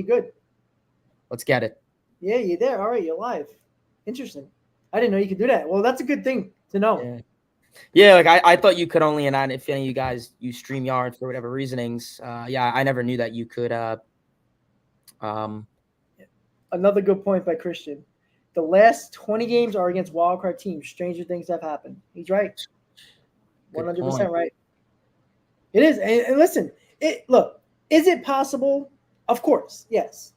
good. Let's get it. Yeah, you're there. All right, you're live. Interesting. I didn't know you could do that. Well, that's a good thing to know. Yeah. Yeah, like I thought you could only, and if any of you guys use StreamYard for whatever reasonings, yeah, I never knew that you could. Um, Another good point by Christian. The last 20 games are against wildcard teams. Stranger things have happened. He's right. good point. 100% right. It is. And listen, look, is it possible? Of course, yes.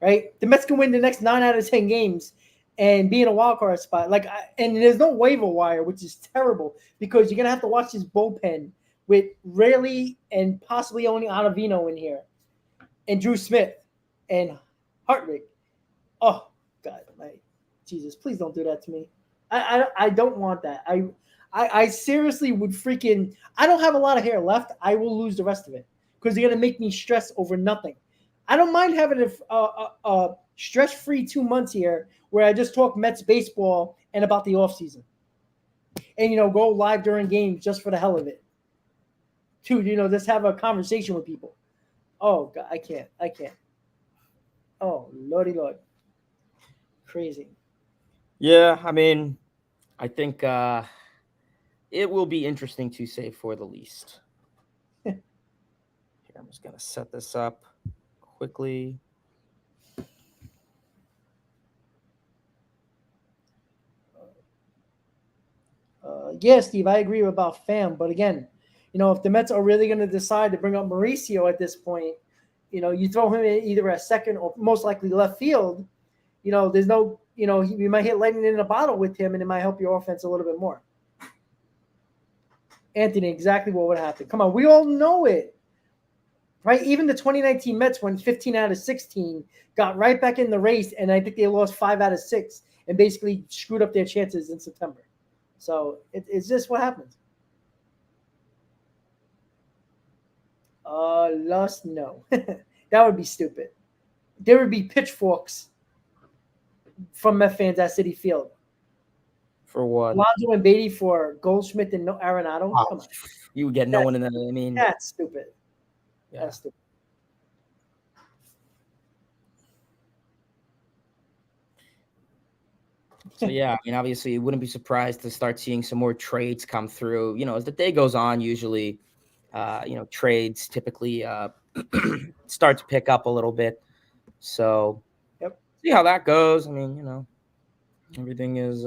Right? The Mets can win the next 9 out of 10 games and be in a wild card spot. And there's no waiver wire, which is terrible because you're gonna have to watch this bullpen with Rayleigh and possibly only Ottavino in here, and Drew Smith and Hartwig. Oh God, Jesus, please don't do that to me. I don't want that. I seriously would freaking. I don't have a lot of hair left. I will lose the rest of it because they're gonna make me stress over nothing. I don't mind having a stress-free 2 months here where I just talk Mets baseball and about the offseason. And go live during games just for the hell of it. Dude, just have a conversation with people. Oh God, I can't. Oh Lordy Lord. Crazy. Yeah, I mean, I think it will be interesting to say for the least. Here, I'm just gonna set this up quickly. Yeah, Steve, I agree about Fam, but again, if the Mets are really going to decide to bring up Mauricio at this point, you throw him in either at second or most likely left field. There's no, you might hit lightning in a bottle with him, and it might help your offense a little bit more. Anthony, exactly what would happen. Come on, we all know it, right? Even the 2019 Mets went 15 out of 16, got right back in the race, and I think they lost 5 out of 6 and basically screwed up their chances in September. So it's just what happens. Lost, no. That would be stupid. There would be pitchforks from Met fans at Citi Field. For what? Lonzo and Beatty for Goldschmidt and Arenado. Oh, Come on. you would get no one in there. I mean, That's stupid. yeah. That's stupid. So yeah, I mean, obviously, you wouldn't be surprised to start seeing some more trades come through. As the day goes on, usually, trades typically start to pick up a little bit. So, Yep. See how that goes. I mean, everything is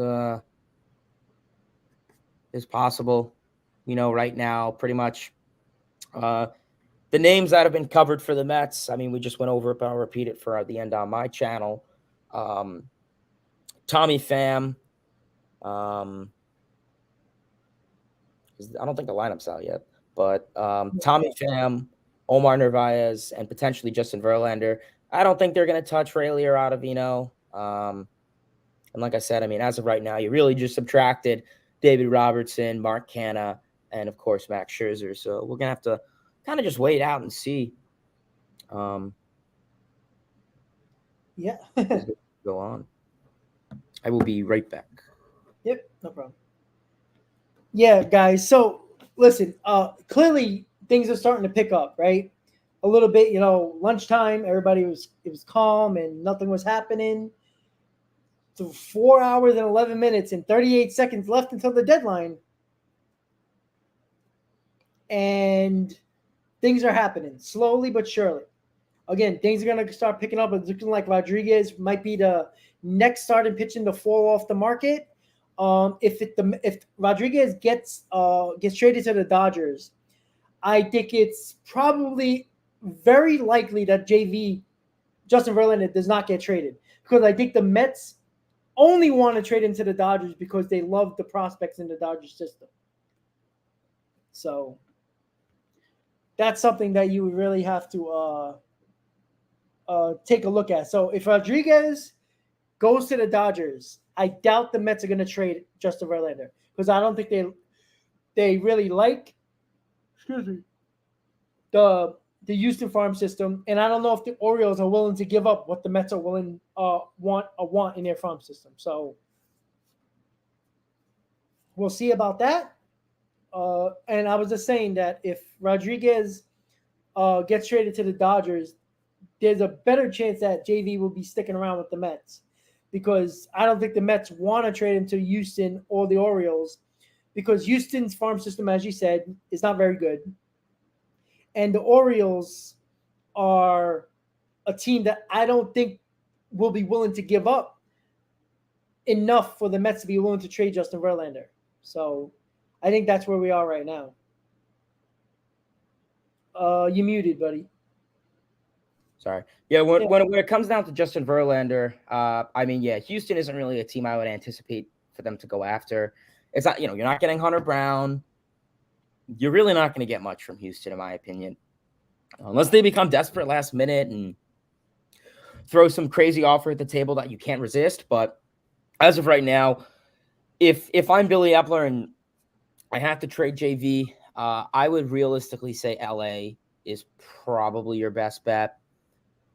possible. Right now, pretty much. The names that have been covered for the Mets. I mean, we just went over it, but I'll repeat it for the end on my channel. Tommy Pham. I don't think the lineup's out yet, but Tommy Pham, Omar Narvaez, and potentially Justin Verlander. I don't think they're going to touch Rayleigh or Ottavino. And like I said, I mean, as of right now, you really just subtracted David Robertson, Mark Canha, and of course Max Scherzer. So we're gonna have to kind of just wait out and see. Yeah. Go on. I will be right back. Yep, no problem. Yeah, guys. So listen, clearly things are starting to pick up, right? A little bit, lunchtime, it was calm and nothing was happening. So 4 hours and 11 minutes and 38 seconds left until the deadline. And things are happening slowly but surely. Again, things are going to start picking up. It's looking like Rodriguez might be the next starting pitching to fall off the market. If Rodriguez gets traded to the Dodgers, I think it's probably very likely that Justin Verlander does not get traded because I think the Mets only want to trade him to the Dodgers because they love the prospects in the Dodgers system. So that's something that you would really have to take a look at. So if Rodriguez goes to the Dodgers, I doubt the Mets are going to trade Justin Verlander because I don't think they really like the Houston farm system, and I don't know if the Orioles are willing to give up what the Mets are willing want in their farm system. So we'll see about that. And I was just saying that if Rodriguez gets traded to the Dodgers, there's a better chance that JV will be sticking around with the Mets because I don't think the Mets want to trade him to Houston or the Orioles because Houston's farm system, as you said, is not very good. And the Orioles are a team that I don't think will be willing to give up enough for the Mets to be willing to trade Justin Verlander. So I think that's where we are right now. You muted, buddy. Sorry. Yeah, when it comes down to Justin Verlander, I mean, yeah, Houston isn't really a team I would anticipate for them to go after. It's not, you're not getting Hunter Brown. You're really not going to get much from Houston, in my opinion, unless they become desperate last minute and throw some crazy offer at the table that you can't resist. But as of right now, if I'm Billy Epler and I have to trade JV, I would realistically say LA is probably your best bet.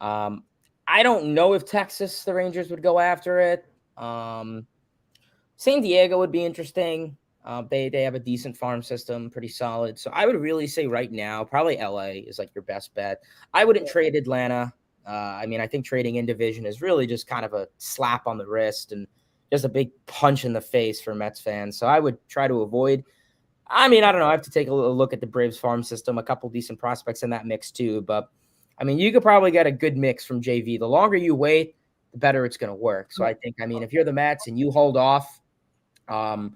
I don't know if Texas, the Rangers would go after it. San Diego would be interesting. They have a decent farm system, pretty solid. So I would really say right now, probably LA is like your best bet. I wouldn't trade Atlanta. I mean, I think trading in division is really just kind of a slap on the wrist and just a big punch in the face for Mets fans. So I would try to avoid. I mean, I don't know. I have to take a look at the Braves farm system, a couple decent prospects in that mix too. But I mean, you could probably get a good mix from JV. The longer you wait, the better it's going to work. So I think, I mean, if you're the Mets and you hold off on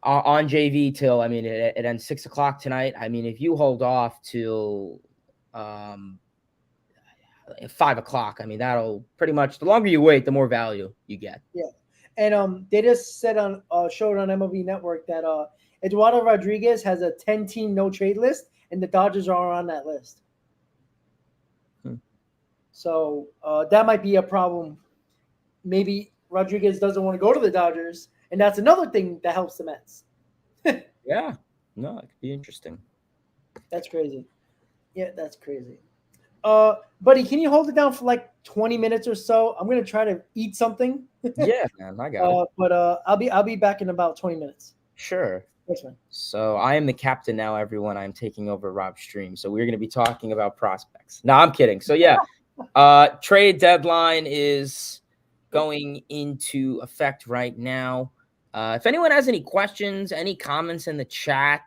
JV till, I mean, it ends 6 o'clock tonight. I mean, if you hold off till 5 o'clock, I mean, that'll pretty much, the longer you wait, the more value you get. Yeah. And they just said on showed on MLB Network that Eduardo Rodriguez has a 10-team no trade list, and the Dodgers are on that list. So that might be a problem. Maybe Rodriguez doesn't want to go to the Dodgers, and that's another thing that helps the Mets. Yeah. No, it could be interesting. That's crazy. Yeah, that's crazy. Buddy, can you hold it down for like 20 minutes or so? I'm gonna try to eat something. Yeah, man, I got it. But I'll be back in about 20 minutes. Sure. Thanks, man. So I am the captain now, everyone. I'm taking over Rob's stream. So we're going to be talking about prospects. No, I'm kidding. So yeah, trade deadline is going into effect right now. If anyone has any questions, any comments in the chat,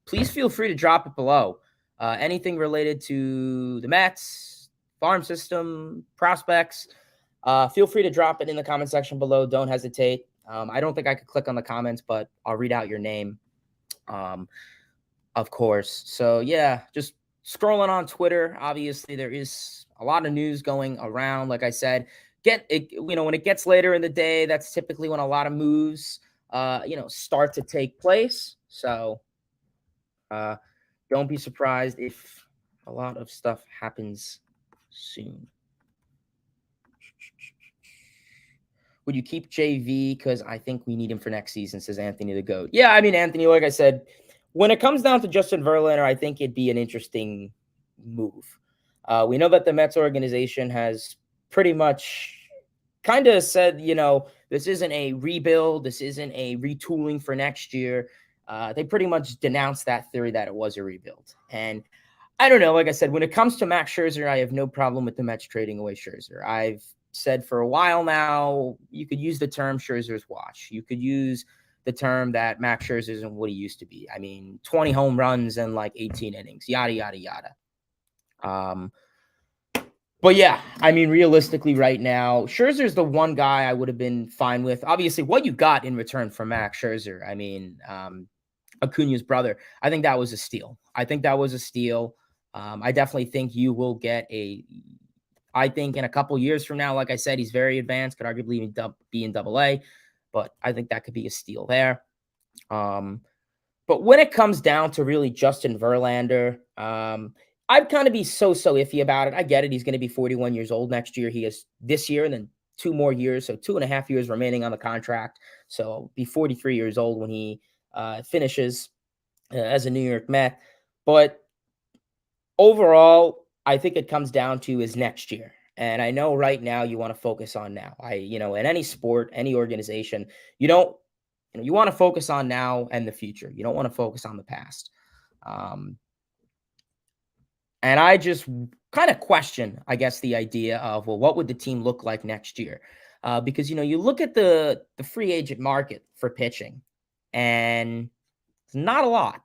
please feel free to drop it below. Anything related to the Mets, farm system, prospects, feel free to drop it in the comment section below. Don't hesitate. I don't think I could click on the comments, but I'll read out your name, of course. So yeah, just scrolling on Twitter. Obviously, there is a lot of news going around. Like I said, when it gets later in the day, that's typically when a lot of moves, start to take place. So don't be surprised if a lot of stuff happens soon. Would you keep JV? Because I think we need him for next season, says Anthony the GOAT. Yeah, I mean, Anthony, like I said, when it comes down to Justin Verlander, I think it'd be an interesting move. We know that the Mets organization has pretty much kind of said, this isn't a rebuild. This isn't a retooling for next year. They pretty much denounced that theory that it was a rebuild. And I don't know. Like I said, when it comes to Max Scherzer, I have no problem with the Mets trading away Scherzer. I've said for a while now, you could use the term Scherzer's watch. You could use the term that Max Scherzer isn't what he used to be. I mean, 20 home runs and like 18 innings, yada, yada, yada. But yeah, I mean, realistically right now, Scherzer's the one guy I would have been fine with. Obviously, what you got in return from Max Scherzer, I mean, Acuna's brother, I think that was a steal. I definitely think you will get I think in a couple years from now, like I said, he's very advanced, could arguably even be in AA, but I think that could be a steal there. But when it comes down to really Justin Verlander, I'd kind of be so iffy about it. I get it. He's going to be 41 years old next year. He is this year and then 2 more years. So 2.5 years remaining on the contract. So be 43 years old when he finishes as a New York Met. But overall, I think it comes down to is next year. And I know right now you want to focus on now. In any sport, any organization, you want to focus on now and the future. You don't want to focus on the past. And I just kind of question, I guess, the idea of, well, what would the team look like next year? Because, you look at the free agent market for pitching, and it's not a lot.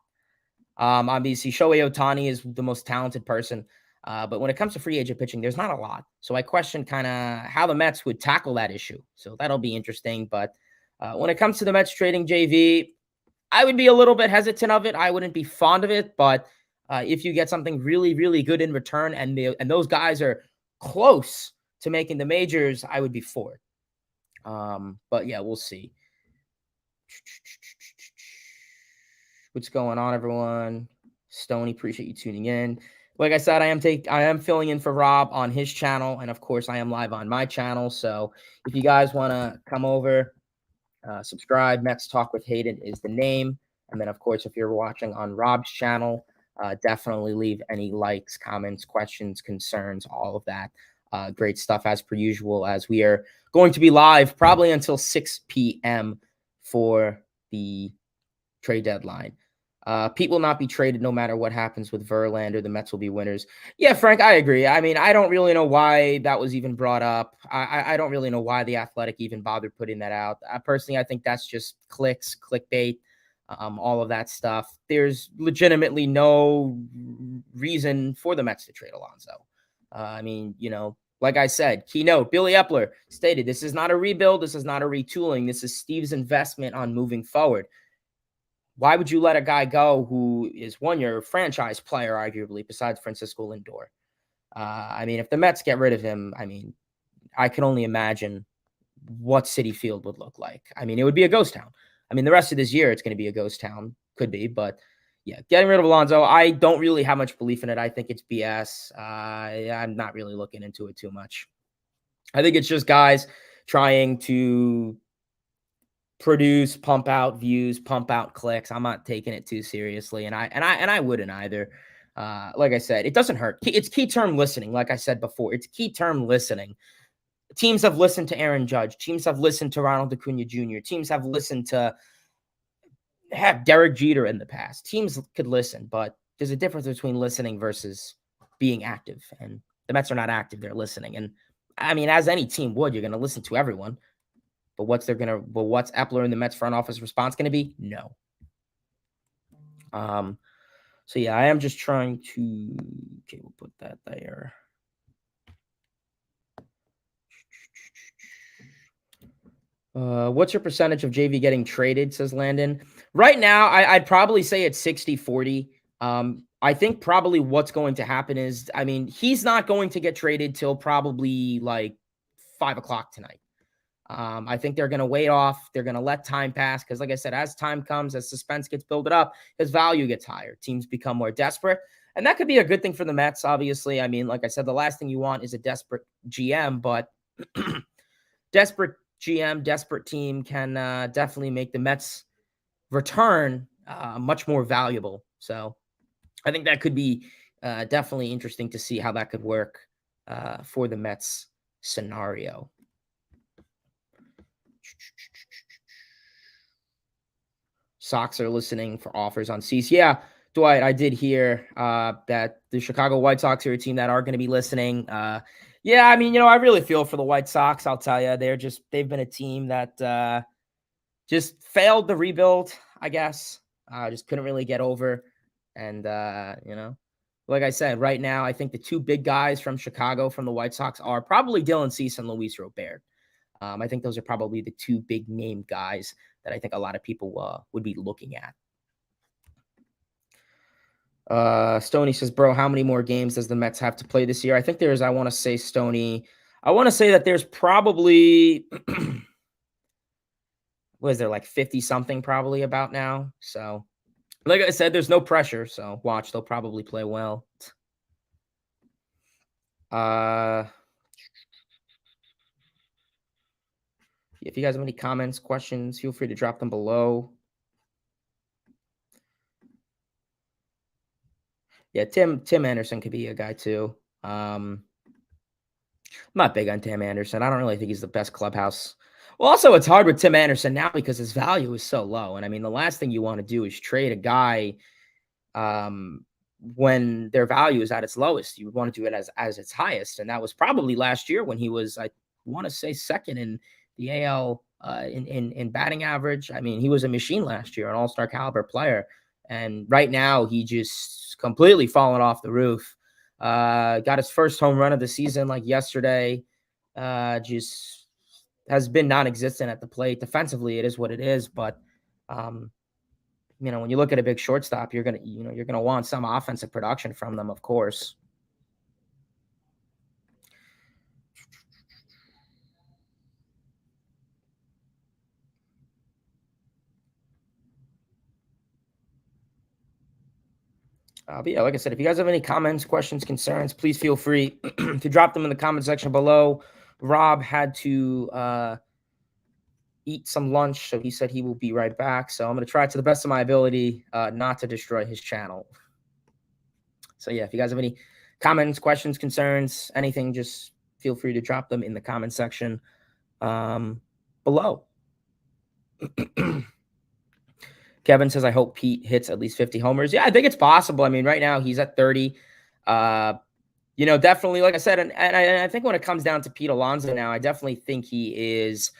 Obviously, Shohei Ohtani is the most talented person. But when it comes to free agent pitching, there's not a lot. So I question kind of how the Mets would tackle that issue. So that'll be interesting. But when it comes to the Mets trading JV, I would be a little bit hesitant of it. I wouldn't be fond of it. But if you get something really, really good in return, and those guys are close to making the majors, I would be for it. But yeah, we'll see. What's going on, everyone? Stony, appreciate you tuning in. Like I said, I am filling in for Rob on his channel, and of course, I am live on my channel. So if you guys want to come over, subscribe. Mets Talk with Hayden is the name, and then of course, if you're watching on Rob's channel, definitely leave any likes, comments, questions, concerns, all of that. Great stuff as per usual. As we are going to be live probably until 6 p.m. for the trade deadline. Pete will not be traded no matter what happens with Verlander. The Mets will be winners. Yeah, Frank, I agree. I mean, I don't really know why that was even brought up. I don't really know why the Athletic even bothered putting that out. Personally, I think that's just clicks, clickbait, all of that stuff. There's legitimately no reason for the Mets to trade Alonso. I mean, like I said, keynote, Billy Epler stated, this is not a rebuild. This is not a retooling. This is Steve's investment on moving forward. Why would you let a guy go who is your franchise player, arguably, besides Francisco Lindor? I mean, if the Mets get rid of him, I mean, I can only imagine what Citi Field would look like. I mean, it would be a ghost town. I mean, the rest of this year, it's going to be a ghost town. Could be, but yeah, getting rid of Alonso, I don't really have much belief in it. I think it's BS. I'm not really looking into it too much. I think it's just guys trying to produce, pump out views, pump out clicks. I'm not taking it too seriously, and I wouldn't either. Like I said, it doesn't hurt. It's key term listening. Like I said before, it's key term listening. Teams have listened to Aaron Judge. Teams have listened to Ronald Acuna Jr. Teams have listened to Derek Jeter in the past. Teams could listen, but there's a difference between listening versus being active. And the Mets are not active; they're listening. And I mean, as any team would, you're going to listen to everyone. But what's Epler and the Mets front office response going to be? No. So yeah, I am just trying to. Okay, we'll put that there. What's your percentage of JV getting traded? Says Landon. Right now, I'd probably say it's 60-40. I think probably what's going to happen is, I mean, he's not going to get traded till probably like 5 o'clock tonight. I think they're going to wait off. They're going to let time pass because, like I said, as time comes, as suspense gets built up, his value gets higher. Teams become more desperate. And that could be a good thing for the Mets, obviously. I mean, like I said, the last thing you want is a desperate GM, but desperate GM, desperate team can definitely make the Mets return much more valuable. So I think that could be definitely interesting to see how that could work for the Mets scenario. Sox are listening for offers on Cease. Yeah, Dwight, I did hear that the Chicago White Sox are a team that are going to be listening. Yeah, I mean, I really feel for the White Sox. I'll tell you, they've been a team that just failed the rebuild, I guess. Just couldn't really get over. And, like I said, right now, I think the two big guys from Chicago from the White Sox are probably Dylan Cease and Luis Robert. I think those are probably the two big name guys that I think a lot of people would be looking at. Stoney says, bro, how many more games does the Mets have to play this year? I think there's, I want to say that there's probably, what is there, like 50 something probably about now. So like I said, there's no pressure. So watch, they'll probably play well. If you guys have any comments, questions, feel free to drop them below. Yeah, Tim Anderson could be a guy too. I'm not big on Tim Anderson. I don't really think he's the best clubhouse. Well, also it's hard with Tim Anderson now because his value is so low. And I mean, the last thing you want to do is trade a guy when their value is at its lowest. You would want to do it as its highest. And that was probably last year when he was, I want to say, second in the AL in batting average. I mean, he was a machine last year, an all-star caliber player. And right now he just completely fallen off the roof. Got his first home run of the season like yesterday. Just has been non-existent at the plate. Defensively, it is what it is. But, when you look at a big shortstop, you're going to want some offensive production from them, of course. But yeah, like I said, if you guys have any comments, questions, concerns, please feel free to drop them in the comment section below. Rob had to eat some lunch, so he said he will be right back. So I'm going to try to the best of my ability not to destroy his channel. So yeah, if you guys have any comments, questions, concerns, anything, just feel free to drop them in the comment section below. Kevin says, I hope Pete hits at least 50 homers. Yeah, I think it's possible. I mean, right now he's at 30. Definitely, like I said, and I think when it comes down to Pete Alonso now, I definitely think he is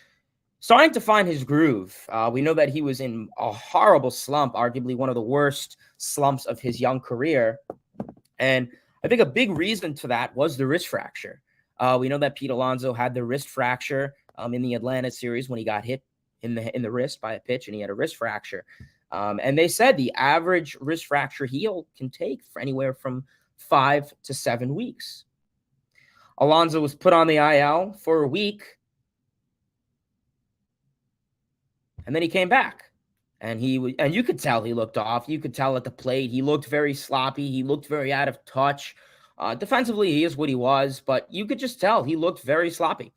starting to find his groove. We know that he was in a horrible slump, arguably one of the worst slumps of his young career. And I think a big reason to that was the wrist fracture. We know that Pete Alonso had the wrist fracture in the Atlanta series when he got hit in the wrist by a pitch, and he had a wrist fracture. And they said the average wrist fracture heal can take for anywhere from 5 to 7 weeks. Alonso was put on the IL for a week, and then he came back. And you could tell he looked off. You could tell at the plate he looked very sloppy. He looked very out of touch. Defensively, he is what he was, but you could just tell he looked very sloppy.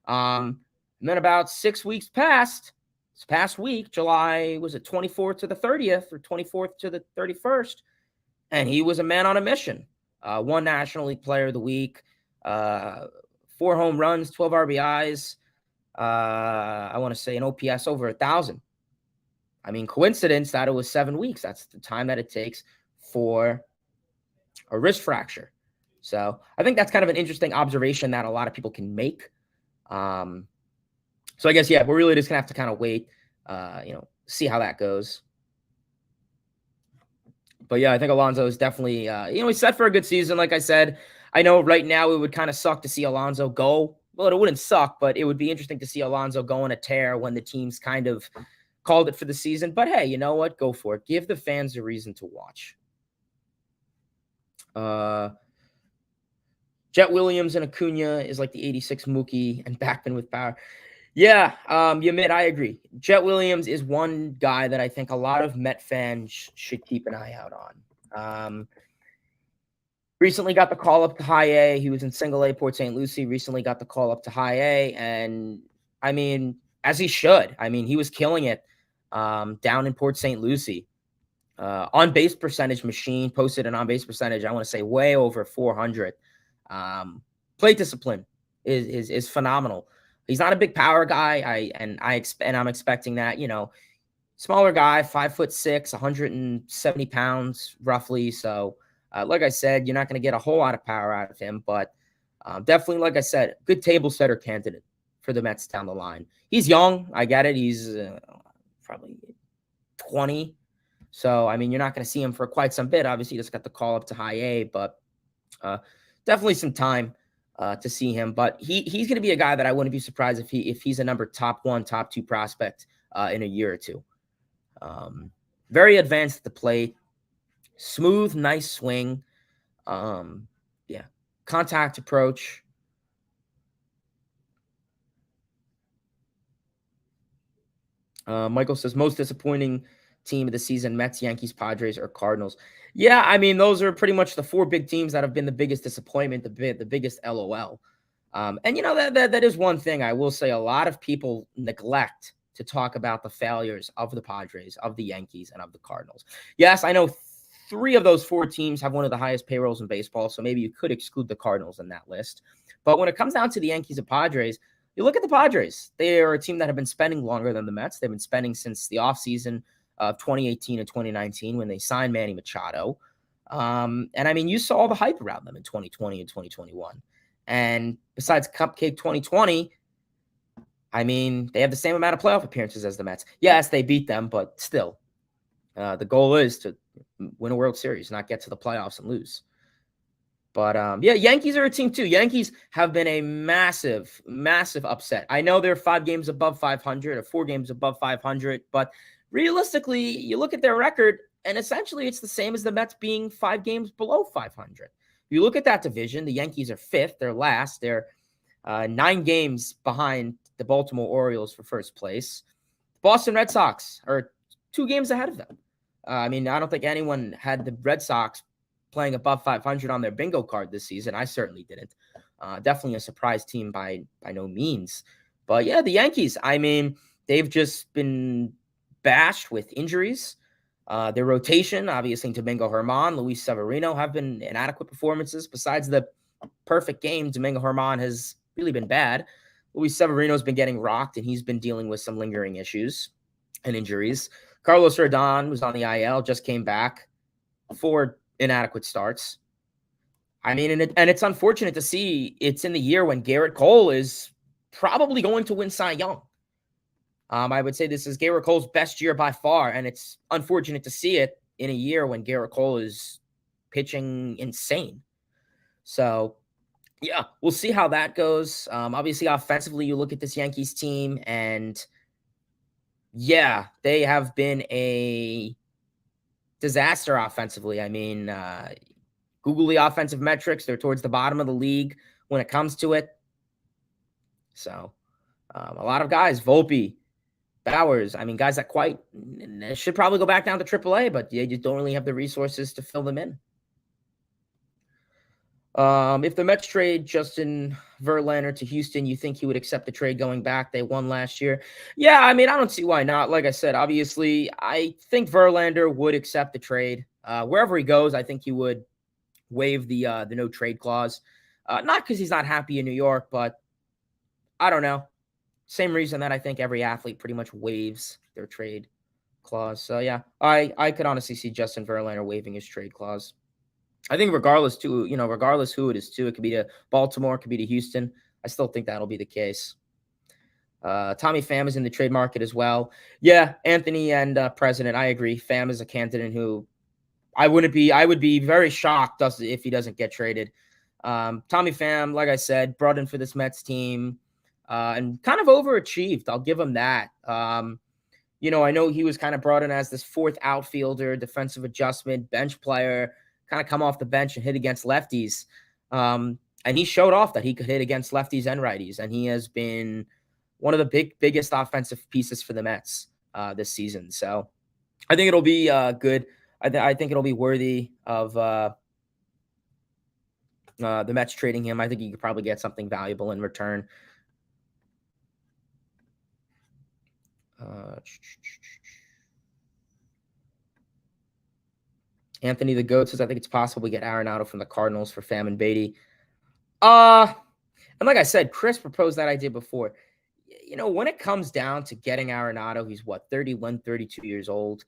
And then about 6 weeks passed. This past week, July, was it 24th to the 30th or 24th to the 31st? And he was a man on a mission. One National League Player of the Week, 4 home runs, 12 RBIs. I want to say an OPS over 1,000. I mean, coincidence that it was 7 weeks. That's the time that it takes for a wrist fracture. So I think that's kind of an interesting observation that a lot of people can make. So I guess, yeah, we're really just going to have to kind of wait, see how that goes. But yeah, I think Alonso is definitely, he's set for a good season. Like I said, I know right now it would kind of suck to see Alonso go. Well, it wouldn't suck, but it would be interesting to see Alonso go on a tear when the team's kind of called it for the season. But hey, you know what? Go for it. Give the fans a reason to watch. Jet Williams and Acuna is like the 86 Mookie and Backman with power. Yeah, Yamit, I agree. Jet Williams is one guy that I think a lot of Met fans should keep an eye out on. Recently got the call up to high A. He was in single A, Port St. Lucie. Recently got the call up to high A. And, I mean, as he should. I mean, he was killing it down in Port St. Lucie. On-base percentage machine, posted an on-base percentage, I want to say, way over 400. Plate discipline is phenomenal. He's not a big power guy. I'm expecting that, smaller guy, 5'6", 170 pounds roughly. So, like I said, you're not going to get a whole lot of power out of him, but definitely, like I said, good table setter candidate for the Mets down the line. He's young. I get it. He's probably 20. So, I mean, you're not going to see him for quite some bit. Obviously, he just got the call up to high A, but definitely some time to see him. But he's going to be a guy that I wouldn't be surprised if he's a top 1, top 2 prospect in a year or two. Very advanced at the plate. Smooth, nice swing. Contact approach. Michael says, most disappointing team of the season, Mets, Yankees, Padres, or Cardinals. Yeah, I mean, those are pretty much the 4 big teams that have been the biggest disappointment, the biggest LOL. And, that is one thing I will say a lot of people neglect to talk about the failures of the Padres, of the Yankees, and of the Cardinals. Yes, I know 3 of those 4 teams have one of the highest payrolls in baseball, so maybe you could exclude the Cardinals in that list. But when it comes down to the Yankees and Padres, you look at the Padres. They are a team that have been spending longer than the Mets. They've been spending since the offseason of 2018 and 2019 when they signed Manny Machado. And I mean, you saw all the hype around them in 2020 and 2021. And besides Cupcake 2020, I mean, they have the same amount of playoff appearances as the Mets. Yes, they beat them, but still, the goal is to win a World Series, not get to the playoffs and lose. But yeah, Yankees are a team too. Yankees have been a massive, massive upset. I know they're 5 games above 500 or 4 games above 500, but realistically, you look at their record, and essentially it's the same as the Mets being 5 games below 500. You look at that division, the Yankees are 5th, they're last. They're 9 games behind the Baltimore Orioles for first place. Boston Red Sox are 2 games ahead of them. I mean, I don't think anyone had the Red Sox playing above 500 on their bingo card this season. I certainly didn't. Definitely a surprise team by no means. But yeah, the Yankees, I mean, they've just been bashed with injuries. Their rotation, obviously, Domingo Germán, Luis Severino have been inadequate performances. Besides the perfect game, Domingo Germán has really been bad. Luis Severino's been getting rocked, and he's been dealing with some lingering issues and injuries. Carlos Rodon was on the IL, just came back for inadequate starts. I mean, and it's unfortunate to see it's in the year when Garrett Cole is probably going to win Cy Young. I would say this is Garrett Cole's best year by far, and it's unfortunate to see it in a year when Garrett Cole is pitching insane. So, yeah, we'll see how that goes. Obviously, offensively, you look at this Yankees team, and yeah, they have been a disaster offensively. I mean, Google the offensive metrics. They're towards the bottom of the league when it comes to it. So, a lot of guys, Volpe, Bowers, I mean, guys that quite should probably go back down to AAA, but you don't really have the resources to fill them in. If the Mets trade Justin Verlander to Houston, you think he would accept the trade going back? They won last year. Yeah, I mean, I don't see why not. Like I said, obviously, I think Verlander would accept the trade. Wherever he goes, I think he would waive the no trade clause. Not because he's not happy in New York, but I don't know. Same reason that I think every athlete pretty much waives their trade clause. So yeah, I could honestly see Justin Verlander waiving his trade clause. I think regardless who it is too, it could be to Baltimore, it could be to Houston. I still think that'll be the case. Tommy Pham is in the trade market as well. Yeah, Anthony and President, I agree. Pham is a candidate who I would be very shocked if he doesn't get traded. Tommy Pham, like I said, brought in for this Mets team and kind of overachieved. I'll give him that. I know he was kind of brought in as this 4th outfielder, defensive adjustment, bench player, kind of come off the bench and hit against lefties. And he showed off that he could hit against lefties and righties. And he has been one of the biggest offensive pieces for the Mets this season. So I think it'll be good. I think it'll be worthy of the Mets trading him. I think you could probably get something valuable in return. Anthony the Goat says, I think it's possible we get Arenado from the Cardinals for Pham and Beatty. And like I said, Chris proposed that idea before. When it comes down to getting Arenado, he's 31, 32 years old.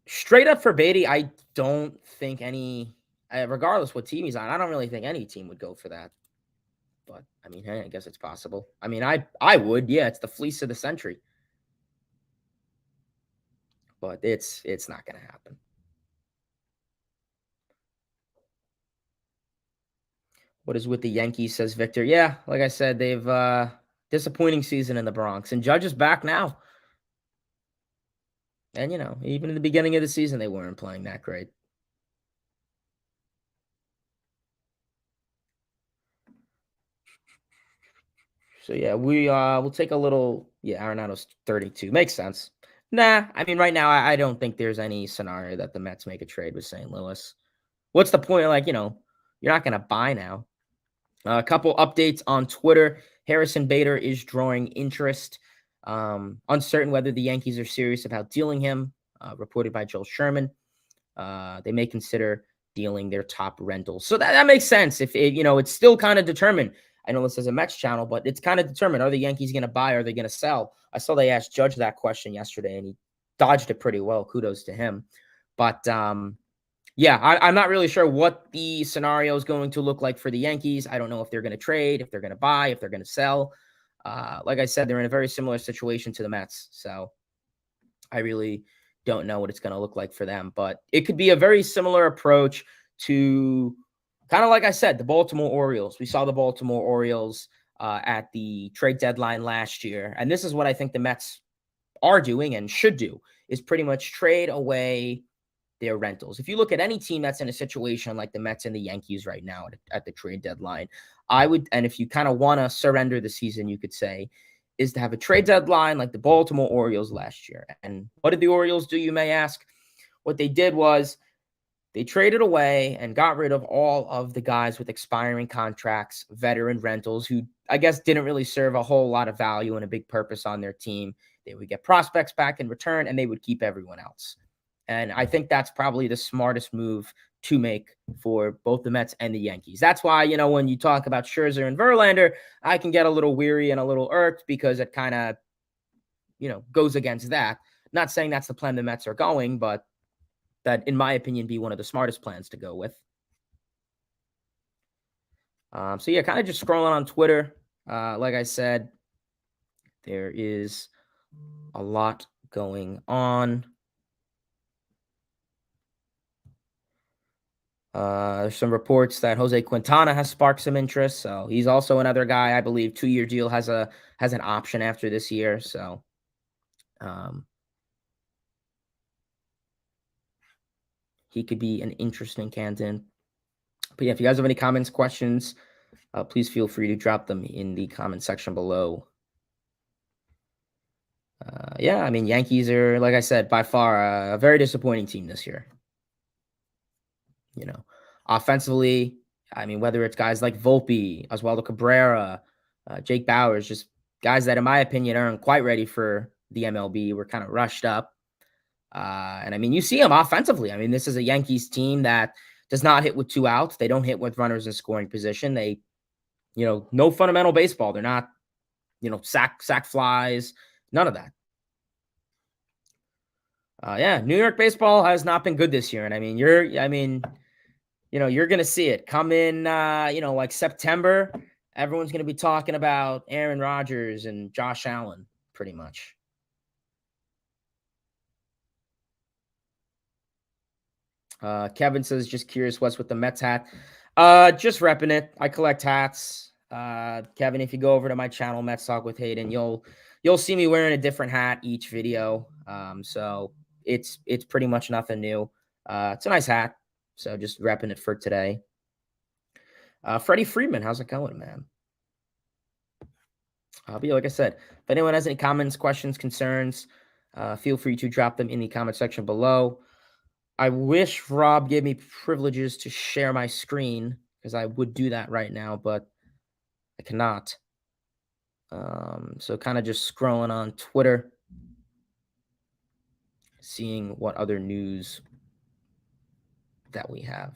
Straight up for Beatty, I don't think regardless what team he's on, I don't really think any team would go for that. But, I mean, hey, I guess it's possible. I mean, I would. Yeah, it's the fleece of the century. But it's not going to happen. What is with the Yankees, says Victor. Yeah, like I said, they've disappointing season in the Bronx. And Judge is back now. And, even in the beginning of the season, they weren't playing that great. So, yeah, we'll take a little. Yeah, Arenado's 32. Makes sense. Nah, I mean, right now, I don't think there's any scenario that the Mets make a trade with St. Louis. What's the point? You're not going to buy now. A couple updates on Twitter. Harrison Bader is drawing interest. Uncertain whether the Yankees are serious about dealing him. Reported by Joel Sherman. They may consider dealing their top rentals. So that makes sense. If it's still kind of determined. I know this is a Mets channel, but it's kind of determined. Are the Yankees going to buy? Or are they going to sell? I saw they asked Judge that question yesterday, and he dodged it pretty well. Kudos to him. But yeah, I'm not really sure what the scenario is going to look like for the Yankees. I don't know if they're going to trade, if they're going to buy, if they're going to sell. Like I said, they're in a very similar situation to the Mets. So I really don't know what it's going to look like for them. But it could be a very similar approach to kind of like I said, the Baltimore Orioles. We saw the Baltimore Orioles at the trade deadline last year. And this is what I think the Mets are doing and should do, is pretty much trade away their rentals. If you look at any team that's in a situation like the Mets and the Yankees right now at the trade deadline, I would, and if you kind of want to surrender the season, you could say, is to have a trade deadline like the Baltimore Orioles last year. And what did the Orioles do, you may ask? What they did was they traded away and got rid of all of the guys with expiring contracts, veteran rentals, who I guess didn't really serve a whole lot of value and a big purpose on their team. They would get prospects back in return, and they would keep everyone else. And I think that's probably the smartest move to make for both the Mets and the Yankees. That's why, when you talk about Scherzer and Verlander, I can get a little weary and a little irked because it kind of, goes against that. Not saying that's the plan the Mets are going, but that, in my opinion, be one of the smartest plans to go with. So yeah, kind of just scrolling on Twitter. Like I said, there is a lot going on. There's some reports that Jose Quintana has sparked some interest. So he's also another guy, I believe, 2-year deal has an option after this year. So he could be an interesting candidate. But yeah, if you guys have any comments, questions, please feel free to drop them in the comment section below. Yeah, I mean, Yankees are, like I said, by far a very disappointing team this year. Offensively, I mean, whether it's guys like Volpe, Oswaldo Cabrera, Jake Bauers, just guys that, in my opinion, aren't quite ready for the MLB. We're kind of rushed up. And I mean, you see them offensively. I mean, this is a Yankees team that does not hit with 2 outs. They don't hit with runners in scoring position. They, no fundamental baseball. They're not, sack flies, none of that. Yeah, New York baseball has not been good this year. And I mean, you're going to see it come in, like September. Everyone's going to be talking about Aaron Rodgers and Josh Allen pretty much. Kevin says, just curious what's with the Mets hat. Just repping it. I collect hats. Kevin, if you go over to my channel, Mets Talk with Hayden, you'll see me wearing a different hat each video. So it's pretty much nothing new. It's a nice hat. So just repping it for today. Freddie Freeman, how's it going, man? But yeah, like I said, if anyone has any comments, questions, concerns, feel free to drop them in the comment section below. I wish Rob gave me privileges to share my screen, because I would do that right now, but I cannot. So kind of just scrolling on Twitter, seeing what other news that we have.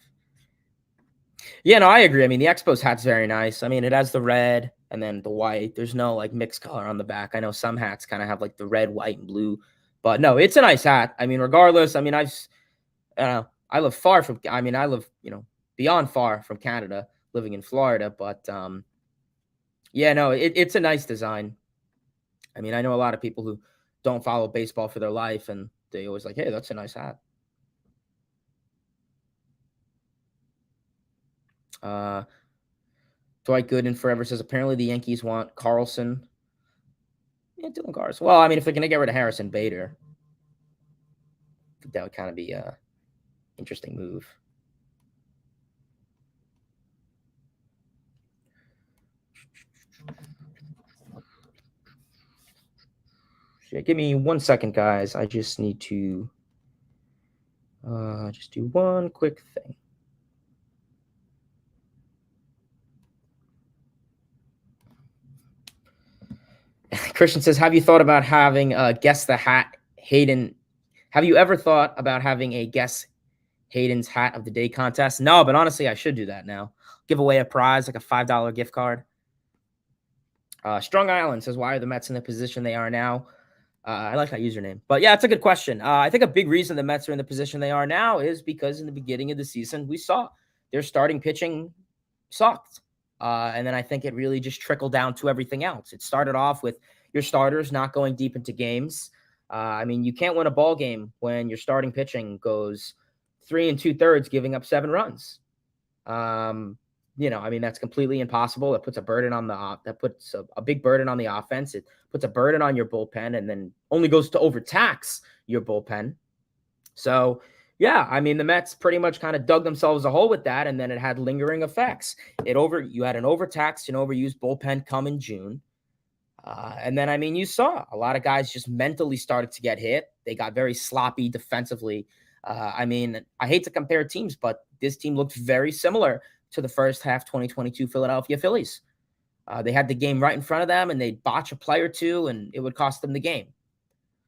Yeah, no, I agree. I mean, the Expos hat's very nice. I mean, it has the red and then the white. There's no like mixed color on the back. I know some hats kind of have like the red, white, and blue, but no, it's a nice hat. I mean, regardless, I mean, I live far from, I live, beyond far from Canada, living in Florida, but yeah, no, it's a nice design. I mean, I know a lot of people who don't follow baseball for their life, and they always like, hey, that's a nice hat. Dwight Gooden forever says, apparently the Yankees want Carlson. Yeah, Dylan Carlson. Well, I mean, if they're going to get rid of Harrison Bader, I think that would kind of be a interesting move. Yeah, give me 1 second, guys. I just need to just do one quick thing. Christian says, have you thought about having Guess the Hat Hayden? Have you ever thought about having a Guess Hayden's Hat of the Day contest? No, but honestly, I should do that now. Give away a prize, like a $5 gift card. Strong Island says, why are the Mets in the position they are now? I like that username. But yeah, it's a good question. I think a big reason the Mets are in the position they are now is because in the beginning of the season, we saw their starting pitching sucked. And then I think it really just trickled down to everything else. It started off with your starters not going deep into games. I mean, you can't win a ball game when your starting pitching goes 3 2/3, giving up 7 runs. I mean, that's completely impossible. It puts a burden on a big burden on the offense. It puts a burden on your bullpen, and then only goes to overtax your bullpen. So, yeah, I mean, the Mets pretty much kind of dug themselves a hole with that, and then it had lingering effects. You had an overtaxed and overused bullpen come in June. And then, I mean, you saw a lot of guys just mentally started to get hit. They got very sloppy defensively. I mean, I hate to compare teams, but this team looked very similar to the first half 2022 Philadelphia Phillies. They had the game right in front of them, and they'd botch a play or two, and it would cost them the game.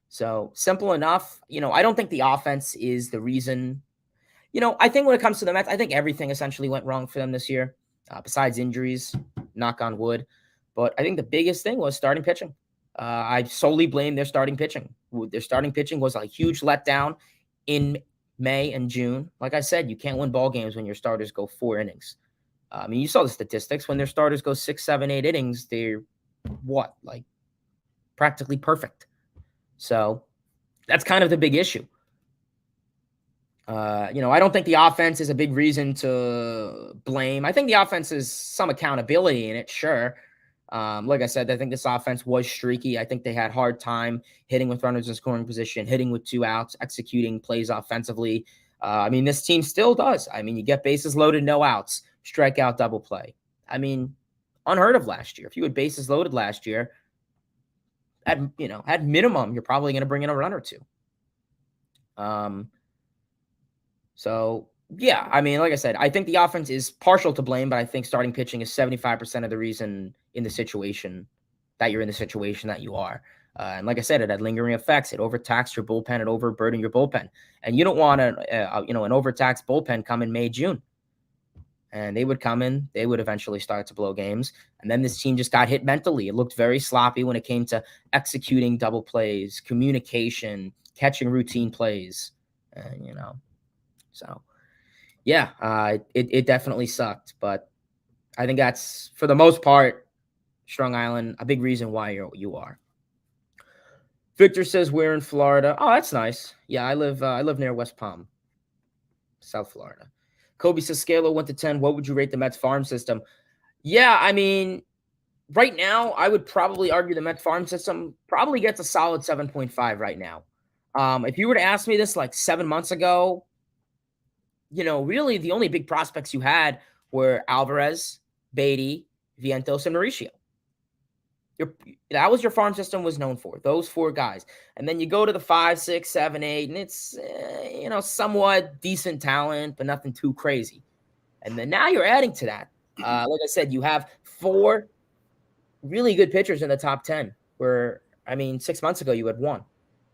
So simple enough. I don't think the offense is the reason. I think when it comes to the Mets, I think everything essentially went wrong for them this year, besides injuries, knock on wood. But I think the biggest thing was starting pitching. I solely blame their starting pitching. Their starting pitching was a huge letdown in May and June. Like I said, you can't win ball games when your starters go 4 innings. I mean, you saw the statistics. When their starters go 6, 7, 8 innings, they're practically perfect. So that's kind of the big issue. I don't think the offense is a big reason to blame. I think the offense is some accountability in it, sure. Like I said, I think this offense was streaky. I think they had hard time hitting with runners in scoring position, hitting with 2 outs, executing plays offensively. I mean, this team still does. I mean, you get bases loaded, no outs, strikeout, double play. I mean, unheard of last year. If you had bases loaded last year, at minimum, you're probably going to bring in a run or 2. So yeah, I mean, like I said, I think the offense is partial to blame, but I think starting pitching is 75% of the reason in the situation that you're in the situation that you are. And like I said, it had lingering effects. It overtaxed your bullpen. It overburdened your bullpen. And you don't want an overtaxed bullpen come in May, June. And they would come in. They would eventually start to blow games. And then this team just got hit mentally. It looked very sloppy when it came to executing double plays, communication, catching routine plays, So, yeah, it definitely sucked. But I think that's, for the most part, Strong Island, a big reason why you are. Victor says we're in Florida. Oh, that's nice. Yeah, I live near West Palm, South Florida. Kobe says scale of 1 to 10. What would you rate the Mets farm system? Yeah, I mean, right now, I would probably argue the Mets farm system probably gets a solid 7.5 right now. If you were to ask me this like 7 months ago, really the only big prospects you had were Alvarez, Beatty, Vientos, and Mauricio. That was your farm system was known for, those 4 guys. And then you go to the 5, 6, 7, 8, and it's, somewhat decent talent, but nothing too crazy. And then now you're adding to that. Like I said, you have 4 really good pitchers in the top 10, where, 6 months ago you had 1.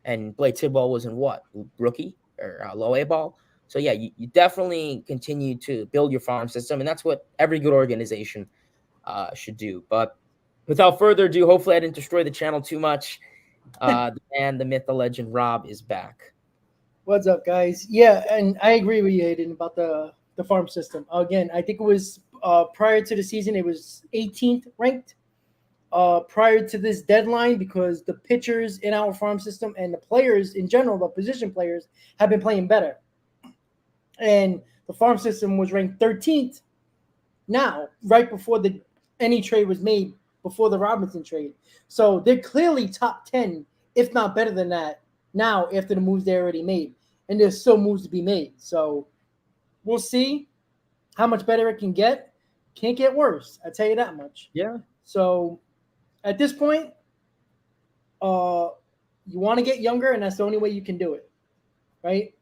And Blake Tidwell was in what? Rookie or low A ball? So, yeah, you definitely continue to build your farm system, and that's what every good organization should do. But without further ado, hopefully I didn't destroy the channel too much. The man, the myth, the legend, Rob is back. What's up, guys? Yeah, and I agree with you, Aiden, about the farm system. Again, I think it was prior to the season, it was 18th ranked prior to this deadline, because the pitchers in our farm system and the players in general, the position players, have been playing better. And the farm system was ranked 13th now, right before any trade was made, before the Robinson trade. So they're clearly top 10, if not better than that, now after the moves they already made. And there's still moves to be made. So we'll see how much better it can get. Can't get worse, I tell you that much. Yeah. So at this point, you want to get younger, and that's the only way you can do it, right?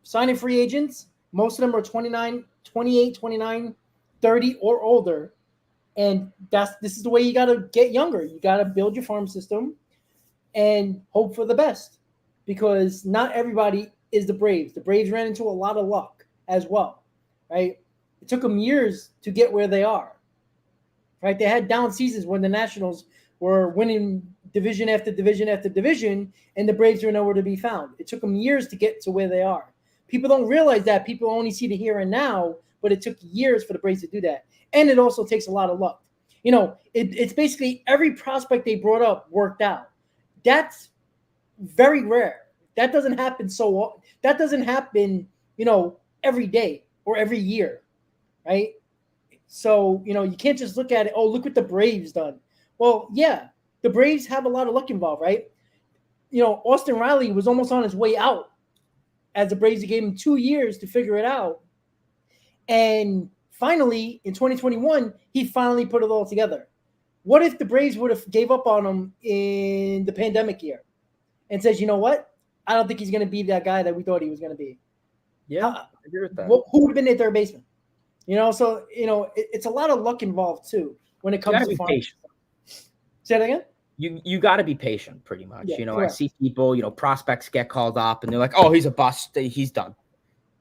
Signing free agents, most of them are 29, 28, 29, 30 or older. And this is the way you got to get younger. You got to build your farm system and hope for the best, because not everybody is the Braves. The Braves ran into a lot of luck as well, right? It took them years to get where they are, right? They had down seasons when the Nationals were winning division after division after division, and the Braves were nowhere to be found. It took them years to get to where they are. People don't realize that. People only see the here and now, but it took years for the Braves to do that. And it also takes a lot of luck. It's basically every prospect they brought up worked out. That's very rare. That doesn't happen that doesn't happen, every day or every year, right? So, you can't just look at it, oh, look what the Braves done. Well, yeah, the Braves have a lot of luck involved, right? Austin Riley was almost on his way out as the Braves gave him 2 years to figure it out. And finally, in 2021, he finally put it all together. What if the Braves would have gave up on him in the pandemic year and says, you know what? I don't think he's going to be that guy that we thought he was going to be. Yeah, I agree with that. Who would have been their third baseman? So, it's a lot of luck involved, too, when it comes to farming. Say that again? You got to be patient, pretty much. Yeah, I see people, prospects get called up, and they're like, oh, he's a bust. He's done.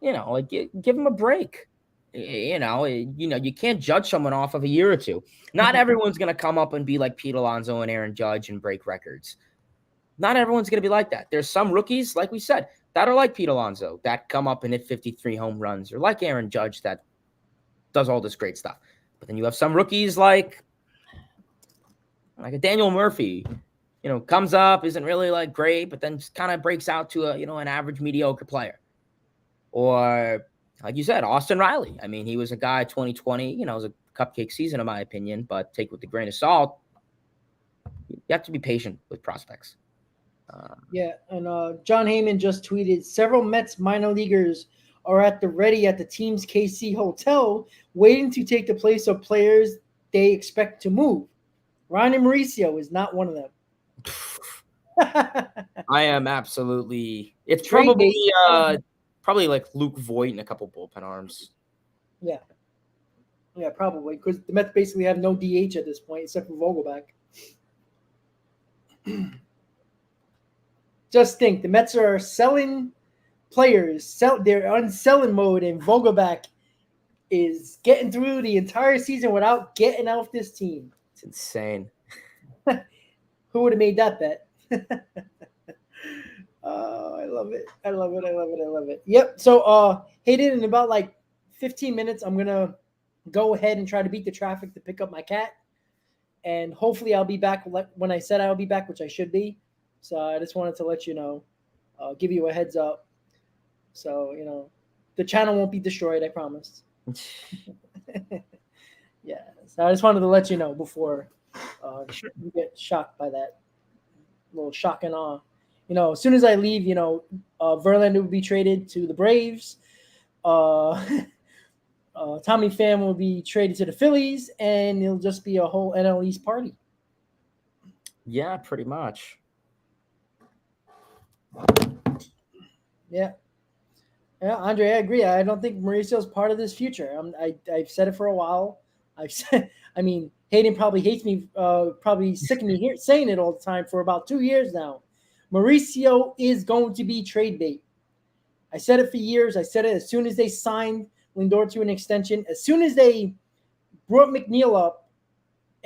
Give him a break. You can't judge someone off of a year or two. Not everyone's going to come up and be like Pete Alonso and Aaron Judge and break records. Not everyone's going to be like that. There's some rookies, like we said, that are like Pete Alonso that come up and hit 53 home runs, or like Aaron Judge that does all this great stuff. But then you have some rookies like a Daniel Murphy, comes up, isn't really like great, but then just kind of breaks out to an average mediocre player. Or like you said, Austin Riley. I mean, he was a guy 2020, it was a cupcake season in my opinion, but take it with a grain of salt. You have to be patient with prospects. And John Heyman just tweeted, several Mets minor leaguers are at the ready at the team's KC hotel, waiting to take the place of players they expect to move. Ronnie Mauricio is not one of them. I am absolutely. It's probably like Luke Voigt and a couple bullpen arms. Yeah, probably, because the Mets basically have no DH at this point except for Vogelback. Just think, the Mets are selling players. They're on selling mode, and Vogelback is getting through the entire season without getting off this team. It's insane. Who would have made that bet? Oh, I love it. I love it. Yep. So, Hayden, in about like 15 minutes, I'm going to go ahead and try to beat the traffic to pick up my cat. And hopefully I'll be back when I said I'll be back, which I should be. So I just wanted to let you know, give you a heads up. So, the channel won't be destroyed, I promise. Yeah. So I just wanted to let you know before you get shocked by that little shock and awe. As soon as I leave, Verlander will be traded to the Braves. Tommy Pham will be traded to the Phillies, and it'll just be a whole NL East party. Yeah, pretty much. Yeah, Andre, I agree. I don't think Mauricio's part of this future. I've said it for a while. Hayden probably hates me, probably sick of me saying it all the time for about 2 years now. Mauricio is going to be trade bait. I said it for years. I said it as soon as they signed Lindor to an extension. As soon as they brought McNeil up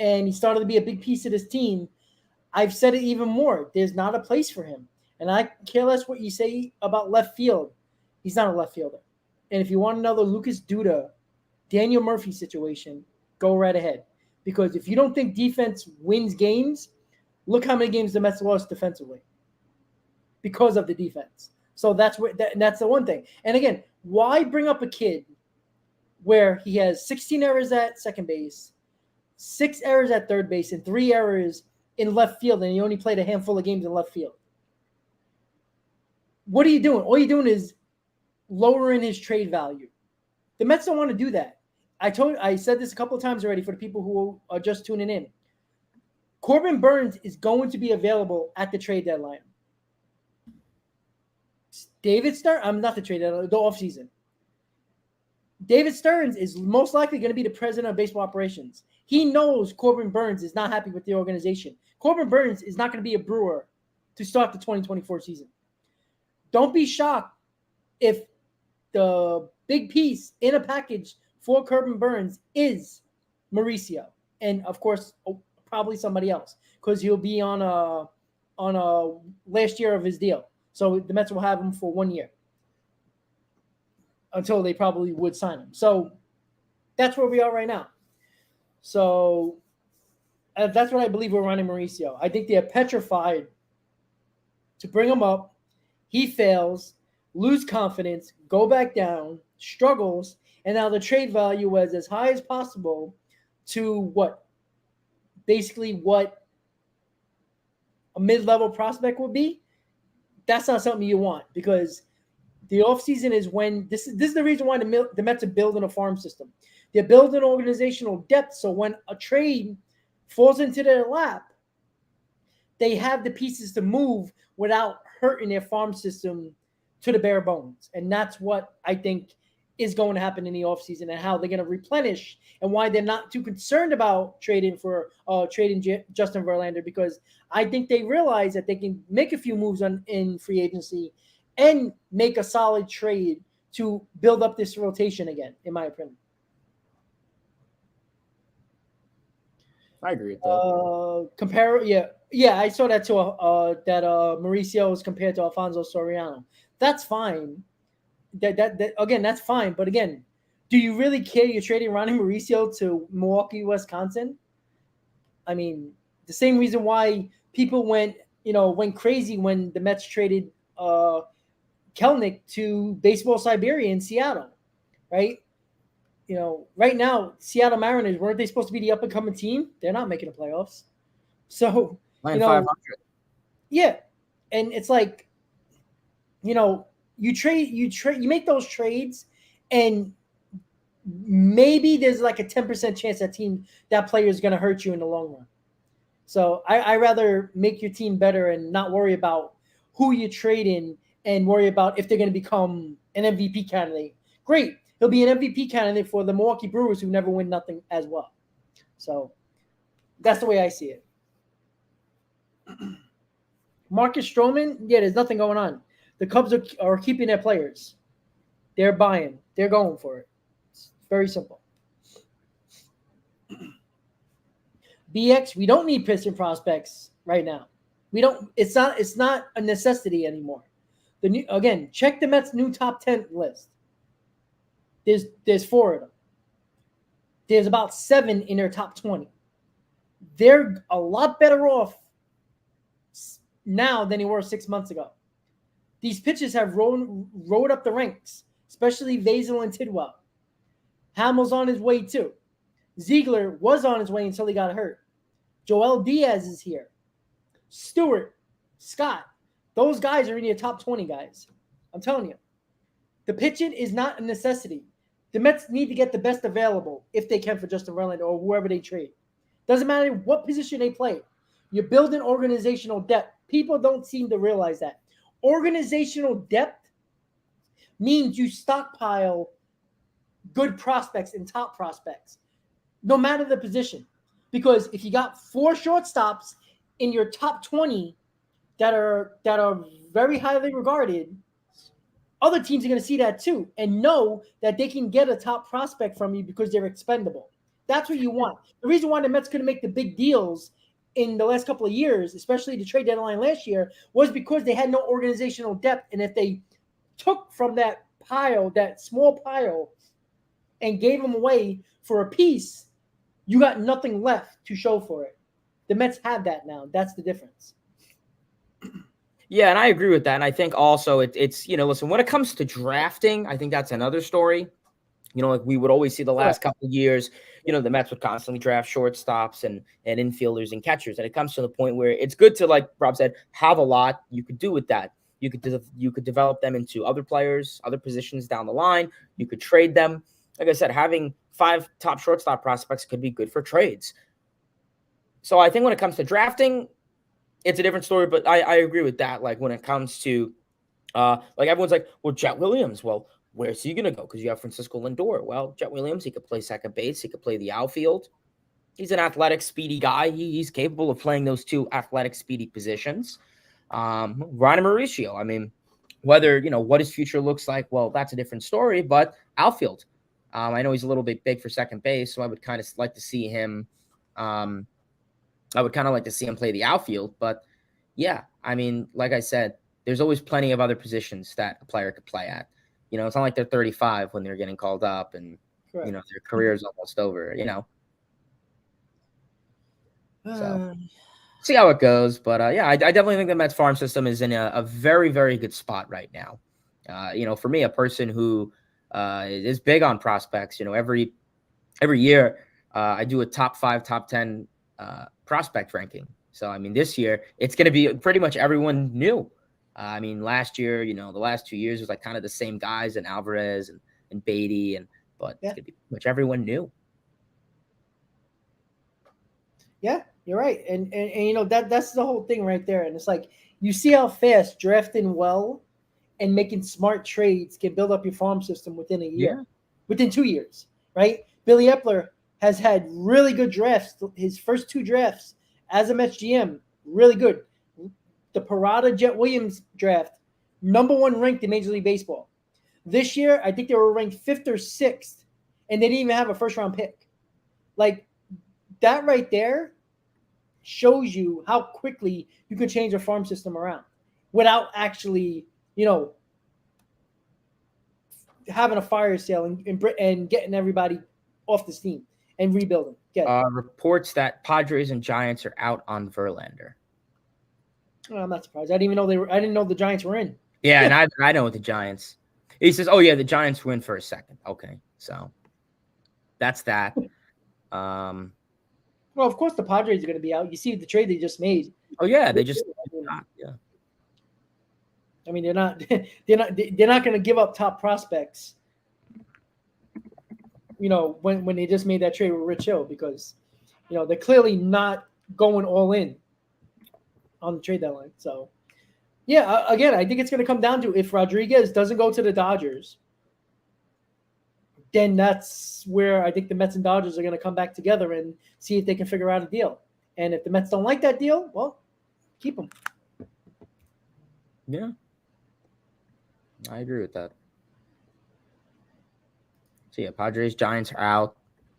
and he started to be a big piece of this team, I've said it even more. There's not a place for him. And I care less what you say about left field. He's not a left fielder. And if you want another Lucas Duda, Daniel Murphy situation, go right ahead. Because if you don't think defense wins games, look how many games the Mets lost defensively because of the defense. So that's the one thing. And again, why bring up a kid where he has 16 errors at second base, 6 errors at third base, and 3 errors in left field, and he only played a handful of games in left field? What are you doing? All you're doing is lowering his trade value. The Mets don't want to do that. I said this a couple of times already for the people who are just tuning in. Corbin Burnes is going to be available at the trade deadline. David Stearns, I'm not the trade deadline, the offseason. David Stearns is most likely going to be the president of baseball operations. He knows Corbin Burnes is not happy with the organization. Corbin Burnes is not going to be a Brewer to start the 2024 season. Don't be shocked if the big piece in a package for Corbin Burnes is Mauricio. And, of course, probably somebody else because he'll be on a last year of his deal. So the Mets will have him for 1 year until they probably would sign him. So that's where we are right now. So that's what I believe with Ronnie Mauricio. I think they're petrified to bring him up. He fails, lose confidence, go back down, struggles, and now the trade value was as high as possible to what a mid-level prospect would be. That's not something you want because the offseason is when this is the reason why the Mets are building a farm system. They're building organizational depth, so when a trade falls into their lap, they have the pieces to move without hurting their farm system to the bare bones. And that's what I think is going to happen in the offseason and how they're going to replenish and why they're not too concerned about trading Justin Verlander, because I think they realize that they can make a few moves in free agency and make a solid trade to build up this rotation again, in my opinion. I agree with that. I saw that too. That Mauricio was compared to Alfonso Soriano. That's fine. That again, that's fine. But again, do you really care? You're trading Ronnie Mauricio to Milwaukee, Wisconsin. I mean, the same reason why people went crazy when the Mets traded Kelnick to Baseball Siberia in Seattle, right? Right now, Seattle Mariners, weren't they supposed to be the up-and-coming team? They're not making the playoffs. So, Line 500. Yeah. And it's like, you make those trades and maybe there's like a 10% chance that player is going to hurt you in the long run. So I rather make your team better and not worry about who you trade in and worry about if they're going to become an MVP candidate. Great. He'll be an MVP candidate for the Milwaukee Brewers who never win nothing as well. So that's the way I see it. Marcus Stroman, there's nothing going on. The Cubs are keeping their players. They're buying. They're going for it. It's very simple. BX, we don't need pitching prospects right now. We don't. It's not a necessity anymore. Check the Mets' new top 10 list. There's 4 of them. There's about 7 in their top 20. They're a lot better off now than they were 6 months ago. These pitchers have rode up the ranks, especially Vasil and Tidwell. Hamill's on his way too. Ziegler was on his way until he got hurt. Joel Diaz is here. Stewart, Scott, those guys are in your top 20 guys. I'm telling you. The pitching is not a necessity. The Mets need to get the best available if they can for Justin Verlander or whoever they trade. Doesn't matter what position they play. You're building organizational depth. People don't seem to realize that. Organizational depth means you stockpile good prospects and top prospects, no matter the position. Because if you got 4 shortstops in your top 20 that are very highly regarded, other teams are going to see that too and know that they can get a top prospect from you because they're expendable. That's what you want. The reason why the Mets couldn't make the big deals in the last couple of years, especially the trade deadline last year, was because they had no organizational depth. And if they took from that pile, that small pile, and gave them away for a piece, you got nothing left to show for it. The Mets have that now. That's the difference. Yeah, and I agree with that. And I think also it's listen, when it comes to drafting, I think that's another story. Like we would always see the last couple of years, the Mets would constantly draft shortstops and infielders and catchers. And it comes to the point where it's good to, like Rob said, have a lot you could do with that. You could develop them into other players, other positions down the line. You could trade them. Like I said, having 5 top shortstop prospects could be good for trades. So I think when it comes to drafting, it's a different story, but I agree with that. Like when it comes to, like everyone's like, well, Jet Williams, well, where's he going to go? Because you have Francisco Lindor. Well, Jet Williams, he could play second base. He could play the outfield. He's an athletic, speedy guy. He's capable of playing those 2 athletic, speedy positions. Ronnie Mauricio, I mean, whether, what his future looks like, well, that's a different story, but outfield. I know he's a little bit big for second base, so I would kind of like to see him I would kind of like to see him play the outfield. But yeah, I mean, like I said, there's always plenty of other positions that a player could play at. It's not like they're 35 when they're getting called up and, Correct. their career is almost over, So see how it goes. But yeah, I definitely think the Mets farm system is in a very, very good spot right now. For me, a person who is big on prospects, every year I do a top 5, top 10 prospect ranking. So, I mean, this year it's going to be pretty much everyone new. I mean, last year, the last 2 years was like kind of the same guys and Alvarez and Beatty, but it's going to be pretty much everyone new. Yeah, you're right. And that's the whole thing right there. And it's like you see how fast drafting well and making smart trades can build up your farm system within a year, within 2 years, right? Billy Epler has had really good drafts. His first 2 drafts as a Mets GM, really good. The Parada Jet Williams draft, #1 ranked in Major League Baseball. This year, I think they were ranked 5th or 6th, and they didn't even have a first round pick. Like that right there shows you how quickly you can change a farm system around without actually, having a fire sale and getting everybody off the steam and rebuilding. Reports that Padres and Giants are out on Verlander. I'm not surprised. I didn't even know I didn't know the Giants were in. Yeah, and I know with the Giants. He says, "Oh yeah, the Giants win for a second." Okay, so that's that. Well, of course the Padres are going to be out. You see the trade they just made. Oh yeah, they just yeah. I mean, they're not going to give up top prospects. When they just made that trade with Rich Hill, because they're clearly not going all in on the trade deadline. So yeah, again, I think it's going to come down to if Rodriguez doesn't go to the Dodgers, then that's where I think the Mets and Dodgers are going to come back together and see if they can figure out a deal. And if the Mets don't like that deal, well, keep them. Yeah, I agree with that. So yeah, Padres, Giants are out,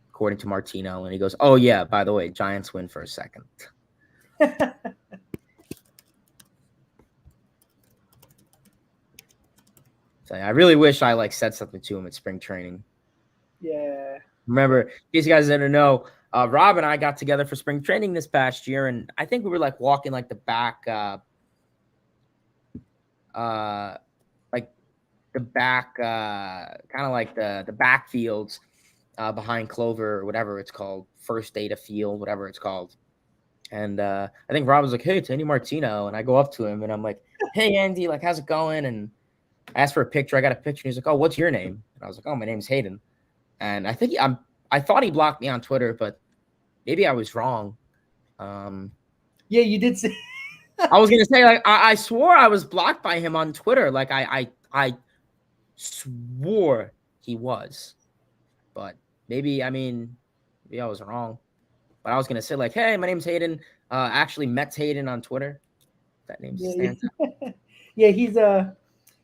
according to Martino, and he goes, "Oh yeah, by the way, Giants win for a second." So I really wish I said something to him at spring training. Yeah. Remember, in case you guys didn't know, Rob and I got together for spring training this past year, and I think we were walking the back, kind of the backfields behind Clover or whatever it's called, First Data Field, whatever it's called. And I think Rob was like, "Hey, it's Andy Martino," and I go up to him and I'm like, "Hey, Andy, how's it going?" And I asked for a picture. I got a picture. And he's like, "Oh, what's your name?" And I was like, "Oh, my name's Hayden." And I think I thought he blocked me on Twitter, but maybe I was wrong. Yeah, you did say. I was gonna say I swore I was blocked by him on Twitter. I swore he was, but maybe I was wrong. But I was gonna say hey, my name's Hayden. Actually, Mets Hayden on Twitter. That name stands out. Yeah, he's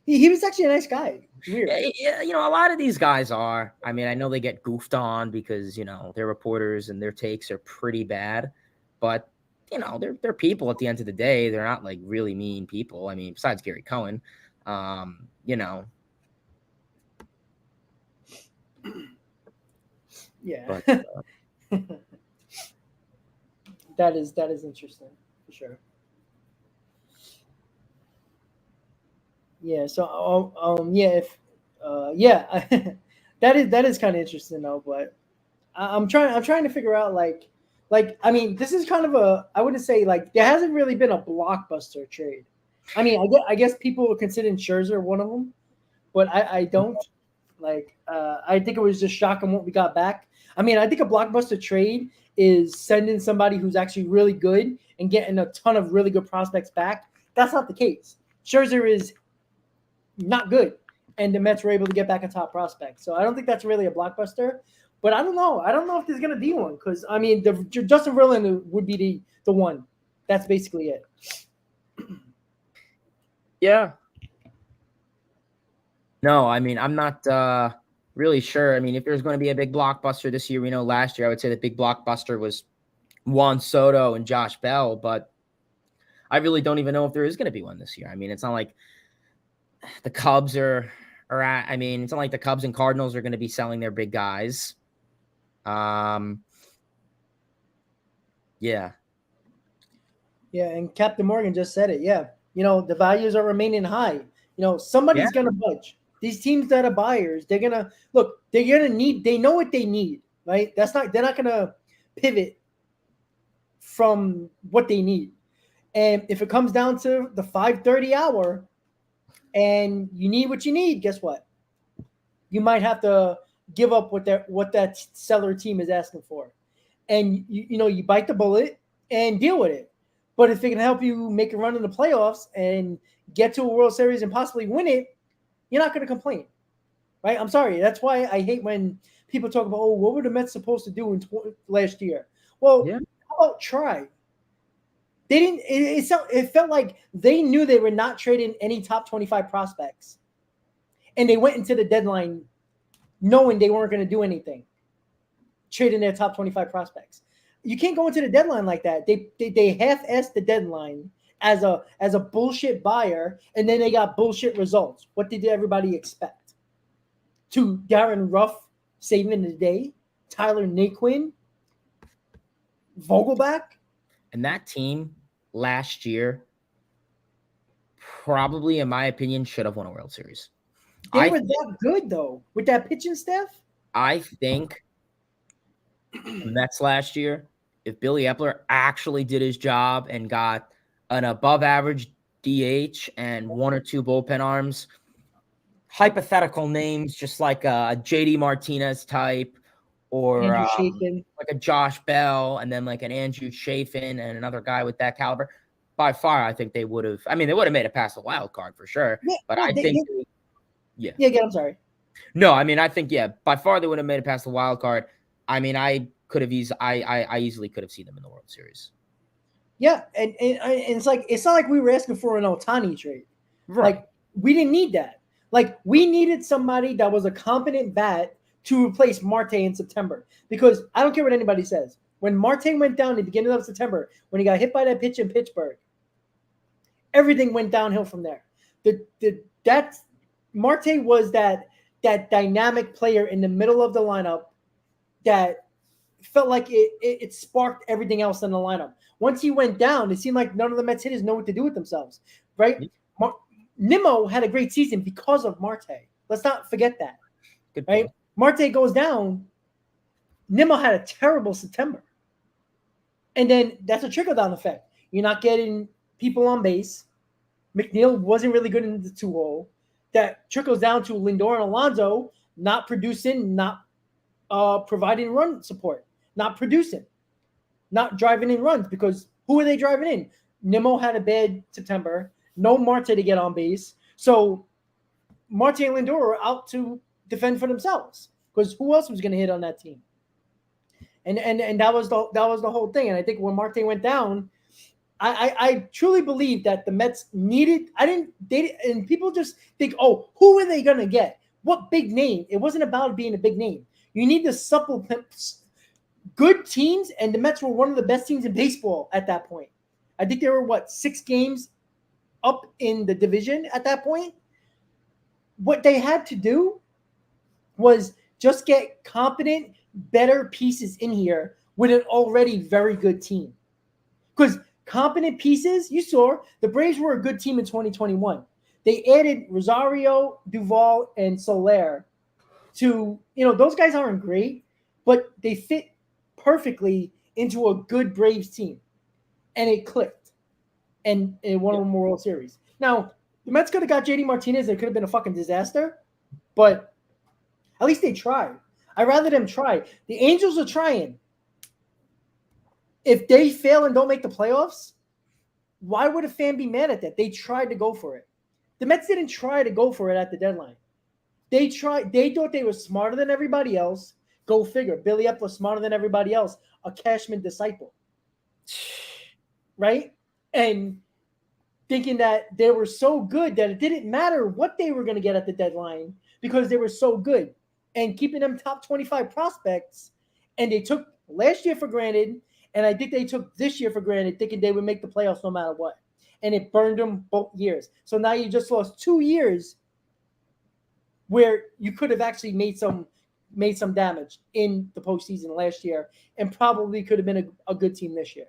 he was actually a nice guy. Weird. Yeah, a lot of these guys are. I mean, I know they get goofed on because they're reporters and their takes are pretty bad, but they're people at the end of the day. They're not really mean people. I mean, besides Gary Cohen, Yeah. But, that is interesting for sure. Yeah. So if that is kind of interesting though. But I'm trying to figure out I mean, this is kind of I wouldn't say there hasn't really been a blockbuster trade. I mean, I guess people are considering Scherzer one of them, but I don't. I think it was just shocking what we got back. I mean, I think a blockbuster trade is sending somebody who's actually really good and getting a ton of really good prospects back. That's not the case. Scherzer is not good, and the Mets were able to get back a top prospect. So I don't think that's really a blockbuster. But I don't know. I don't know if there's going to be one because, I mean, Justin Verlander would be the one. That's basically it. Yeah. No, I mean, I'm not really sure. I mean, if there's going to be a big blockbuster this year, last year I would say the big blockbuster was Juan Soto and Josh Bell, but I really don't even know if there is going to be one this year. I mean, it's not like the Cubs I mean, it's not like the Cubs and Cardinals are going to be selling their big guys. Yeah. Yeah, and Captain Morgan just said it. Yeah. The values are remaining high. Somebody's going to budge. These teams that are buyers, they're going to look, they're going to need, they know what they need, right? They're not going to pivot from what they need. And if it comes down to the 5:30 hour and you need what you need, guess what? You might have to give up what that seller team is asking for. And you bite the bullet and deal with it. But if it can help you make a run in the playoffs and get to a World Series and possibly win it, you're not going to complain, right? I'm sorry. That's why I hate when people talk about, what were the Mets supposed to do last year? Well, how about try? They didn't. It felt like they knew they were not trading any top 25 prospects, and they went into the deadline knowing they weren't going to do anything, trading their top 25 prospects. You can't go into the deadline like that. They half-assed the deadline as a bullshit buyer, and then they got bullshit results. What did everybody expect? To Darren Ruff saving the day, Tyler Naquin, Vogelback, and that team last year probably, in my opinion, should have won a World Series. They were that good though with that pitching staff. I think the Mets last year, if Billy Epler actually did his job and got an above average DH and one or two bullpen arms, hypothetical names, just like a JD Martinez type, or like a Josh Bell, and then like an Andrew Chafin and another guy with that caliber, by far, I think they would have. I mean, they would have made it past the wild card for sure. Yeah, but I think, I'm sorry. No, I mean, I think by far they would have made it past the wild card. I mean, I easily could have seen them in the World Series. Yeah, and it's not like we were asking for an Ohtani trade. Right. Like, we didn't need that. Like, we needed somebody that was a competent bat to replace Marte in September. Because I don't care what anybody says. When Marte went down at the beginning of September, when he got hit by that pitch in Pittsburgh, everything went downhill from there. Marte was that dynamic player in the middle of the lineup that felt like it sparked everything else in the lineup. Once he went down, it seemed like none of the Mets hitters know what to do with themselves, right? Yeah. Nimmo had a great season because of Marte. Let's not forget that, right? Marte goes down. Nimmo had a terrible September. And then that's a trickle-down effect. You're not getting people on base. McNeil wasn't really good in the 2-hole. That trickles down to Lindor and Alonso not producing, not providing run support, not producing, not driving in runs, because who are they driving in? Nimmo had a bad September. No Marte to get on base. So Marte and Lindor are out to defend for themselves, because who else was going to hit on that team? And that was the whole thing. And I think when Marte went down, I truly believe that the Mets needed. And people just think, oh, who are they going to get? What big name? It wasn't about being a big name. You need to supplement good teams, and the Mets were one of the best teams in baseball at that point. I think they were 6 games up in the division at that point. What they had to do was just get competent, better pieces in here with an already very good team. Because competent pieces, you saw the Braves were a good team in 2021. They added Rosario, Duvall, and Soler to, those guys aren't great, but they fit perfectly into a good Braves team. And it clicked. And it won a World Series. Now, the Mets could have got JD Martinez. It could have been a fucking disaster. But at least they tried. I'd rather them try. The Angels are trying. If they fail and don't make the playoffs, why would a fan be mad at that? They tried to go for it. The Mets didn't try to go for it at the deadline. They tried. They thought they were smarter than everybody else. Go figure. Billy Epler was smarter than everybody else. A Cashman disciple. Right? And thinking that they were so good that it didn't matter what they were going to get at the deadline because they were so good. And keeping them top 25 prospects. And they took last year for granted. And I think they took this year for granted, thinking they would make the playoffs no matter what. And it burned them both years. So now you just lost 2 years where you could have actually made some damage in the postseason last year, and probably could have been a good team this year.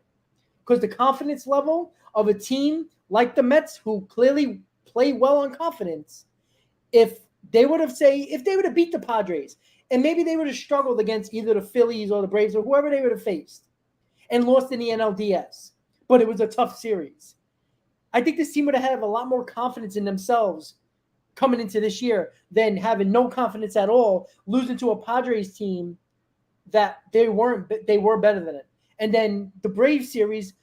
Because the confidence level of a team like the Mets, who clearly play well on confidence, if they would have beat the Padres, and maybe they would have struggled against either the Phillies or the Braves or whoever they would have faced, and lost in the NLDS, but it was a tough series. I think this team would have had a lot more confidence in themselves coming into this year than having no confidence at all, losing to a Padres team that they were better than it. And then the Braves series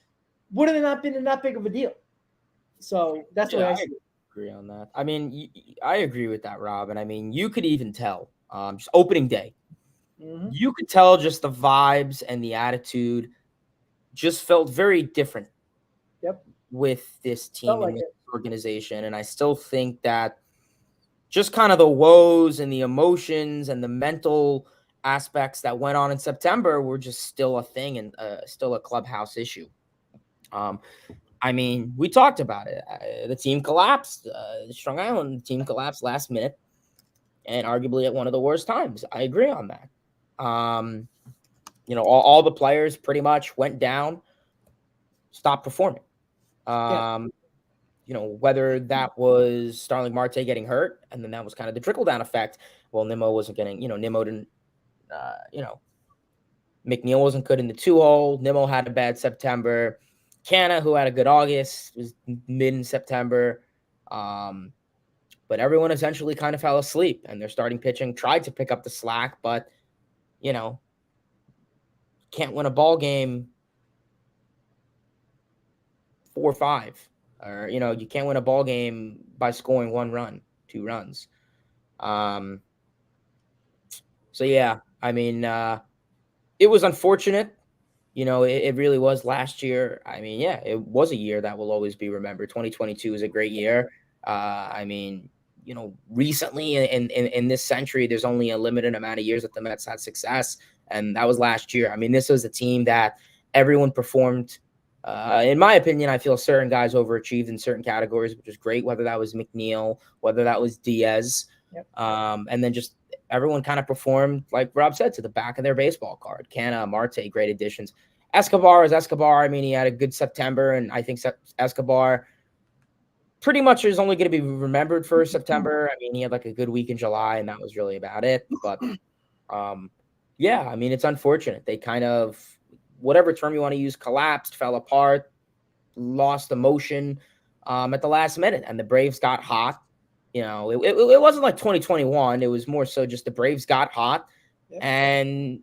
would have not been that big of a deal. So that's the way I see it. Agree on that. I mean, I agree with that, Rob. And I mean, you could even tell, just opening day, you could tell just the vibes and the attitude just felt very different. Yep. With this team and this organization. And I still think that just kind of the woes and the emotions and the mental aspects that went on in September were just still a thing and still a clubhouse issue. I mean, we talked about it. The team collapsed. Strong Island team collapsed last minute, and arguably at one of the worst times. I agree on that. All the players pretty much went down, stopped performing. Whether that was Starling Marte getting hurt, and then that was kind of the trickle-down effect. Well, Nimmo wasn't getting, Nimmo didn't, McNeil wasn't good in the 2-hole. Nimmo had a bad September. Canna, who had a good August, was mid in September. But everyone essentially kind of fell asleep, and their starting pitching tried to pick up the slack, but, can't win a ball game 4-5. Or, you can't win a ball game by scoring 1 run, 2 runs. So, yeah, I mean, it was unfortunate. It really was last year. I mean, yeah, it was a year that will always be remembered. 2022 is a great year. I mean, recently in this century, there's only a limited amount of years that the Mets had success, and that was last year. I mean, this was a team that everyone performed. In my opinion, I feel certain guys overachieved in certain categories, which is great, whether that was McNeil, whether that was Diaz. Yep. And then just everyone kind of performed, like Rob said, to the back of their baseball card. Canna, Marte, great additions. Escobar is Escobar. I mean, he had a good September, and I think Escobar pretty much is only going to be remembered for September. I mean, he had like a good week in July, and that was really about it. But, yeah, I mean, it's unfortunate. They kind of, whatever term you want to use, collapsed, fell apart, lost emotion at the last minute, and the Braves got hot. It wasn't like 2021. It was more so just the Braves got hot, and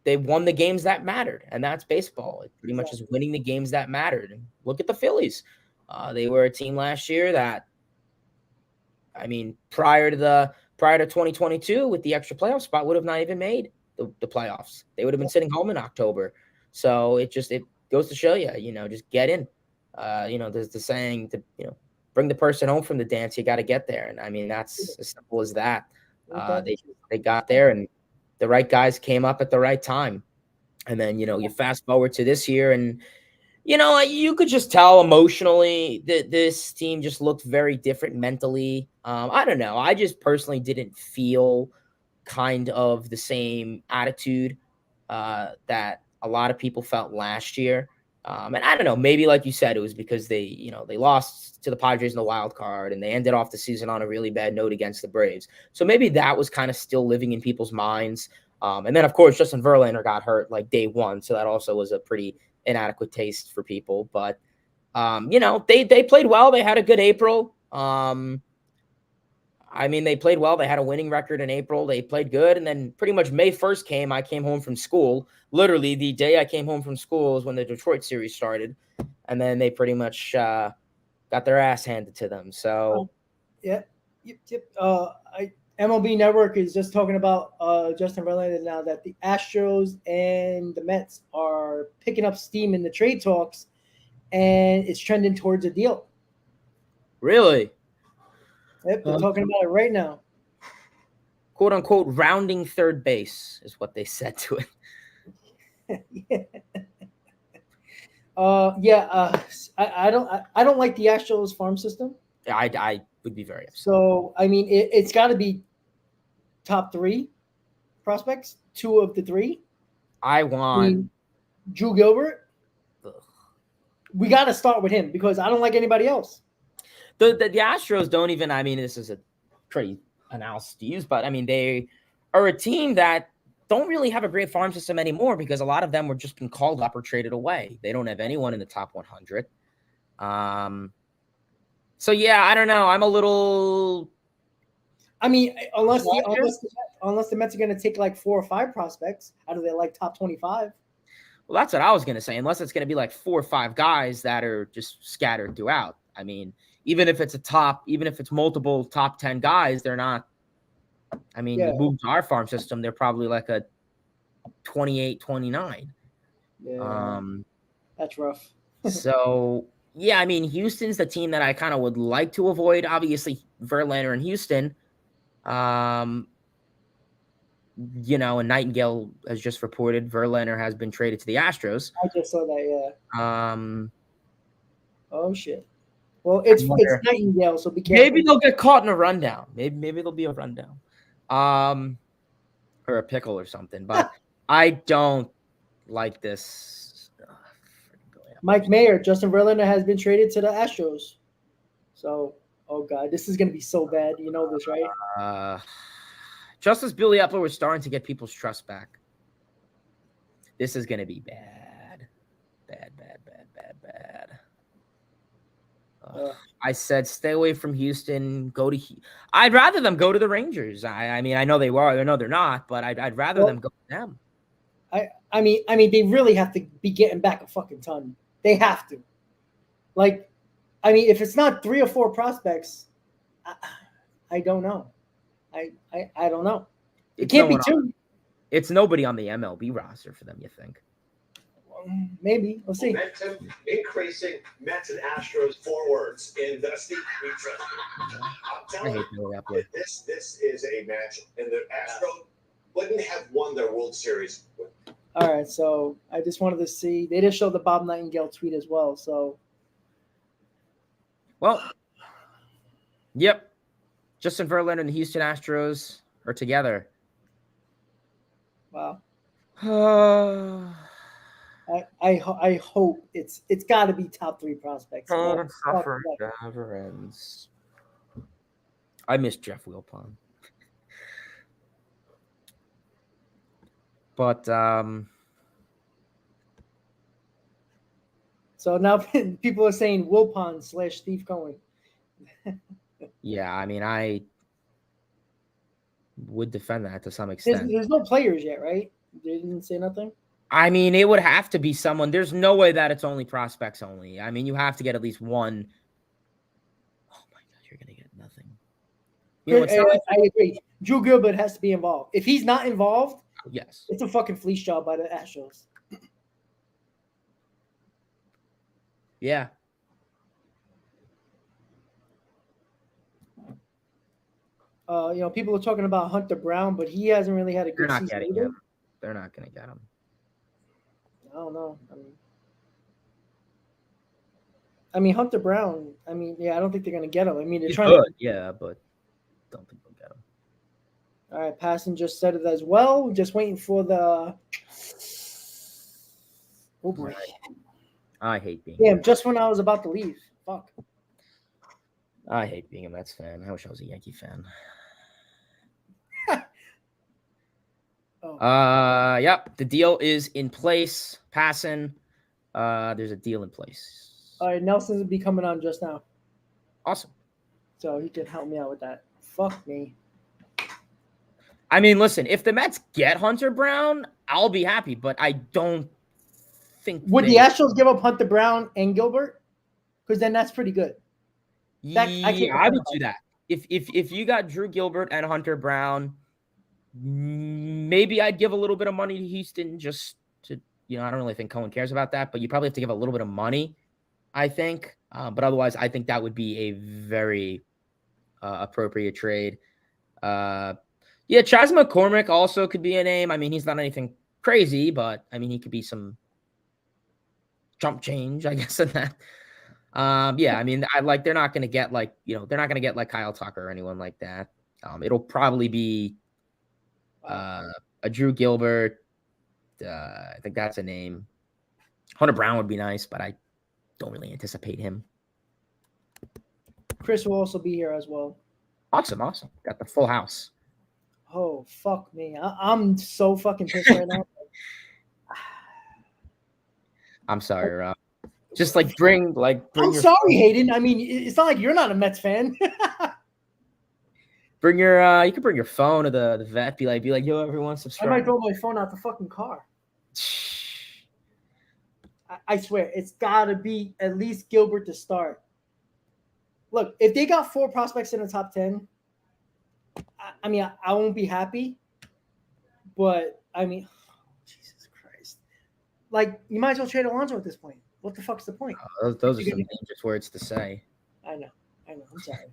they won the games that mattered, and that's baseball. It pretty much is winning the games that mattered. And look at the Phillies. They were a team last year that, I mean, prior to 2022, with the extra playoff spot, would have not even made the playoffs. They would have been sitting home in October. So it goes to show you, just get in. There's the saying to, bring the person home from the dance. You got to get there. And I mean, that's as simple as that. They got there, and the right guys came up at the right time. And then, you fast forward to this year, and, you could just tell emotionally that this team just looked very different mentally. I don't know. I just personally didn't feel kind of the same attitude that a lot of people felt last year. And I don't know, maybe like you said, it was because they lost to the Padres in the wild card, and they ended off the season on a really bad note against the Braves. So maybe that was kind of still living in people's minds. And then, of course, Justin Verlander got hurt like day one. So that also was a pretty inadequate taste for people. But, they played well. They had a good April. I mean, they played well. They had a winning record in April. They played good. And then pretty much May 1st came. I came home from school. Literally, the day I came home from school is when the Detroit series started. And then they pretty much got their ass handed to them. So, Yep. MLB Network is just talking about Justin Verlander now, that the Astros and the Mets are picking up steam in the trade talks, and it's trending towards a deal. Really? Yep, they're talking about it right now. "Quote unquote" rounding third base is what they said to it. Yeah. Yeah. I don't like the Astros farm system. I would be very upset. So I mean, it's got to be top three prospects. Two of the three. I I want. mean, Drew Gilbert. Ugh. We got to start with him because I don't like anybody else. The Astros don't even. I mean, this is a pretty analysis to use, but I mean, they are a team that don't really have a great farm system anymore because a lot of them were just been called up or traded away. They don't have anyone in the top 100. So yeah, I don't know. I'm a little. I mean, unless the Mets are going to take like 4 or 5 prospects out of their like top 25. Well, that's what I was going to say. Unless it's going to be like 4 or 5 guys that are just scattered throughout. I mean, even if it's multiple top 10 guys, they're not. I mean, you move to our farm system, they're probably like a 28, 29. Yeah, that's rough. So, yeah, I mean, Houston's the team that I kind of would like to avoid. Obviously, Verlander in Houston. And Nightingale has just reported Verlander has been traded to the Astros. I just saw that, yeah. Um, Oh, shit. Well, it's Nightingale, so be careful. Maybe they'll get caught in a rundown. Maybe there'll be a rundown. Or a pickle or something. But I don't like this. Mike Mayer, Justin Verlander has been traded to the Astros. So, oh God, this is going to be so bad. You know this, right? Just as Billy Epler was starting to get people's trust back, this is going to be bad. Bad. I said stay away from Houston. I'd rather them go to the Rangers. I mean, I know they were. I know they're not, but I'd rather them go to them. I mean, they really have to be getting back a fucking ton. They have to. Like, I mean, if it's not 3 or 4 prospects, I don't know. I don't know. It can't be 2. It's nobody on the MLB roster for them, you think? Maybe. We'll see. Momentum increasing. Mets and Astros forwards in the Steve we trust. I'm telling you, this is a match, and the Astros wouldn't have won their World Series. All right, so I just wanted to see. They just showed the Bob Nightingale tweet as well. So, yep. Justin Verlander and the Houston Astros are together. Wow. I hope it's got to be top 3 prospects. Suffering never ends. I miss Jeff Wilpon. But so now people are saying Wilpon / Steve Cohen. Yeah, I mean, I would defend that to some extent. There's no players yet, right? They didn't say nothing. I mean, it would have to be someone. There's no way that it's only prospects only. I mean, you have to get at least one. Oh my God, you're gonna get nothing. I agree. Drew Gilbert has to be involved. If he's not involved, yes, it's a fucking fleece job by the Astros. Yeah. People are talking about Hunter Brown, but he hasn't really had a good season. Getting him. They're not going to get him. I don't know. I mean, Hunter Brown. I mean, yeah, I don't think they're going to get him. I mean, they're trying to. Yeah, but don't think they'll get him. All right, Passon just said it as well. Just waiting for the. Oh boy. I hate being. Damn! Just when I was about to leave. Fuck. I hate being a Mets fan. I wish I was a Yankee fan. Yep. The deal is in place. Passon. There's a deal in place. All right, Nelson's will be coming on just now. Awesome. So he can help me out with that. Fuck me. I mean, listen, if the Mets get Hunter Brown, I'll be happy, but I don't think. Would the Astros give up Hunter Brown and Gilbert? Because then that's pretty good. I would do that. If you got Drew Gilbert and Hunter Brown, maybe I'd give a little bit of money to Houston just to, I don't really think Cohen cares about that, but you probably have to give a little bit of money, I think. But otherwise, I think that would be a very appropriate trade. Chas McCormick also could be a name. I mean, he's not anything crazy, but I mean, he could be some chump change, I guess, in that. Yeah, I mean, they're not gonna get like, they're not gonna get like Kyle Tucker or anyone like that. It'll probably be a Drew Gilbert. I think that's a name. Hunter Brown would be nice, but I don't really anticipate him. Chris will also be here as well. Awesome. Got the full house. Oh, fuck me. I'm so fucking pissed right now. I'm sorry, Rob. Just bring I'm sorry, Hayden. I mean, it's not like you're not a Mets fan. Bring your you can bring your phone to the vet. Be like, yo, everyone subscribe. I might throw my phone out the fucking car. I swear, it's gotta be at least Gilbert to start. Look, if they got 4 prospects in the top 10, I mean, I won't be happy. But I mean, Jesus Christ! Like, you might as well trade Alonso at this point. What the fuck's the point? Those are some dangerous words to say. I know. I'm sorry.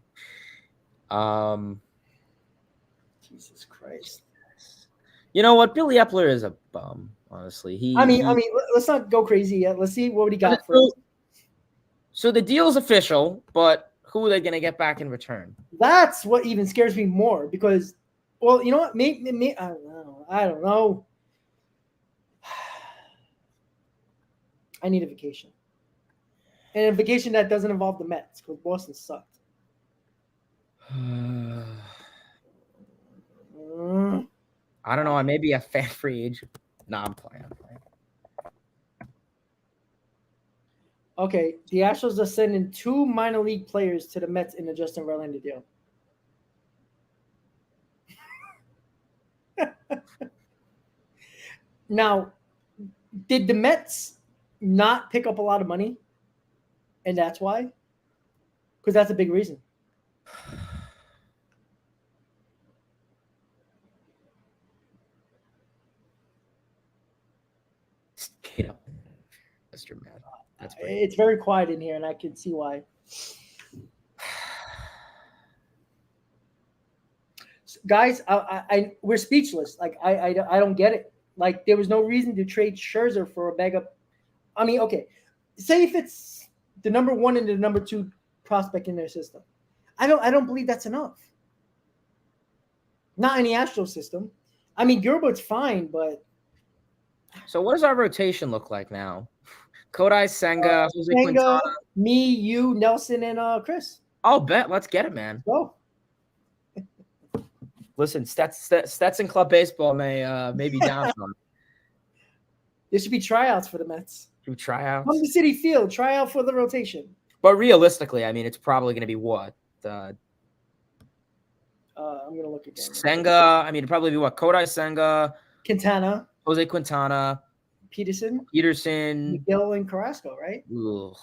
Jesus Christ. You know what? Billy Epler is a bum, honestly. I mean, let's not go crazy yet. Let's see what he got first. So the deal's official, but who are they going to get back in return? That's what even scares me more because, well, you know what? Maybe I don't know. I need a vacation. And a vacation that doesn't involve the Mets because Boston sucked. I don't know. I may be a fan free agent. Nah, I'm playing. Okay, the Astros are sending 2 minor league players to the Mets in the Justin Verlander deal. Now, did the Mets not pick up a lot of money? And that's why? Because that's a big reason. Get up, Mr. Matt. It's very quiet in here, and I can see why. Guys, we're speechless. Like, I don't get it. Like, there was no reason to trade Scherzer for a bag of. I mean, okay, say if it's the number 1 and the number 2 prospect in their system, I don't believe that's enough. Not in the Astro system. I mean, Gilbert's fine, but. So what does our rotation look like now? Kodai Senga, Jose Quintana, me, you, Nelson, and Chris. I'll bet. Let's get it, man. Go. Listen, Stetson Club Baseball may be down from. There should be tryouts for the Mets. Tryouts. Come to City Field, tryout for the rotation. But realistically, I mean, it's probably going to be what? I'm going to look again. Senga, I mean, it'd probably be what? Kodai Senga. Quintana. Jose Quintana. Peterson. Miguel and Carrasco, right? Ugh.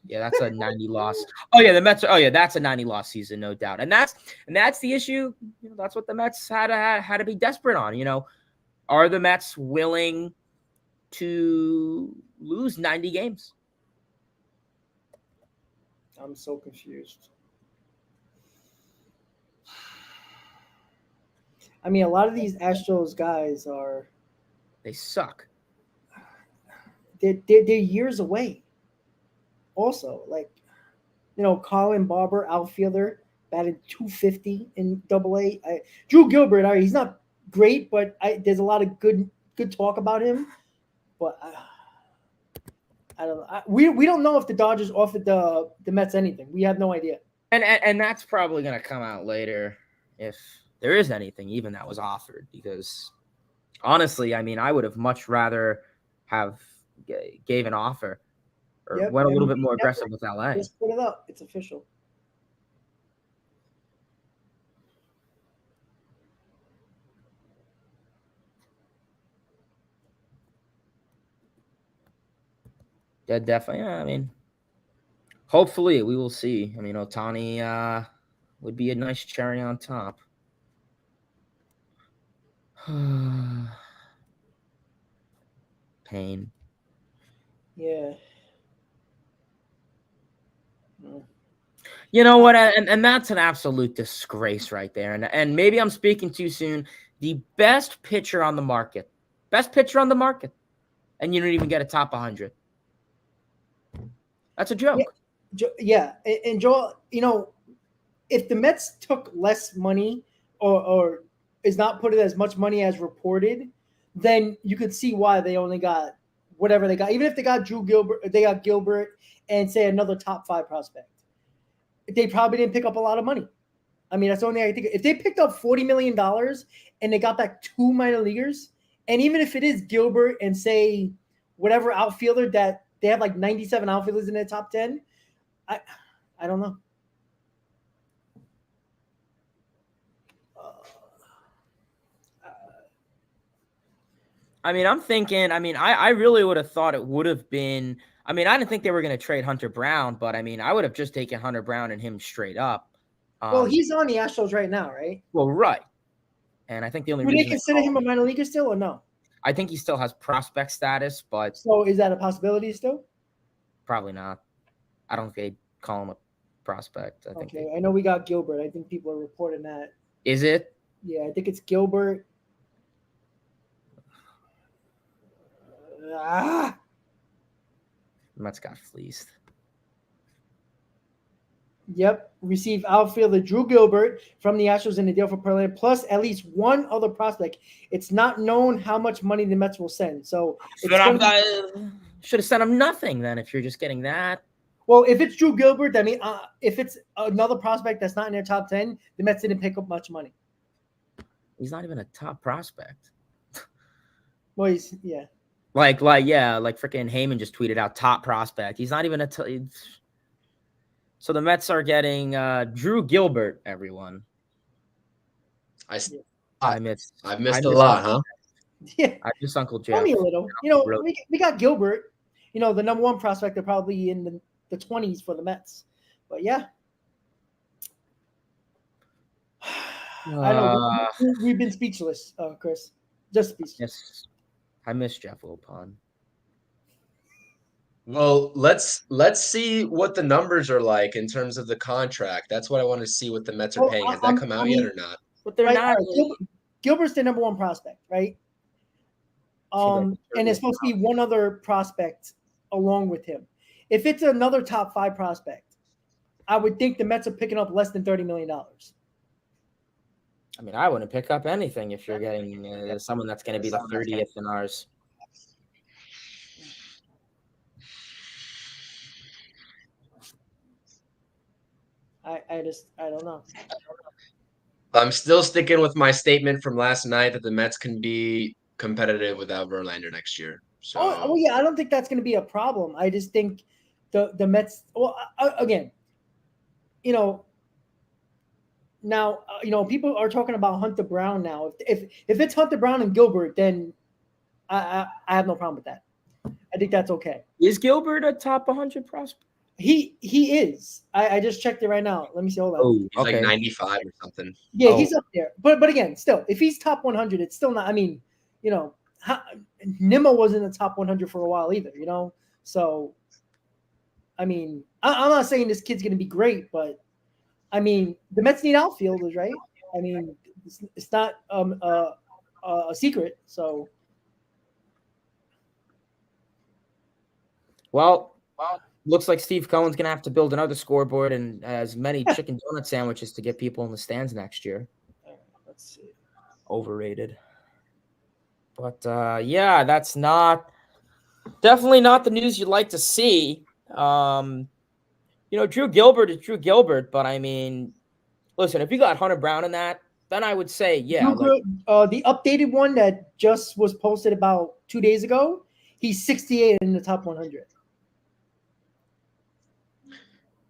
Yeah, that's a 90 loss. Oh yeah, the Mets. That's a 90 loss season, no doubt. And that's the issue. That's what the Mets had to be desperate on. Are the Mets willing to lose 90 games? I'm so confused. I mean, a lot of these Astros guys they suck. They're years away. Also, Colin Barber, outfielder, batted .250 in AA. Drew Gilbert, he's not great, but there's a lot of good talk about him. But I don't know. We don't know if the Dodgers offered the Mets anything. We have no idea. And that's probably going to come out later if there is anything even that was offered. Because honestly, I mean, I would have much rather have gave an offer. Or went a little bit more aggressive with LA. Just put it up. It's official. Yeah, definitely. Yeah, I mean, hopefully we will see. I mean, Ohtani would be a nice cherry on top. Pain. Yeah. You know what? And that's an absolute disgrace right there. And maybe I'm speaking too soon. The best pitcher on the market. And you don't even get a top 100. That's a joke. Yeah. And Joel, if the Mets took less money or is not putting as much money as reported, then you could see why they only got whatever they got. Even if they got Gilbert and say another top 5 prospect, they probably didn't pick up a lot of money. I mean, that's the only thing I think. If they picked up $40 million and they got back 2 minor leaguers, and even if it is Gilbert and say whatever outfielder that they have like 97 outfielders in their top 10, I don't know. I mean, I'm thinking, I really would have thought it would have been, I didn't think they were going to trade Hunter Brown, but I would have just taken Hunter Brown and him straight up. Well, he's on the Astros right now, right? Well, right. And I think the only reason. Would they consider him a minor leaguer still or no? I think he still has prospect status, but. So is that a possibility still? Probably not. I don't think they call him a prospect. I know we got Gilbert. I think people are reporting that. Is it? Yeah, I think it's Gilbert. Mets got fleeced. Yep. Received outfielder Drew Gilbert from the Astros in the deal for Perlin, plus at least one other prospect. It's not known how much money the Mets will send. So should have sent him nothing then if you're just getting that. Well, if it's Drew Gilbert, I mean, if it's another prospect that's not in their top 10, the Mets didn't pick up much money. He's not even a top prospect. Well, yeah. Like freaking Heyman just tweeted out top prospect. He's not even so the Mets are getting Drew Gilbert, everyone. I've missed a lot, huh? Yeah. I just Uncle Jeff. Tell me a little. We got Gilbert, the number 1 prospect. They're probably in the 20s for the Mets. But yeah. I know. We've been speechless, Chris. Just speechless. Yes. I miss Jeff Wilpon. Well, let's see what the numbers are like in terms of the contract. That's what I want to see what the Mets are paying. Has that come out yet or not? But they're not. Gilbert's the number 1 prospect, right? And there's supposed to be one other prospect along with him. If it's another top 5 prospect, I would think the Mets are picking up less than $30 million. I wouldn't pick up anything if you're getting someone that's going to be the 30th in ours. I don't know. I'm still sticking with my statement from last night that the Mets can be competitive without Verlander next year. So. Oh yeah, I don't think that's going to be a problem. I just think the Mets. Well, again, now people are talking about Hunter Brown now. If it's Hunter Brown and Gilbert, then I have no problem with that. I think that's okay. Is Gilbert a top 100 prospect? He is. I just checked it right now. Let me see. Hold on. Oh, he's like 95 or something. Yeah, he's up there. But again, still, if he's top 100, it's still not. I mean, Nimmo was in the top 100 for a while either. So I mean, I'm not saying this kid's going to be great, but I mean, the Mets need outfielders, right? I mean, it's not a secret. So, well, looks like Steve Cohen's going to have to build another scoreboard and as many chicken donut sandwiches to get people in the stands next year. Let's see. Overrated. But yeah, that's definitely not the news you'd like to see. Drew Gilbert is Drew Gilbert, but I mean, listen, if you got Hunter Brown in that, then I would say, yeah. The updated one that just was posted about 2 days ago, he's 68 in the top 100.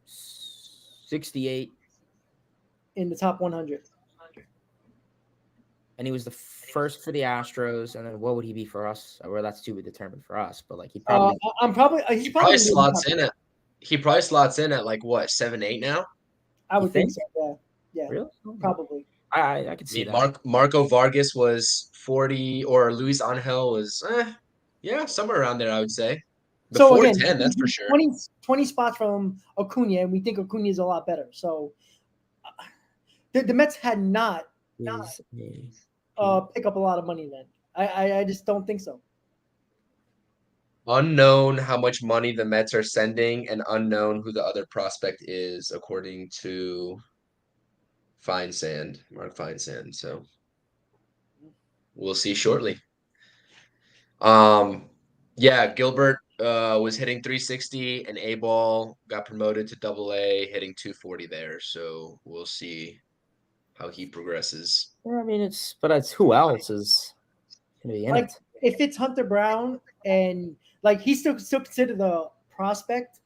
68 in the top 100. And he was the first for the Astros, and then what would he be for us? Well, that's to be determined for us, but like he probably he probably slots in at like what 7-8 now. I would think so. Yeah. Really? Probably. I could see that. Marco Vargas was 40, or Luis Angel was somewhere around there. I would say. Before 10, that's for sure. 20 spots from Acuna, and we think Acuna is a lot better. So the Mets had not pick up a lot of money then. I just don't think so. Unknown how much money the Mets are sending, and unknown who the other prospect is, according to Mark Feinsand. So we'll see shortly. Yeah, Gilbert was hitting 360, and A-Ball got promoted to Double-A, hitting 240 there. So we'll see how he progresses. Yeah, I mean, it's who else is going to be in Like, it? if it's Hunter Brown and like he's still considered the prospect,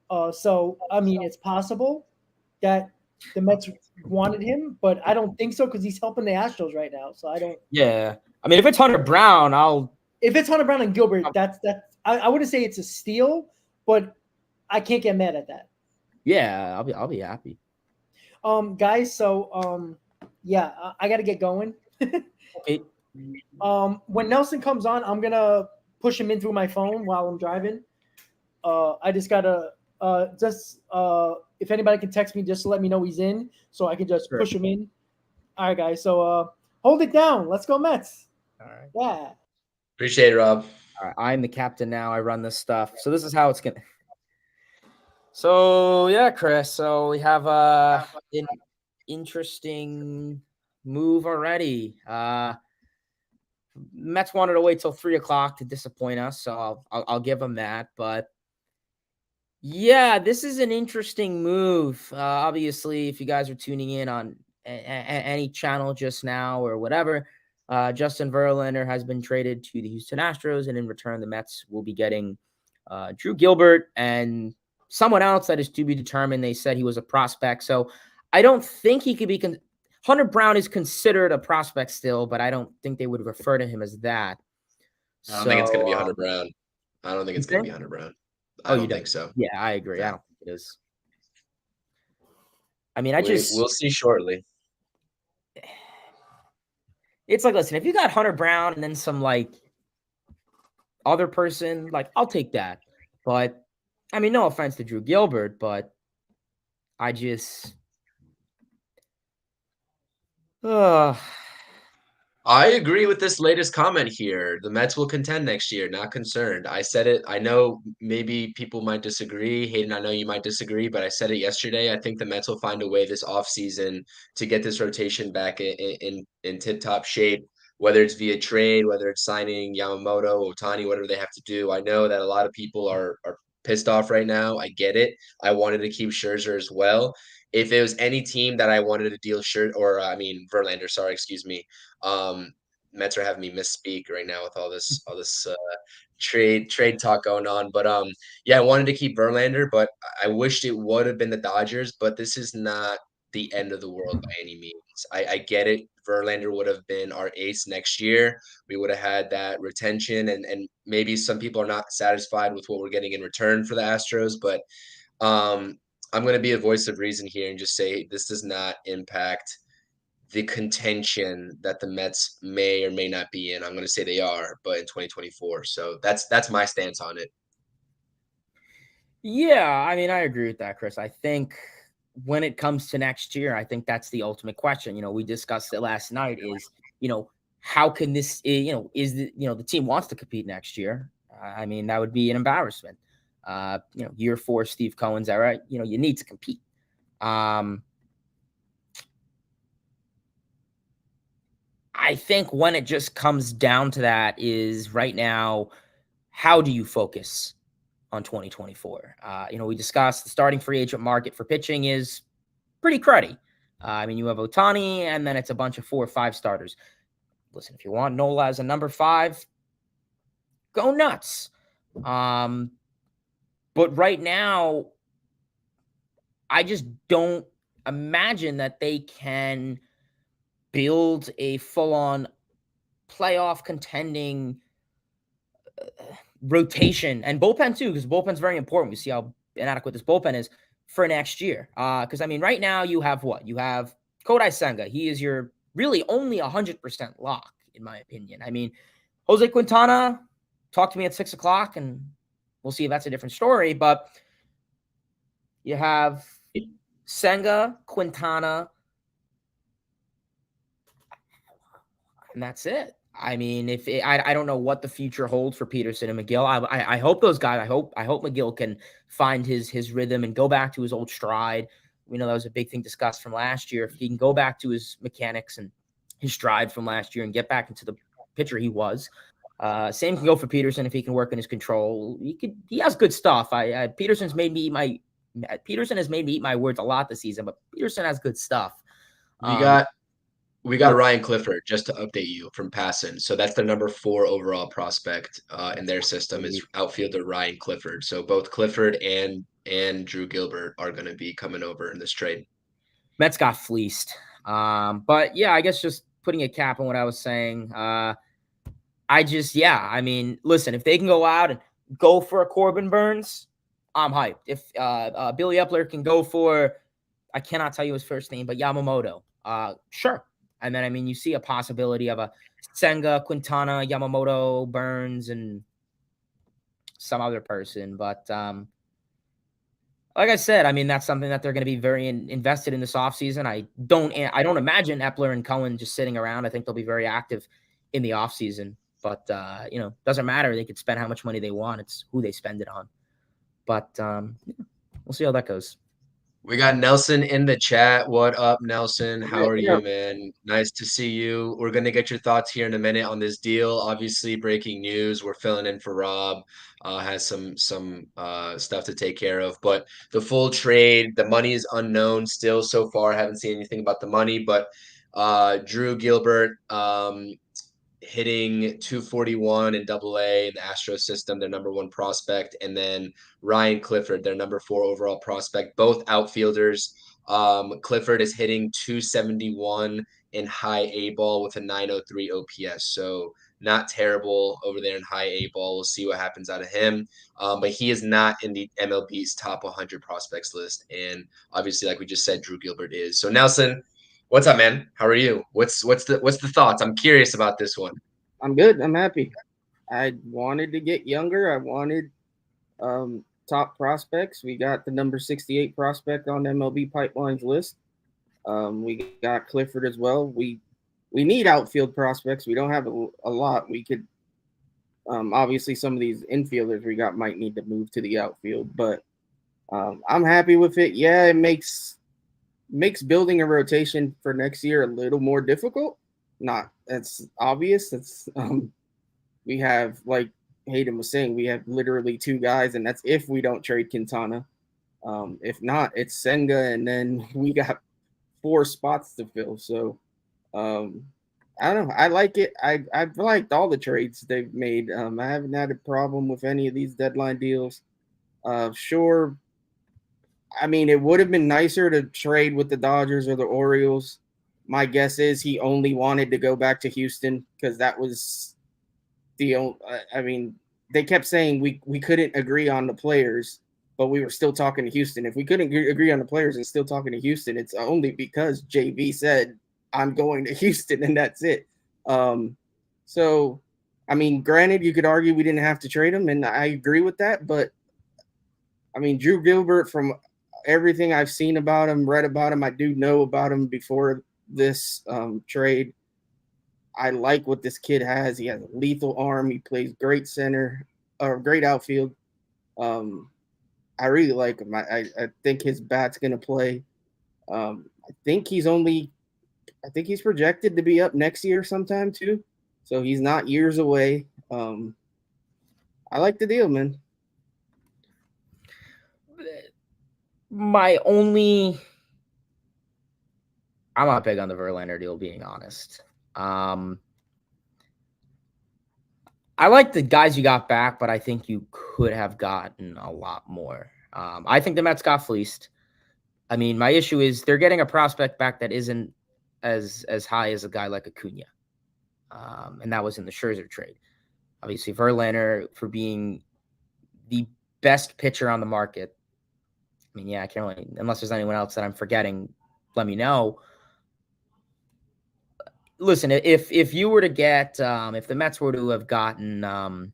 so I mean it's possible that the Mets wanted him, but I don't think so because he's helping the Astros right now. So I don't. Yeah, I mean, if it's Hunter Brown, If it's Hunter Brown and Gilbert, that's I wouldn't say it's a steal, but I can't get mad at that. yeah, I'll be happy. Guys, so yeah, I got to get going. Okay. When Nelson comes on, I'm gonna push him in through my phone while I'm driving. I just gotta if anybody can text me just to let me know he's in, so I can just Sure. push him in. All right, guys. So hold it down. Let's go Mets. All right. Yeah. Appreciate it, Rob. All right. I'm the captain now. I run this stuff. So this is how it's gonna. So yeah, Chris. So we have an interesting move already. Mets wanted to wait till 3:00 to disappoint us, so I'll give them that. But yeah, this is an interesting move. Obviously, if you guys are tuning in on any channel just now or whatever, Justin Verlander has been traded to the Houston Astros, and in return, the Mets will be getting Drew Gilbert and someone else that is to be determined. They said he was a prospect, so I don't think he could be. Hunter Brown is considered a prospect still, but I don't think they would refer to him as that. I don't think it's going to be Hunter Brown. I don't think it's going to be Hunter Brown. I don't think so. Yeah, I agree. Yeah. I don't think it is. I mean, we'll see shortly. It's like, listen, if you got Hunter Brown and then some like other person, like I'll take that. But I mean, no offense to Drew Gilbert, but I just I agree with this latest comment here. The Mets will contend next year, not concerned. I said it. I know maybe people might disagree. Hayden, I know you might disagree, but I said it yesterday. I think the Mets will find a way this offseason to get this rotation back in tip-top shape, whether it's via trade, whether it's signing Yamamoto, Ohtani, whatever they have to do. I know that a lot of people are pissed off right now. I get it. I wanted to keep Scherzer as well. If it was any team that I wanted to deal Verlander, sorry, excuse me. Mets are having me misspeak right now with all this trade talk going on. But yeah, I wanted to keep Verlander, but I wished it would have been the Dodgers. But this is not the end of the world by any means. I get it. Verlander would have been our ace next year. We would have had that retention, and maybe some people are not satisfied with what we're getting in return for the Astros, but I'm going to be a voice of reason here and just say this does not impact the contention that the Mets may or may not be in. I'm going to say they are, but in 2024. So that's my stance on it. Yeah, I mean, I agree with that, Chris. I think when it comes to next year, I think that's the ultimate question. You know, we discussed it last night is, how can this, is the team wants to compete next year. I mean, that would be an embarrassment. Year 4, Steve Cohen's era, you need to compete. I think when it just comes down to that is right now, how do you focus on 2024? We discussed the starting free agent market for pitching is pretty cruddy. I mean, you have Ohtani, and then it's a bunch of 4 or 5 starters. Listen, if you want Nola as a number 5, go nuts. But right now, I just don't imagine that they can build a full-on playoff contending rotation and bullpen too, because bullpen's very important. We see how inadequate this bullpen is for next year. Because I mean, right now you have what? You have Kodai Senga. He is your really only 100% lock, in my opinion. I mean, Jose Quintana, talk to me at 6:00 and we'll see if that's a different story. But you have Senga, Quintana, and that's it. I mean, I don't know what the future holds for Peterson and McGill. I hope those guys. I hope McGill can find his rhythm and go back to his old stride. We know that was a big thing discussed from last year. If he can go back to his mechanics and his stride from last year and get back into the pitcher he was. Same can go for Peterson if he can work on his control. He has good stuff. Peterson has made me eat my words a lot this season, but Peterson has good stuff. We got Ryan Clifford, just to update you, from Passon. So that's their number 4 overall prospect in their system is outfielder Ryan Clifford. So both Clifford and Drew Gilbert are going to be coming over in this trade. Mets got fleeced. But yeah, I guess just putting a cap on what I was saying. I mean, listen, if they can go out and go for a Corbin Burns, I'm hyped. If Billy Epler can go for, I cannot tell you his first name, but Yamamoto, sure. And then, I mean, you see a possibility of a Senga, Quintana, Yamamoto, Burns, and some other person. But like I said, I mean, that's something that they're going to be very invested in this offseason. I don't imagine Epler and Cohen just sitting around. I think they'll be very active in the offseason. But, doesn't matter. They could spend how much money they want. It's who they spend it on. But we'll see how that goes. We got Nelson in the chat. What up, Nelson? How are you, man? Nice to see you. We're going to get your thoughts here in a minute on this deal. Obviously, breaking news. We're filling in for Rob. Has some stuff to take care of. But the full trade, the money is unknown still so far. I haven't seen anything about the money. But Drew Gilbert hitting 241 in AA in the Astros system, their number 1 prospect, and then Ryan Clifford, their number 4 overall prospect, both outfielders. Clifford is hitting 271 in high A ball with a 903 OPS. So not terrible over there in high A ball. We'll see what happens out of him. But he is not in the MLB's top 100 prospects list. And obviously, like we just said, Drew Gilbert is. So Nelson, what's up, man? How are you? What's the thoughts? I'm curious about this one. I'm good. I'm happy. I wanted to get younger. I wanted top prospects. We got the number 68 prospect on MLB Pipeline's list. We got Clifford as well. We need outfield prospects. We don't have a lot. We could obviously some of these infielders we got might need to move to the outfield, but I'm happy with it. Yeah, it makes building a rotation for next year a little more difficult. That's obvious. It's we have, like Hayden was saying, we have literally 2 guys, and that's if we don't trade Quintana. If not, it's Senga, and then we got 4 spots to fill. So I don't know. I like it. I've liked all the trades they've made. I haven't had a problem with any of these deadline deals. Sure. I mean, it would have been nicer to trade with the Dodgers or the Orioles. My guess is he only wanted to go back to Houston because that was the only. I mean, they kept saying we couldn't agree on the players, but we were still talking to Houston. If we couldn't agree on the players and still talking to Houston, it's only because JV said, I'm going to Houston, and that's it. So, I mean, granted, you could argue we didn't have to trade him, and I agree with that, but I mean, Drew Gilbert, from everything I've seen about him, read about him, I do know about him before this trade. I like what this kid has. He has a lethal arm. He plays great center or great outfield. I really like him. I think his bat's going to play. I think he's projected to be up next year sometime too. So he's not years away. I like the deal, man. I'm not big on the Verlander deal, being honest. I like the guys you got back, but I think you could have gotten a lot more. I think the Mets got fleeced. I mean, my issue is they're getting a prospect back that isn't as high as a guy like Acuna. And that was in the Scherzer trade. Obviously, Verlander, for being the best pitcher on the market. I mean, yeah, I can't really, unless there's anyone else that I'm forgetting, let me know. Listen, if you were to get, if the Mets were to have gotten,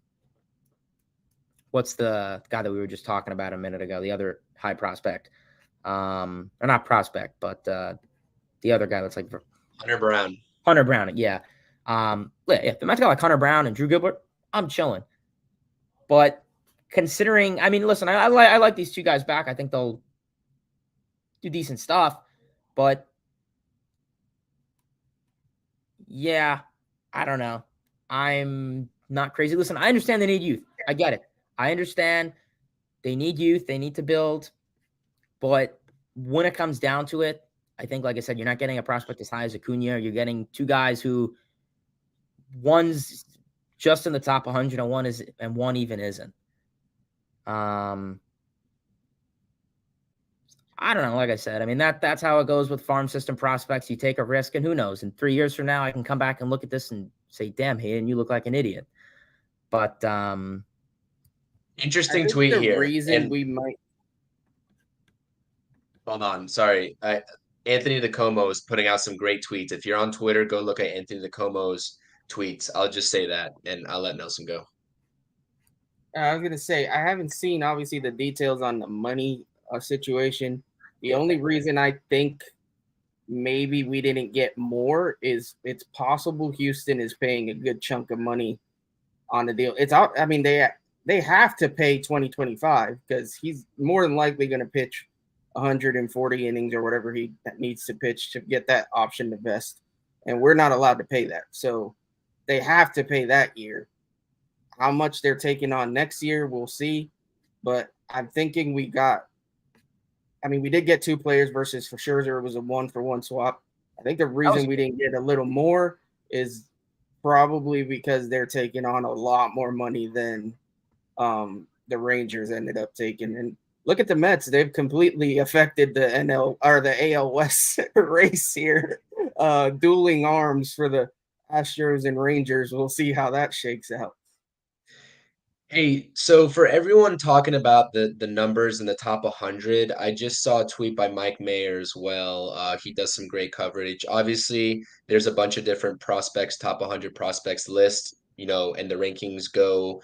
what's the guy that we were just talking about a minute ago, the other high prospect, or not prospect, but the other guy that's like Hunter Brown. Yeah. If the Mets got like Hunter Brown and Drew Gilbert, I'm chilling. But considering, I mean, listen, I like these two guys back. I think they'll do decent stuff. But yeah, I don't know. I'm not crazy. Listen, I understand they need youth. I get it. I understand they need youth. They need to build. But when it comes down to it, I think, like I said, you're not getting a prospect as high as Acuna. You're getting two guys who one's just in the top 100 and one even isn't. I don't know. Like I said, I mean, that's how it goes with farm system prospects. You take a risk, and who knows? In 3 years from now, I can come back and look at this and say, "Damn, Hayden, you look like an idiot." But interesting tweet the here. Reason we might. Hold on, sorry. Anthony DeComo is putting out some great tweets. If you're on Twitter, go look at Anthony DeComo's tweets. I'll just say that, and I'll let Nelson go. I was gonna say I haven't seen obviously the details on the money situation. The only reason I think maybe we didn't get more is it's possible Houston is paying a good chunk of money on the deal. It's out. I mean, they have to pay 2025 because he's more than likely going to pitch 140 innings or whatever he needs to pitch to get that option to vest, and we're not allowed to pay that. So they have to pay that year. How much they're taking on next year, we'll see. But I'm thinking we did get two players versus for Scherzer. It was a 1-for-1 swap. I think the reason we didn't get a little more is probably because they're taking on a lot more money than the Rangers ended up taking. And look at the Mets; they've completely affected the NL or the AL West race here, dueling arms for the Astros and Rangers. We'll see how that shakes out. Hey, so for everyone talking about the numbers in the top 100, I just saw a tweet by Mike Mayer as well. He does some great coverage. Obviously, there's a bunch of different prospects, top 100 prospects list, and the rankings go,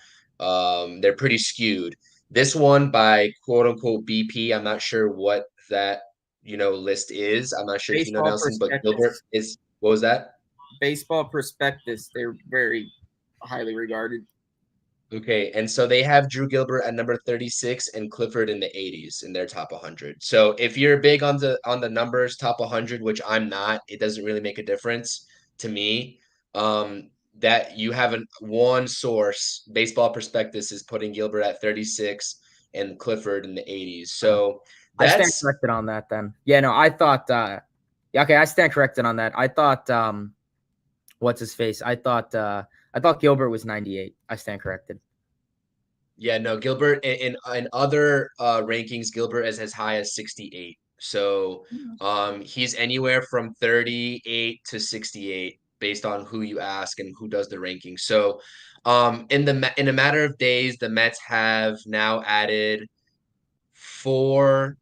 they're pretty skewed. This one by quote unquote BP, I'm not sure what that, list is. I'm not sure if you know, Baseball Nelson, but Gilbert Prospectus. what was that? Baseball Prospectus. They're very highly regarded. Okay, and so they have Drew Gilbert at number 36 and Clifford in the 80s in their top 100. So if you're big on the numbers top 100, which I'm not, it doesn't really make a difference to me. That you have one source, Baseball Prospectus, is putting Gilbert at 36 and Clifford in the 80s. So I stand that's corrected on that then. Yeah, no, I thought okay, I stand corrected on that. I thought what's his face? I thought Gilbert was 98. I stand corrected. Yeah, no, Gilbert in other rankings, Gilbert is as high as 68. So he's anywhere from 38 to 68 based on who you ask and who does the ranking. So in a matter of days, the Mets have now added 4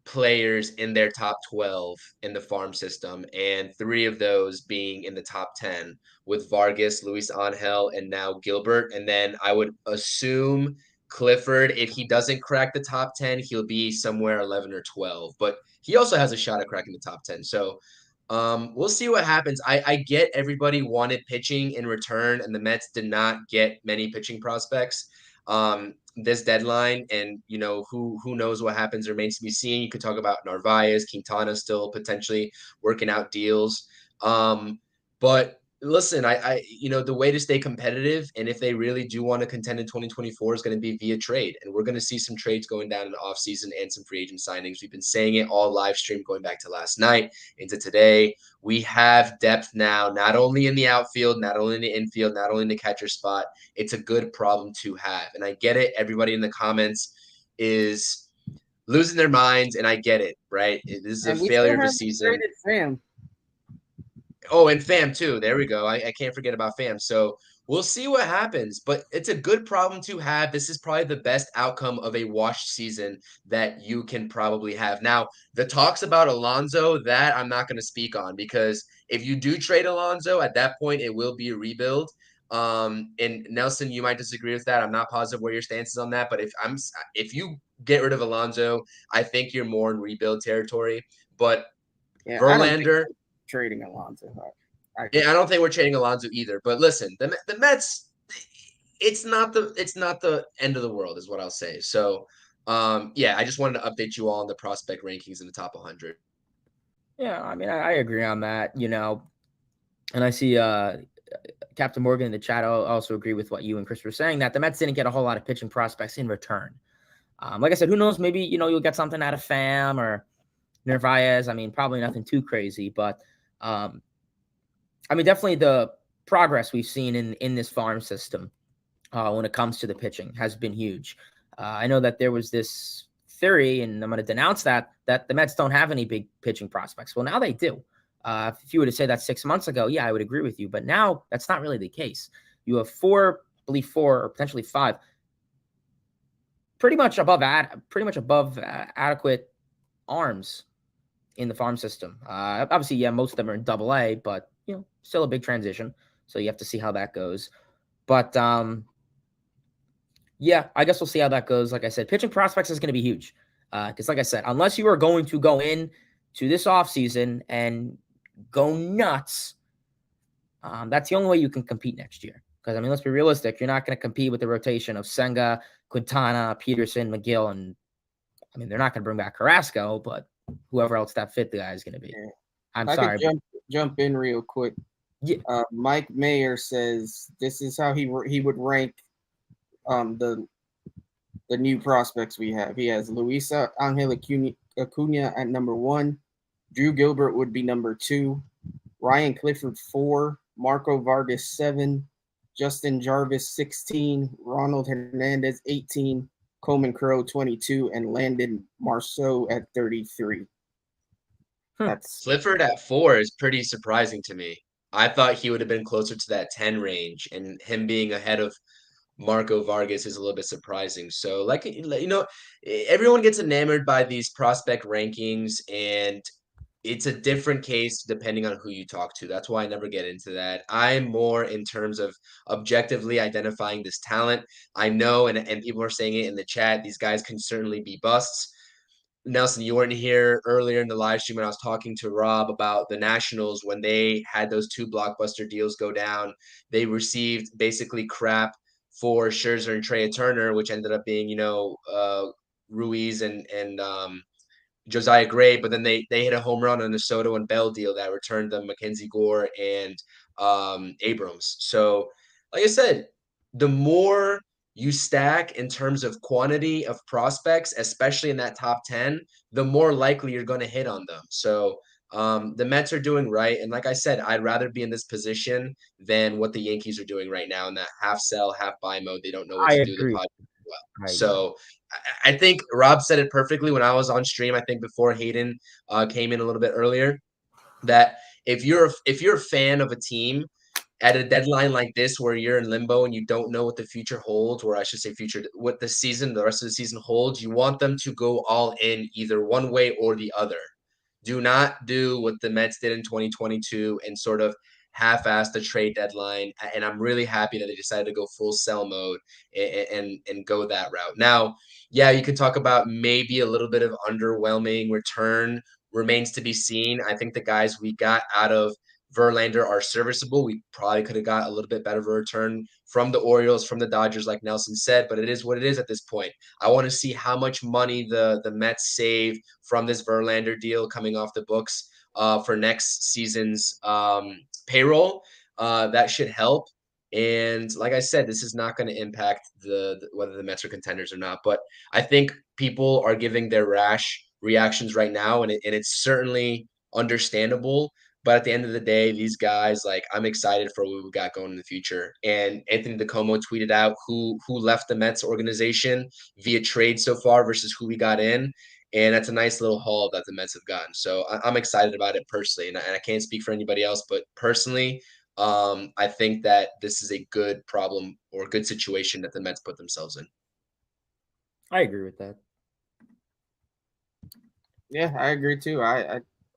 players in their top 12 in the farm system, and 3 of those being in the top 10 with Vargas, Luis Angel, and now Gilbert. And then I would assume Clifford, if he doesn't crack the top 10, he'll be somewhere 11 or 12, but he also has a shot at cracking the top 10. So we'll see what happens. I get everybody wanted pitching in return, and the Mets did not get many pitching prospects this deadline, and who knows what happens remains to be seen. You could talk about Narvaez, Quintana still potentially working out deals. But listen, I the way to stay competitive, and if they really do want to contend in 2024, is going to be via trade, and we're going to see some trades going down in the offseason and some free agent signings. We've been saying it all live stream going back to last night into today. We have depth now, not only in the outfield, not only in the infield, not only in the catcher spot. It's a good problem to have, and I get it. Everybody in the comments is losing their minds, and I get it, right? This is a failure of a season. Fam. Oh, and Fam too. There we go. I can't forget about Fam. So we'll see what happens, but it's a good problem to have. This is probably the best outcome of a washed season that you can probably have. Now, the talks about Alonso, that I'm not going to speak on, because if you do trade Alonso, at that point, it will be a rebuild. And Nelson, you might disagree with that. I'm not positive where your stance is on that, but if you get rid of Alonso, I think you're more in rebuild territory. But yeah, Verlander, trading Alonso. I don't think we're trading Alonso either. But listen, the Mets, it's not the end of the world, is what I'll say. So, yeah, I just wanted to update you all on the prospect rankings in the top 100. Yeah, I mean, I agree on that. And I see Captain Morgan in the chat. I also agree with what you and Chris were saying, that the Mets didn't get a whole lot of pitching prospects in return. Like I said, who knows? Maybe you'll get something out of Pham or Narvaez. I mean, probably nothing too crazy, but I mean, definitely the progress we've seen in this farm system when it comes to the pitching has been huge. I know that there was this theory, and I'm going to denounce that the Mets don't have any big pitching prospects. Well, now they do. If you were to say that 6 months ago, yeah, I would agree with you. But now that's not really the case. You have four or potentially five, pretty much above adequate arms in the farm system. Obviously, yeah, most of them are in AA, but still a big transition. So you have to see how that goes. But yeah, I guess we'll see how that goes. Like I said, pitching prospects is going to be huge. Because like I said, unless you are going to go in to this offseason and go nuts, that's the only way you can compete next year. Because, I mean, let's be realistic. You're not going to compete with the rotation of Senga, Quintana, Peterson, McGill, and, I mean, they're not going to bring back Carrasco, but whoever else that fit the guy is going to be. Yeah. I'm sorry. Could jump in real quick. Yeah. Mike Mayer says this is how he would rank the new prospects we have. He has Luisa Angel Acuna at number 1. Drew Gilbert would be number 2. Ryan Clifford 4. Marco Vargas 7. Justin Jarvis 16. Ronald Hernandez 18. Coleman Crowe 22. And Landon Marceau at 33. That's Clifford at 4 is pretty surprising to me. I thought he would have been closer to that 10 range, and him being ahead of Marco Vargas is a little bit surprising. So, like, everyone gets enamored by these prospect rankings, and it's a different case depending on who you talk to. That's why I never get into that. I'm more in terms of objectively identifying this talent. I know, and people are saying it in the chat, these guys can certainly be busts. Nelson, you weren't here earlier in the live stream when I was talking to Rob about the Nationals when they had those 2 blockbuster deals go down. They received basically crap for Scherzer and Trey Turner, which ended up being, Ruiz and Josiah Gray, but then they hit a home run on the Soto and Bell deal that returned them Mackenzie Gore and Abrams. So, like I said, the more you stack in terms of quantity of prospects, especially in that top 10, the more likely you're going to hit on them. So the Mets are doing right. And like I said, I'd rather be in this position than what the Yankees are doing right now in that half sell, half buy mode. They don't know what I to agree. do. The pod well. So I think Rob said it perfectly when I was on stream. I think before Hayden came in a little bit earlier, that if you're a fan of a team at a deadline like this where you're in limbo and you don't know what the future holds, or I should say what the rest of the season holds, you want them to go all in either one way or the other. Do not do what the Mets did in 2022 and sort of half-ass the trade deadline. And I'm really happy that they decided to go full sell mode and go that route. Now, yeah, you could talk about maybe a little bit of underwhelming return, remains to be seen. I think the guys we got out of Verlander are serviceable. We probably could have got a little bit better of a return from the Orioles, from the Dodgers, like Nelson said, but it is what it is at this point. I want to see how much money the Mets save from this Verlander deal coming off the books for next season's payroll. That should help. And like I said, this is not going to impact whether the Mets are contenders or not. But I think people are giving their rash reactions right now, and it's certainly understandable. But at the end of the day, these guys, like, I'm excited for what we've got going in the future. And Anthony DeComo tweeted out who left the Mets organization via trade so far versus who we got in. And that's a nice little haul that the Mets have gotten. So I'm excited about it personally. And I can't speak for anybody else, but personally, I think that this is a good problem or good situation that the Mets put themselves in. I agree with that. Yeah, I agree too.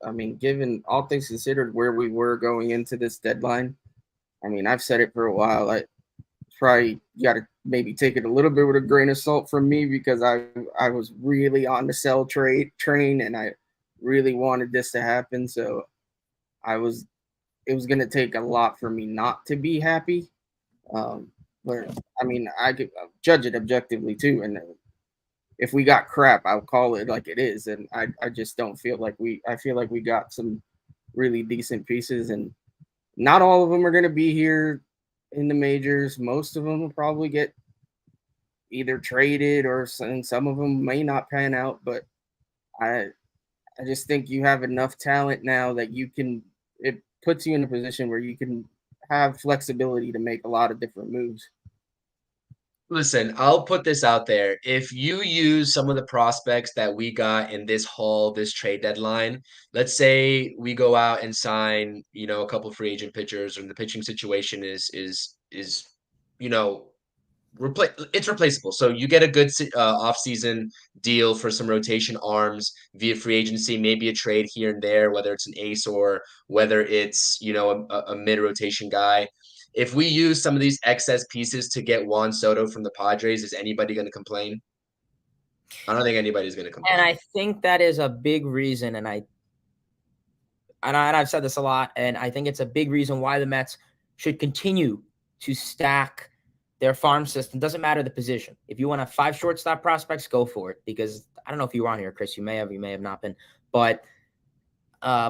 I mean, given all things considered where we were going into this deadline, I mean, I've said it for a while. I probably got to maybe take it a little bit with a grain of salt from me because I was really on the sell trade train and I really wanted this to happen. So I was it was going to take a lot for me not to be happy. But I mean, I could judge it objectively too. And if we got crap, I'll call it like it is. And I just don't feel like I feel like we got some really decent pieces, and not all of them are going to be here in the majors. Most of them will probably get either traded, and some of them may not pan out. But I just think you have enough talent now that it puts you in a position where you can have flexibility to make a lot of different moves. Listen, I'll put this out there. If you use some of the prospects that we got in this trade deadline, let's say we go out and sign, a couple free agent pitchers, and the pitching situation is, you know, it's replaceable. So you get a good off-season deal for some rotation arms via free agency, maybe a trade here and there, whether it's an ace or whether it's, a mid-rotation guy. If we use some of these excess pieces to get Juan Soto from the Padres, is anybody going to complain? I don't think anybody's going to complain. And I think that is a big reason, and I've said this a lot, and I think it's a big reason why the Mets should continue to stack their farm system. Doesn't matter the position. If you want to have 5 shortstop prospects, go for it. Because I don't know if you were on here, Chris. You may have not been. But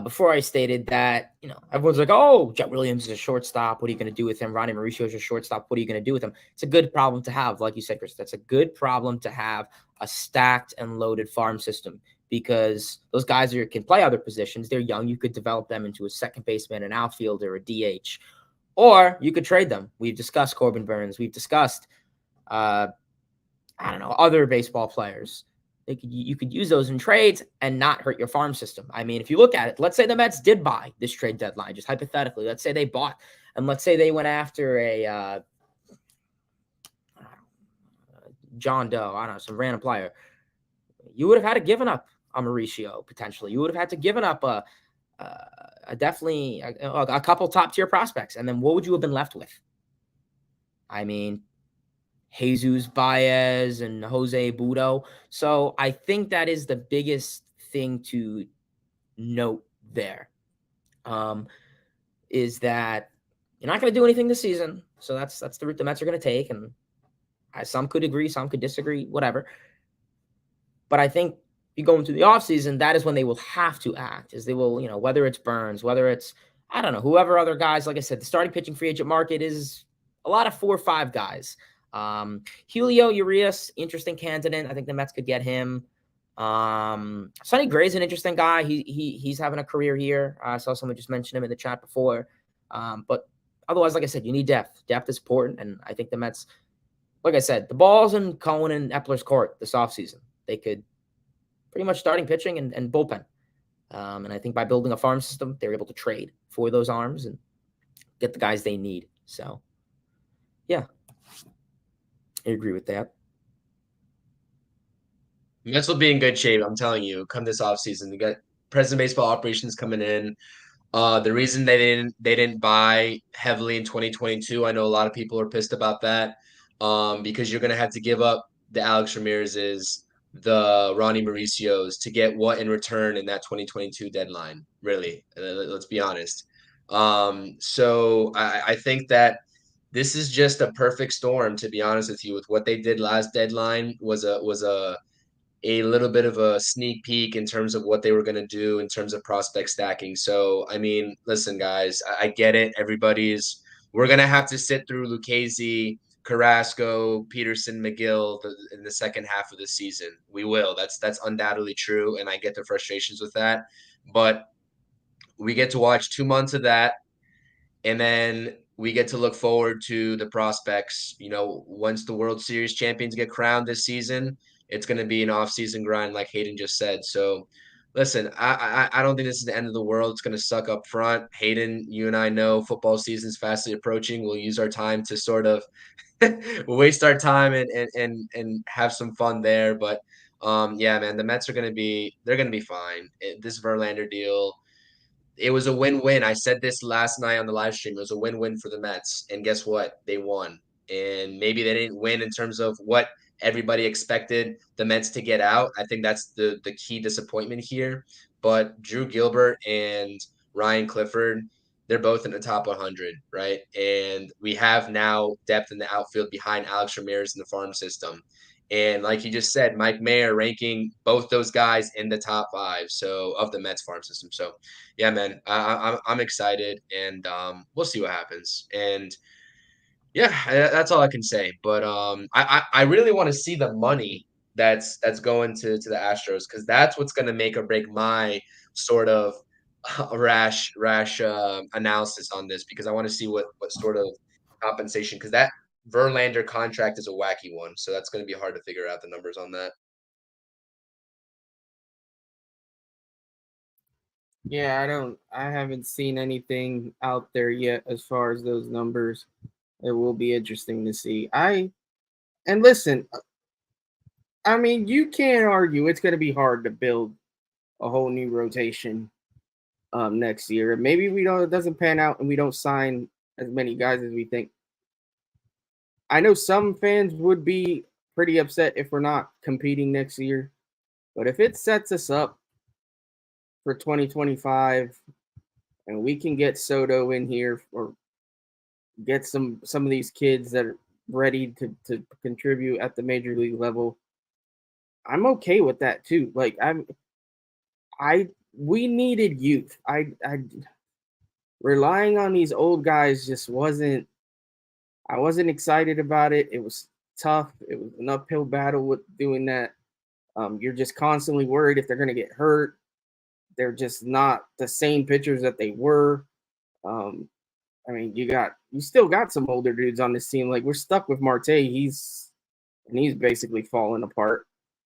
before I stated that, everyone's like, oh, Jet Williams is a shortstop. What are you going to do with him? Ronnie Mauricio is a shortstop. What are you going to do with him? It's a good problem to have. Like you said, Chris, that's a good problem to have, a stacked and loaded farm system, because those guys can play other positions. They're young. You could develop them into a second baseman, an outfielder, a DH. Or you could trade them. We've discussed Corbin Burns. We've discussed, other baseball players. You could use those in trades and not hurt your farm system. I mean, if you look at it, let's say the Mets did buy this trade deadline, just hypothetically. Let's say they bought, and let's say they went after a John Doe, I don't know, some random player. You would have had to given up a Mauricio, potentially. You would have had to given up a couple top tier prospects. And then what would you have been left with? I mean, Jesus Baez and Jose Budo. So I think that is the biggest thing to note there, is that you're not going to do anything this season. So that's the route the Mets are going to take. And some could agree, some could disagree, whatever. But I think you go into the offseason, that is when they will have to act, is they will, whether it's Burns, whether it's, I don't know, whoever other guys. Like I said, the starting pitching free agent market is a lot of 4 or 5 guys. Julio Urias, interesting candidate. I think the Mets could get him. Sonny Gray's an interesting guy. He's having a career here. I saw someone just mention him in the chat before. But otherwise, like I said, you need depth. Depth is important. And I think the Mets, like I said, the ball's in Cohen and Epler's court this offseason. They could pretty much starting pitching and bullpen. And I think by building a farm system, they're able to trade for those arms and get the guys they need. So, yeah, I agree with that. Mets will be in good shape, I'm telling you, come this offseason. They got President Baseball Operations coming in. The reason they didn't buy heavily in 2022, I know a lot of people are pissed about that, because you're going to have to give up the Alex Ramirez's, the Ronnie Mauricio's to get what in return in that 2022 deadline, really. Let's be honest. So I think that this is just a perfect storm, to be honest with you. With what they did last deadline was a little bit of a sneak peek in terms of what they were going to do in terms of prospect stacking. So, I mean, listen, guys, I get it. We're going to have to sit through Lucchesi, Carrasco, Peterson, McGill in the second half of the season. We will. That's undoubtedly true, and I get the frustrations with that. But we get to watch 2 months of that, and then we get to look forward to the prospects. Once the World Series champions get crowned this season, it's going to be an off-season grind, like Hayden just said. So, listen, I don't think this is the end of the world. It's going to suck up front. Hayden, you and I know football season's fastly approaching. We'll use our time to sort of waste our time and have some fun there. But yeah, man, the Mets are going to be fine. This Verlander deal, it was a win-win. I said this last night on the live stream. It was a win-win for the Mets. And guess what? They won. And maybe they didn't win in terms of what everybody expected the Mets to get out. I think that's the key disappointment here. But Drew Gilbert and Ryan Clifford, they're both in the top 100, right? And we have now depth in the outfield behind Alex Ramirez in the farm system. And like you just said, Mike Mayer ranking both those guys in the top 5 so of the Mets farm system. So yeah, man, I'm excited, and we'll see what happens. And yeah, that's all I can say. But I really want to see the money that's going to the Astros, because that's what's going to make or break my sort of rash analysis on this, because I want to see what sort of compensation, because that Verlander contract is a wacky one, so that's going to be hard to figure out the numbers on that. Yeah, I haven't seen anything out there yet as far as those numbers. It will be interesting to see. And listen, I mean, you can't argue it's going to be hard to build a whole new rotation next year. Maybe it doesn't pan out and we don't sign as many guys as we think. I know some fans would be pretty upset if we're not competing next year, but if it sets us up for 2025 and we can get Soto in here or get some of these kids that are ready to contribute at the major league level, I'm okay with that too. Like we needed youth. I relying on these old guys just wasn't. I wasn't excited about it. It was tough. It was an uphill battle with doing that. You're just constantly worried if they're going to get hurt. They're just not the same pitchers that they were. I mean, you still got some older dudes on this team. Like, we're stuck with Marte. He's basically falling apart.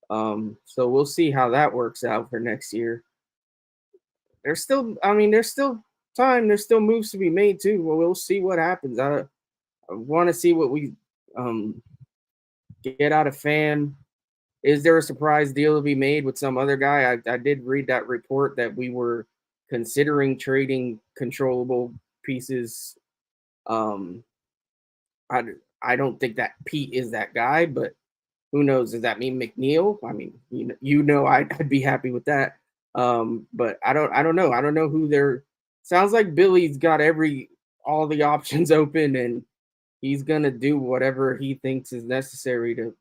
So we'll see how that works out for next year. There's still time. There's still moves to be made too. Well, we'll see what happens. I want to see what we get out of Pham. Is there a surprise deal to be made with some other guy? I did read that report that we were considering trading controllable pieces. I don't think that Pete is that guy, but who knows? Does that mean McNeil? I mean, I'd be happy with that. But I don't know. I don't know who they're. Sounds like Billy's got all the options open, and he's gonna do whatever he thinks is necessary to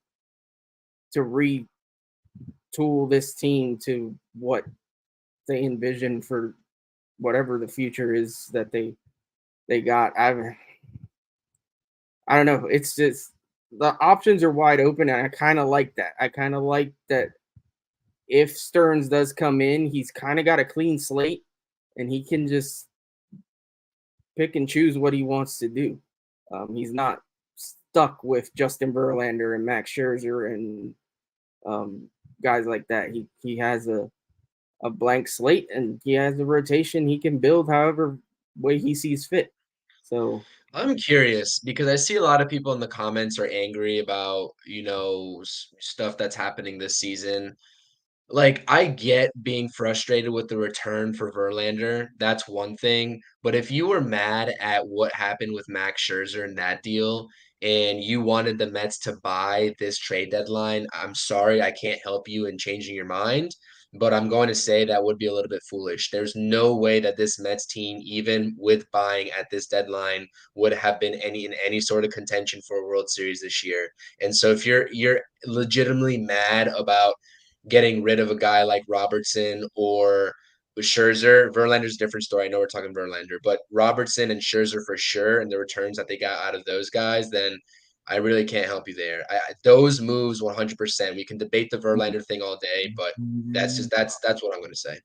retool this team to what they envision for whatever the future is that they got. I don't know. It's just the options are wide open, and I kind of like that. I kind of like that if Stearns does come in, he's kind of got a clean slate, and he can just pick and choose what he wants to do. He's not stuck with Justin Verlander and Max Scherzer and guys like that. He has a blank slate, and he has a rotation he can build however way he sees fit. So I'm curious, because I see a lot of people in the comments are angry about, stuff that's happening this season. Like, I get being frustrated with the return for Verlander. That's one thing. But if you were mad at what happened with Max Scherzer in that deal, and you wanted the Mets to buy this trade deadline, I'm sorry, I can't help you in changing your mind. But I'm going to say that would be a little bit foolish. There's no way that this Mets team, even with buying at this deadline, would have been in any sort of contention for a World Series this year. And so if you're legitimately mad about getting rid of a guy like Robertson or Scherzer, Verlander's a different story. I know we're talking Verlander, but Robertson and Scherzer for sure, and the returns that they got out of those guys, then I really can't help you there. Those moves 100%. We can debate the Verlander thing all day, but that's what I'm going to say.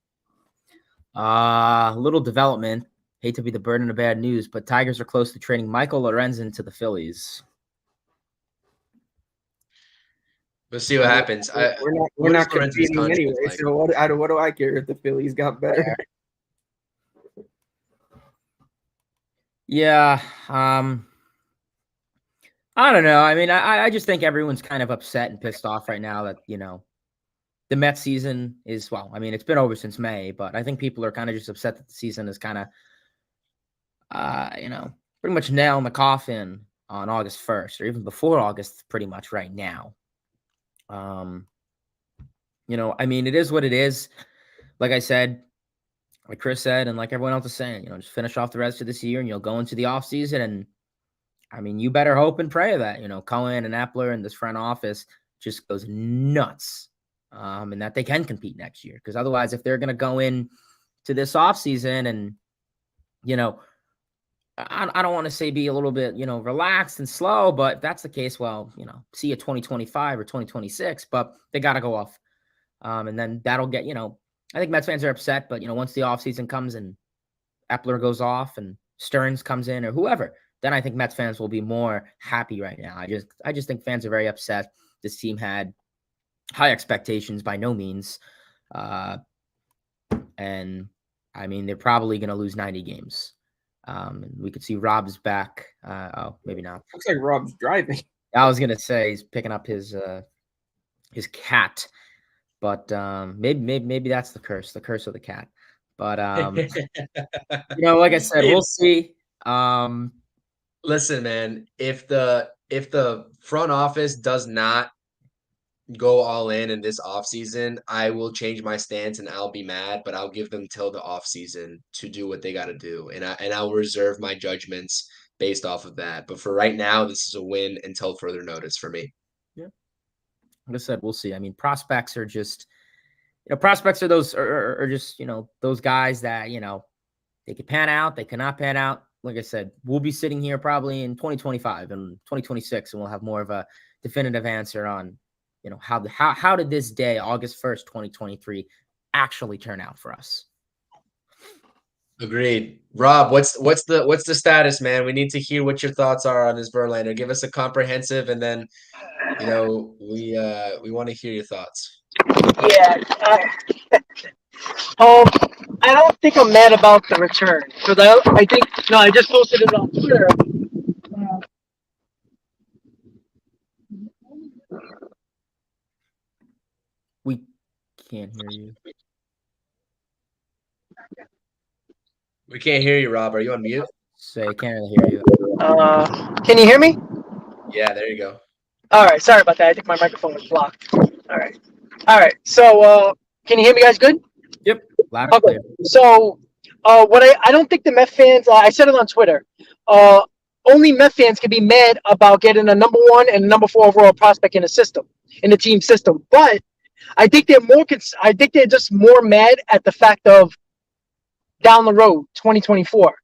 Little development. Hate to be the burden of bad news, but Tigers are close to trading Michael Lorenzen to the Phillies. We'll see what happens. We're not competing anyway. Like? So what do I care if the Phillies got better? Yeah. I don't know. I mean, I just think everyone's kind of upset and pissed off right now that, the Mets season is, well, I mean, it's been over since May, but I think people are kind of just upset that the season is kind of, pretty much nail in the coffin on August 1st, or even before August, pretty much right now. I mean, it is what it is. Like I said, like Chris said, and like everyone else is saying, just finish off the rest of this year and you'll go into the offseason. And I mean, you better hope and pray that, Cohen and Epler and this front office just goes nuts, and that they can compete next year. Because otherwise, if they're going to go in to this offseason and, I don't want to say be a little bit, relaxed and slow, but if that's the case, well, see you 2025 or 2026, but they got to go off. And then that'll get, I think Mets fans are upset, but, once the offseason comes and Epler goes off and Stearns comes in or whoever, then I think Mets fans will be more happy right now. I just think fans are very upset. This team had high expectations by no means. And I mean, they're probably going to lose 90 games. We could see Rob's back. Maybe not. Looks like Rob's driving. I was going to say he's picking up his cat, but maybe that's the curse of the cat. But like I said, we'll see. Listen, man, if the front office does not go all in this offseason, I will change my stance and I'll be mad, but I'll give them till the offseason to do what they got to do. And I'll reserve my judgments based off of that. But for right now, this is a win until further notice for me. Yeah. Like I said, we'll see. I mean, prospects are just, prospects are those are just, those guys that, they could pan out, they cannot pan out. Like I said, we'll be sitting here probably in 2025 and 2026, and we'll have more of a definitive answer on, how did this day, August 1st, 2023, actually turn out for us. Agreed. Rob, what's the status, man? We need to hear what your thoughts are on this Verlander. Give us a comprehensive, and then, we want to hear your thoughts. Yeah. I don't think I'm mad about the return. So I think I just posted it on Twitter. We can't hear you. We can't hear you, Rob. Are you on mute? Say, can't really hear you. Can you hear me? Yeah, there you go. All right. Sorry about that. I think my microphone was blocked. All right. So, can you hear me guys good? Yep. Loud and clear. So, what I don't think the Met fans, I said it on Twitter, only Met fans can be mad about getting a number 1 and number 4 overall prospect in the team system. But I think they're just more mad at the fact of down the road, 2024.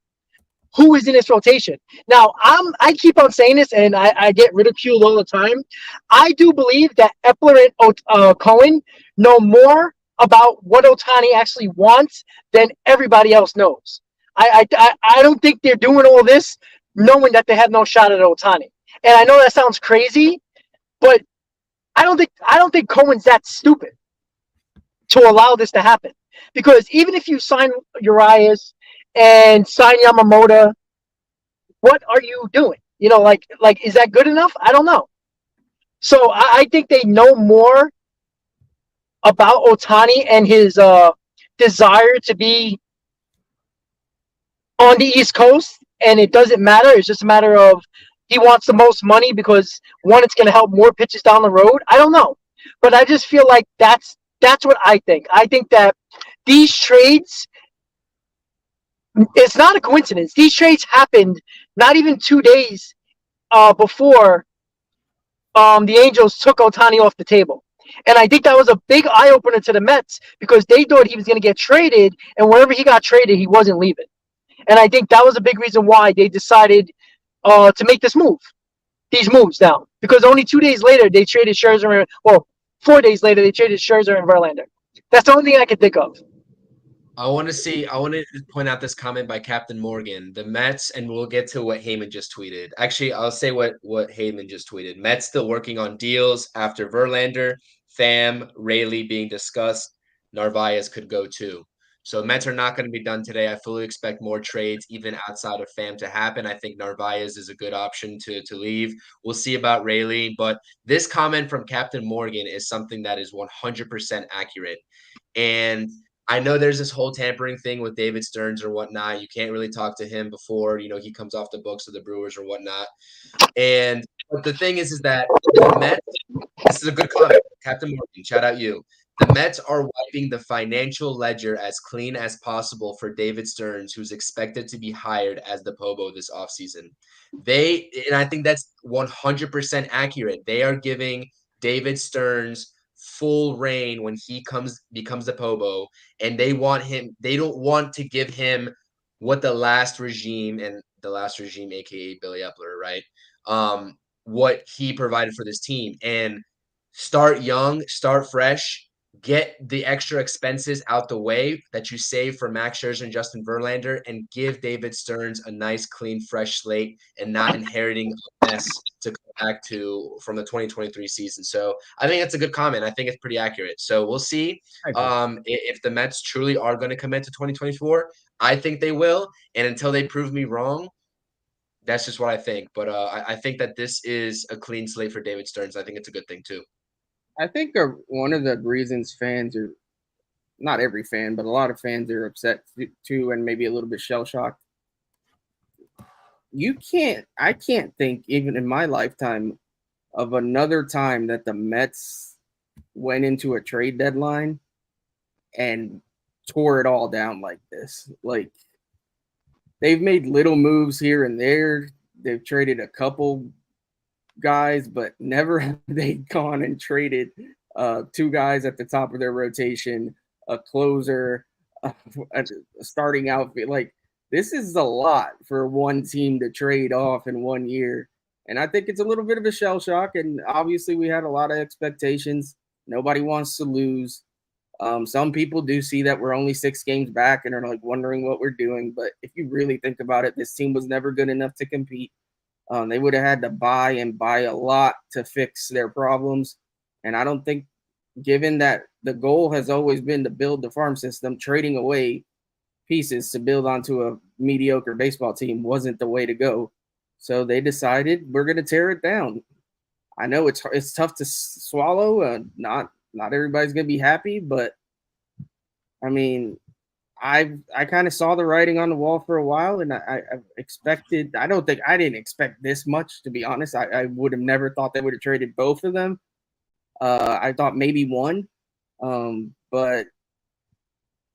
Who is in this rotation? Now, I keep on saying this, and I get ridiculed all the time. I do believe that Epler and Cohen know more about what Ohtani actually wants than everybody else knows. I don't think they're doing all this knowing that they have no shot at Ohtani. And I know that sounds crazy, but I don't think Cohen's that stupid to allow this to happen. Because even if you sign Urias and sign Yamamoto, what are you doing? Is that good enough? I don't know. So I think they know more about Ohtani and his desire to be on the East Coast, and it doesn't matter. It's just a matter of he wants the most money because, one, it's going to help more pitches down the road. I don't know. But I just feel like that's what I think. I think that these trades, it's not a coincidence. These trades happened not even 2 days before the Angels took Ohtani off the table. And I think that was a big eye-opener to the Mets because they thought he was going to get traded, and wherever he got traded, he wasn't leaving. And I think that was a big reason why they decided to make these moves now. Because only 2 days later, they traded Scherzer. 4 days later, they traded Scherzer and Verlander. That's the only thing I could think of. I want to point out this comment by Captain Morgan. The Mets, and we'll get to what Heyman just tweeted. Actually, I'll say what Heyman just tweeted. Mets still working on deals after Verlander, Pham, Rayleigh being discussed. Narvaez could go too. So Mets are not going to be done today. I fully expect more trades, even outside of Pham, to happen. I think Narvaez is a good option to leave. We'll see about Rayleigh. But this comment from Captain Morgan is something that is 100% accurate. And I know there's this whole tampering thing with David Stearns or whatnot. You can't really talk to him before, he comes off the books of the Brewers or whatnot. But the thing is that the Mets, this is a good comment, Captain Morgan, shout out you. The Mets are wiping the financial ledger as clean as possible for David Stearns, who's expected to be hired as the Pobo this offseason. And I think that's 100% accurate. They are giving David Stearns full reign when he becomes the Pobo, and they don't want to give him what the last regime, aka Billy Epler, right? What he provided for this team. And start young, start fresh, get the extra expenses out the way that you save for Max Scherzer and Justin Verlander, and give David Stearns a nice, clean, fresh slate and not inheriting a mess to go back to from the 2023 season. So I think that's a good comment. I think it's pretty accurate. So we'll see if the Mets truly are going to commit to 2024. I think they will. And until they prove me wrong, that's just what I think. But I think that this is a clean slate for David Stearns. I think it's a good thing too. I think one of the reasons fans are, not every fan, but a lot of fans are upset too, and maybe a little bit shell shocked. I can't think, even in my lifetime, of another time that the Mets went into a trade deadline and tore it all down like this. Like, they've made little moves here and there. They've traded a couple guys, but never have they gone and traded two guys at the top of their rotation, a closer, a starting outfit. Like, this is a lot for one team to trade off in 1 year. And I think it's a little bit of a shell shock. And obviously we had a lot of expectations. Nobody wants to lose. Some people do see that we're only 6 games back and are like wondering what we're doing. But if you really think about it, this team was never good enough to compete. They would have had to buy a lot to fix their problems. And I don't think, given that the goal has always been to build the farm system, trading away pieces to build onto a mediocre baseball team wasn't the way to go. So they decided, we're going to tear it down. I know it's tough to swallow. Not everybody's going to be happy, but I mean, I kind of saw the writing on the wall for a while, and I expected. I didn't expect this much, to be honest. I would have never thought they would have traded both of them. I thought maybe one, but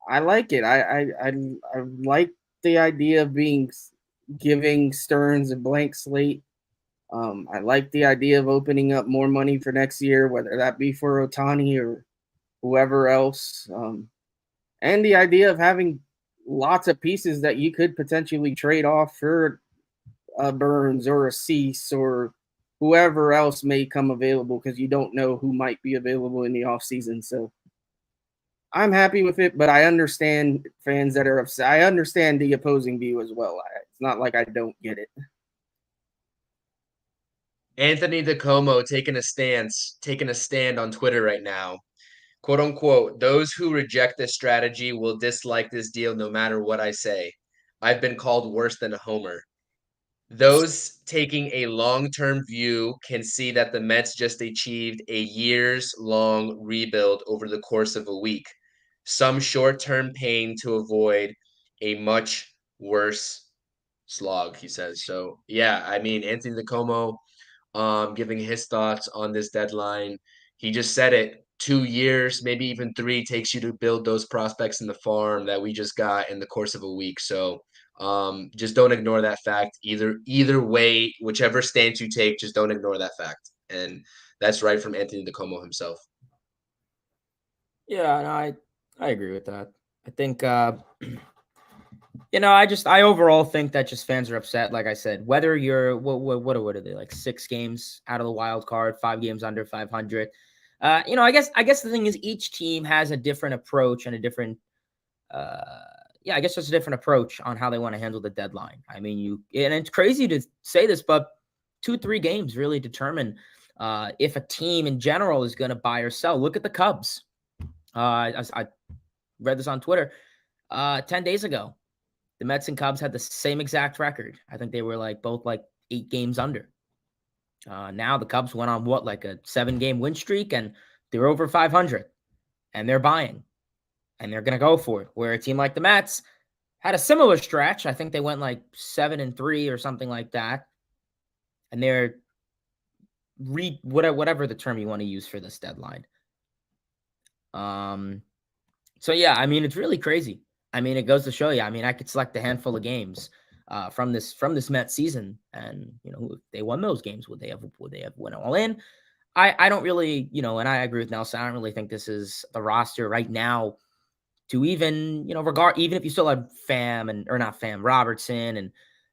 I like it. I like the idea of giving Stearns a blank slate. I like the idea of opening up more money for next year, whether that be for Ohtani or whoever else. And the idea of having lots of pieces that you could potentially trade off for a Burns or a Cease or whoever else may come available, because you don't know who might be available in the offseason. So I'm happy with it, but I understand fans that are upset. I understand the opposing view as well. It's not like I don't get it. Anthony DeComo taking a stand on Twitter right now. "Quote unquote, those who reject this strategy will dislike this deal no matter what I say. I've been called worse than a homer. Those taking a long-term view can see that the Mets just achieved a years-long rebuild over the course of a week. Some short-term pain to avoid a much worse slog," he says. So, yeah, I mean, Anthony DeComo giving his thoughts on this deadline. He just said it. 2 years, maybe even 3, takes you to build those prospects in the farm that we just got in the course of a week. So just don't ignore that fact. Either way, whichever stance you take, just don't ignore that fact. And that's right from Anthony DeComo himself. Yeah, no, I agree with that. I think I overall think that just fans are upset. Like I said, whether you're what are they, like 6 games out of the wild card, 5 games under 500. I guess the thing is, each team has a different approach and a different I guess just a different approach on how they want to handle the deadline. I mean, and it's crazy to say this, but 2-3 games really determine if a team in general is going to buy or sell. Look at the Cubs. I read this on Twitter 10 days ago. The Mets and Cubs had the same exact record. I think they were both 8 games under. Now the Cubs went on a 7-game win streak, and they're over 500, and they're buying, and they're going to go for it. Where a team like the Mets had a similar stretch. I think they went 7-3 or something like that. And they're whatever the term you want to use for this deadline. So yeah, I mean, it's really crazy. I mean, it goes to show you. I mean, I could select a handful of games from this Mets season, and if they won those games, would they have went all in? I don't really, and I agree with Nelson. I don't really think this is the roster right now to even, even if you still have Robertson and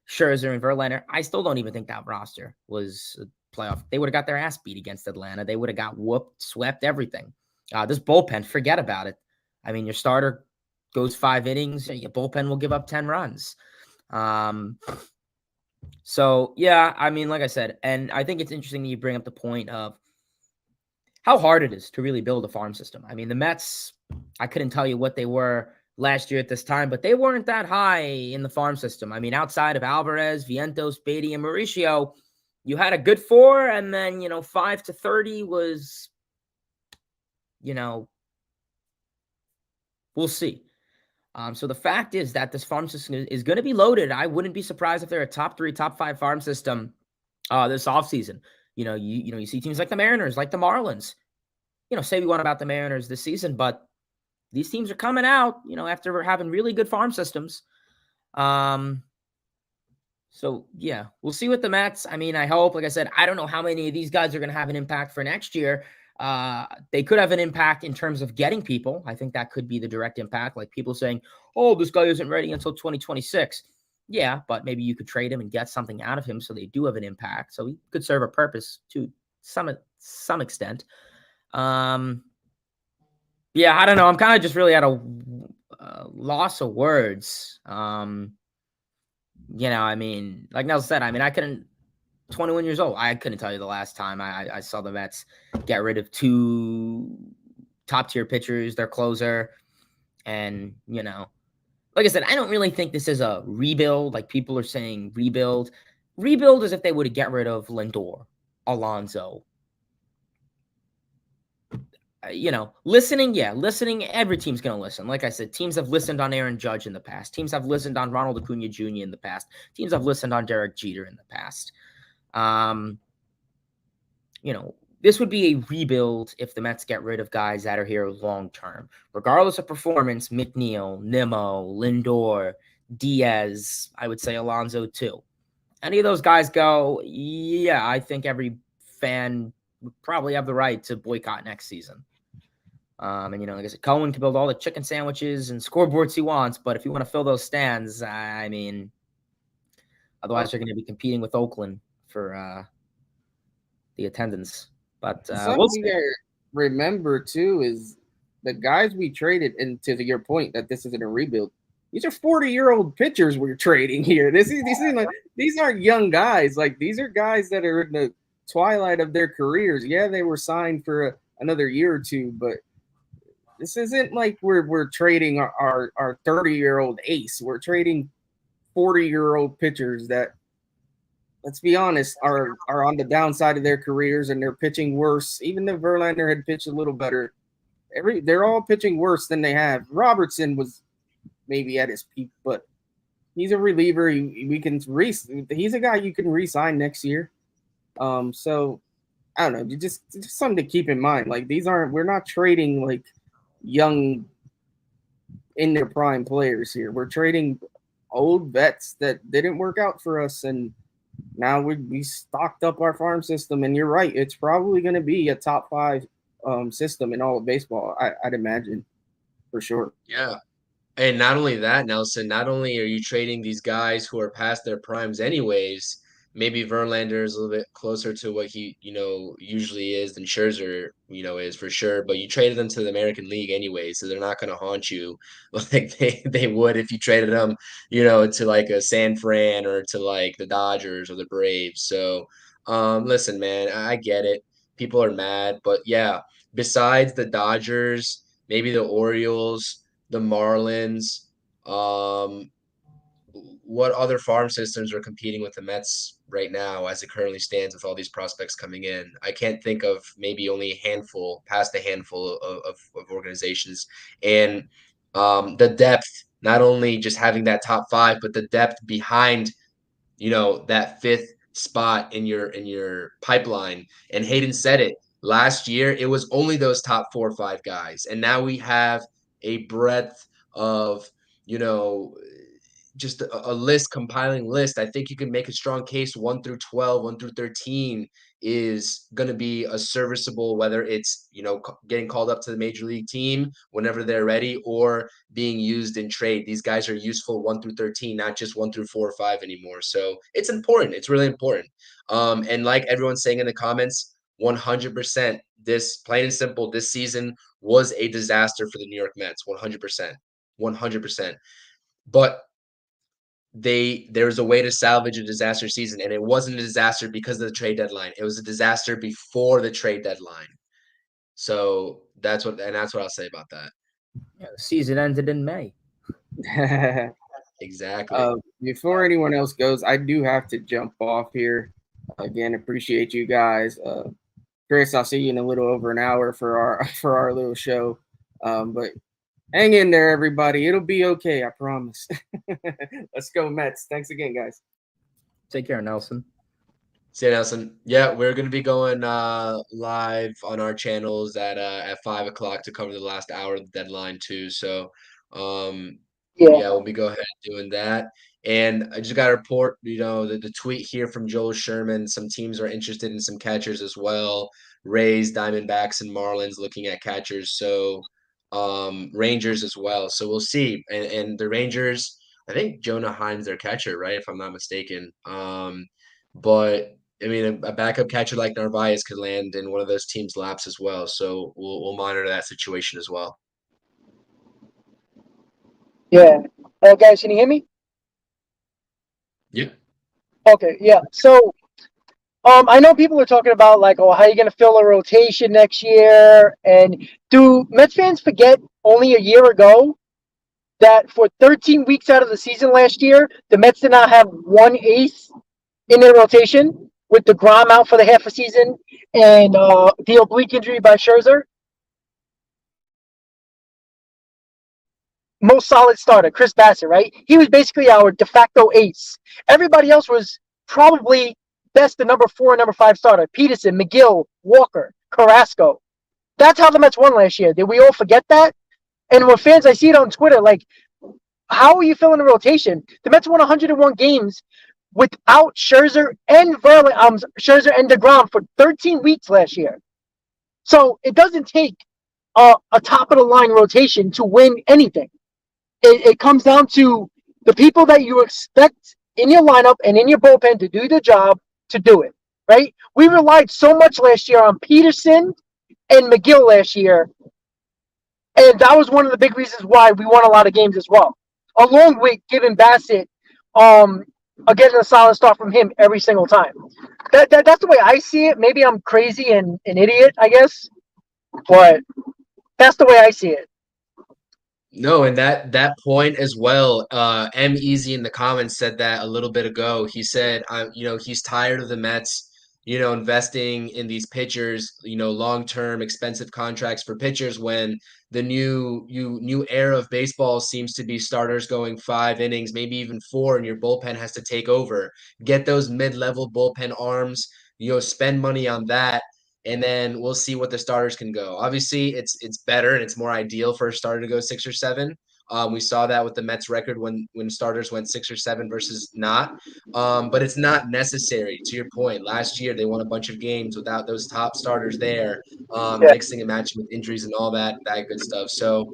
Scherzer and Verlander, I still don't even think that roster was a playoff. They would have got their ass beat against Atlanta. They would have got whooped, swept, everything. This bullpen, forget about it. I mean, your starter goes 5 innings, your bullpen will give up 10 runs. So yeah, I mean, like I said, and I think it's interesting that you bring up the point of how hard it is to really build a farm system. I mean, the Mets, I couldn't tell you what they were last year at this time, but they weren't that high in the farm system. I mean, outside of Alvarez, Vientos, Beatty, and Mauricio, you had a good 4, and then, 5 to 30 was, we'll see. So the fact is that this farm system is going to be loaded. I wouldn't be surprised if they're a top 3, top 5 farm system this offseason. You see teams like the Mariners, like the Marlins. Say we want about the Mariners this season, but these teams are coming out, after having really good farm systems. So yeah, we'll see with the Mets. I mean, I hope, like I said, I don't know how many of these guys are going to have an impact for next year. They could have an impact in terms of getting people. I think that could be the direct impact, like people saying, oh, this guy isn't ready until 2026. Yeah, but maybe you could trade him and get something out of him so they do have an impact. So he could serve a purpose to some extent. Yeah, I don't know. I'm kind of just really at a loss of words. I mean, like Nell said, I mean, 21 years old, I couldn't tell you the last time I saw the Mets get rid of 2 top-tier pitchers, their closer, and, like I said, I don't really think this is a rebuild. Like people are saying rebuild. Rebuild is if they would get rid of Lindor, Alonso, listening, every team's going to listen. Like I said, teams have listened on Aaron Judge in the past. Teams have listened on Ronald Acuna Jr. in the past. Teams have listened on Derek Jeter in the past. This would be a rebuild if the Mets get rid of guys that are here long-term. Regardless of performance, McNeil, Nimmo, Lindor, Diaz, I would say Alonso too. Any of those guys go, yeah, I think every fan would probably have the right to boycott next season. And, like I said, Cohen can build all the chicken sandwiches and scoreboards he wants, but if you want to fill those stands, I mean, otherwise you're going to be competing with Oakland for the attendance. But something you gotta remember too is the guys we traded, and to your point that this isn't a rebuild. These are 40-year-old pitchers we're trading here. These aren't young guys. Like these are guys that are in the twilight of their careers. Yeah, they were signed for another year or 2, but this isn't like we're trading our 30-year-old ace. We're trading 40-year-old pitchers that, let's be honest, are on the downside of their careers and they're pitching worse. Even though Verlander had pitched a little better, they're all pitching worse than they have. Robertson was maybe at his peak, but he's a reliever. He's a guy you can re-sign next year. So I don't know, just something to keep in mind. Like we're not trading like young in their prime players here. We're trading old vets that didn't work out for us, and now we stocked up our farm system. And you're right, it's probably going to be a top 5 system in all of baseball, I'd imagine, for sure. Yeah. And not only that, Nelson, not only are you trading these guys who are past their primes anyways, maybe Verlander is a little bit closer to what he, usually is than Scherzer, is for sure, but you traded them to the American League anyway, so they're not going to haunt you like they would if you traded them, to like a San Fran or to like the Dodgers or the Braves. So, listen, man, I get it. People are mad, but yeah, besides the Dodgers, maybe the Orioles, the Marlins. What other farm systems are competing with the Mets right now as it currently stands with all these prospects coming in? I can't think of maybe only past a handful of organizations. And the depth, not only just having that top 5, but the depth behind, that 5th spot in your pipeline. And Hayden said it. Last year, it was only those top 4 or 5 guys, and now we have a breadth of, you know, just a list, compiling list. I think you can make a strong case 1 through 12, 1 through 13 is going to be a serviceable, whether it's, getting called up to the major league team whenever they're ready or being used in trade. These guys are useful 1 through 13, not just 1 through 4 or 5 anymore. So it's important. It's really important. And like everyone's saying in the comments, 100%, this plain and simple, this season was a disaster for the New York Mets. 100%. 100%. But there's a way to salvage a disaster season, and it wasn't a disaster because of the trade deadline. It was a disaster before the trade deadline. So that's what I'll say about that. Yeah, the season ended in May. Exactly. Before anyone else goes, I do have to jump off here. Again, appreciate you guys. Chris, I'll see you in a little over an hour for our little show. But hang in there, everybody. It'll be okay, I promise. Let's go, Mets. Thanks again, guys. Take care, Nelson. See you, Nelson. Yeah, we're gonna be going live on our channels at 5 o'clock to cover the last hour of the deadline too. So yeah, we'll be go ahead doing that. And I just got a report, the tweet here from Joel Sherman. Some teams are interested in some catchers as well. Rays, Diamondbacks, and Marlins looking at catchers. So Rangers as well. So we'll see. And the Rangers, I think Jonah Heim's their catcher, right? If I'm not mistaken. But I mean, a backup catcher like Narvaez could land in one of those teams' laps as well. So we'll monitor that situation as well. Yeah. Guys, can you hear me? Yeah. Okay, yeah. So, I know people are talking about like, oh, how are you going to fill a rotation next year? And do Mets fans forget only a year ago that for 13 weeks out of the season last year, the Mets did not have one ace in their rotation with DeGrom out for the half a season and the oblique injury by Scherzer? Most solid starter, Chris Bassett, right? He was basically our de facto ace. Everybody else was probably best the number 4 and number 5 starter. Peterson, McGill, Walker, Carrasco. That's how the Mets won last year. Did we all forget that? And when fans, I see it on Twitter, like, how are you filling the rotation? The Mets won 101 games without Scherzer and Scherzer and DeGrom for 13 weeks last year. So it doesn't take a top of the line rotation to win anything. It comes down to the people that you expect in your lineup and in your bullpen to do the job to do it, right? We relied so much last year on Peterson and McGill last year, and that was one of the big reasons why we won a lot of games as well, along with giving Bassett getting a solid start from him every single time. That's the way I see it. Maybe I'm crazy and an idiot, I guess, but that's the way I see it. No, and that point as well. M Easy in the comments said that a little bit ago. He said, he's tired of the Mets, investing in these pitchers, long-term expensive contracts for pitchers when the new era of baseball seems to be starters going 5 innings, maybe even 4, and your bullpen has to take over. Get those mid-level bullpen arms, spend money on that. And then we'll see what the starters can go. Obviously, it's better and it's more ideal for a starter to go 6 or 7. We saw that with the Mets record when starters went 6 or 7 versus not. But it's not necessary. To your point, last year they won a bunch of games without those top starters there, mixing and matching with injuries and all that good stuff. So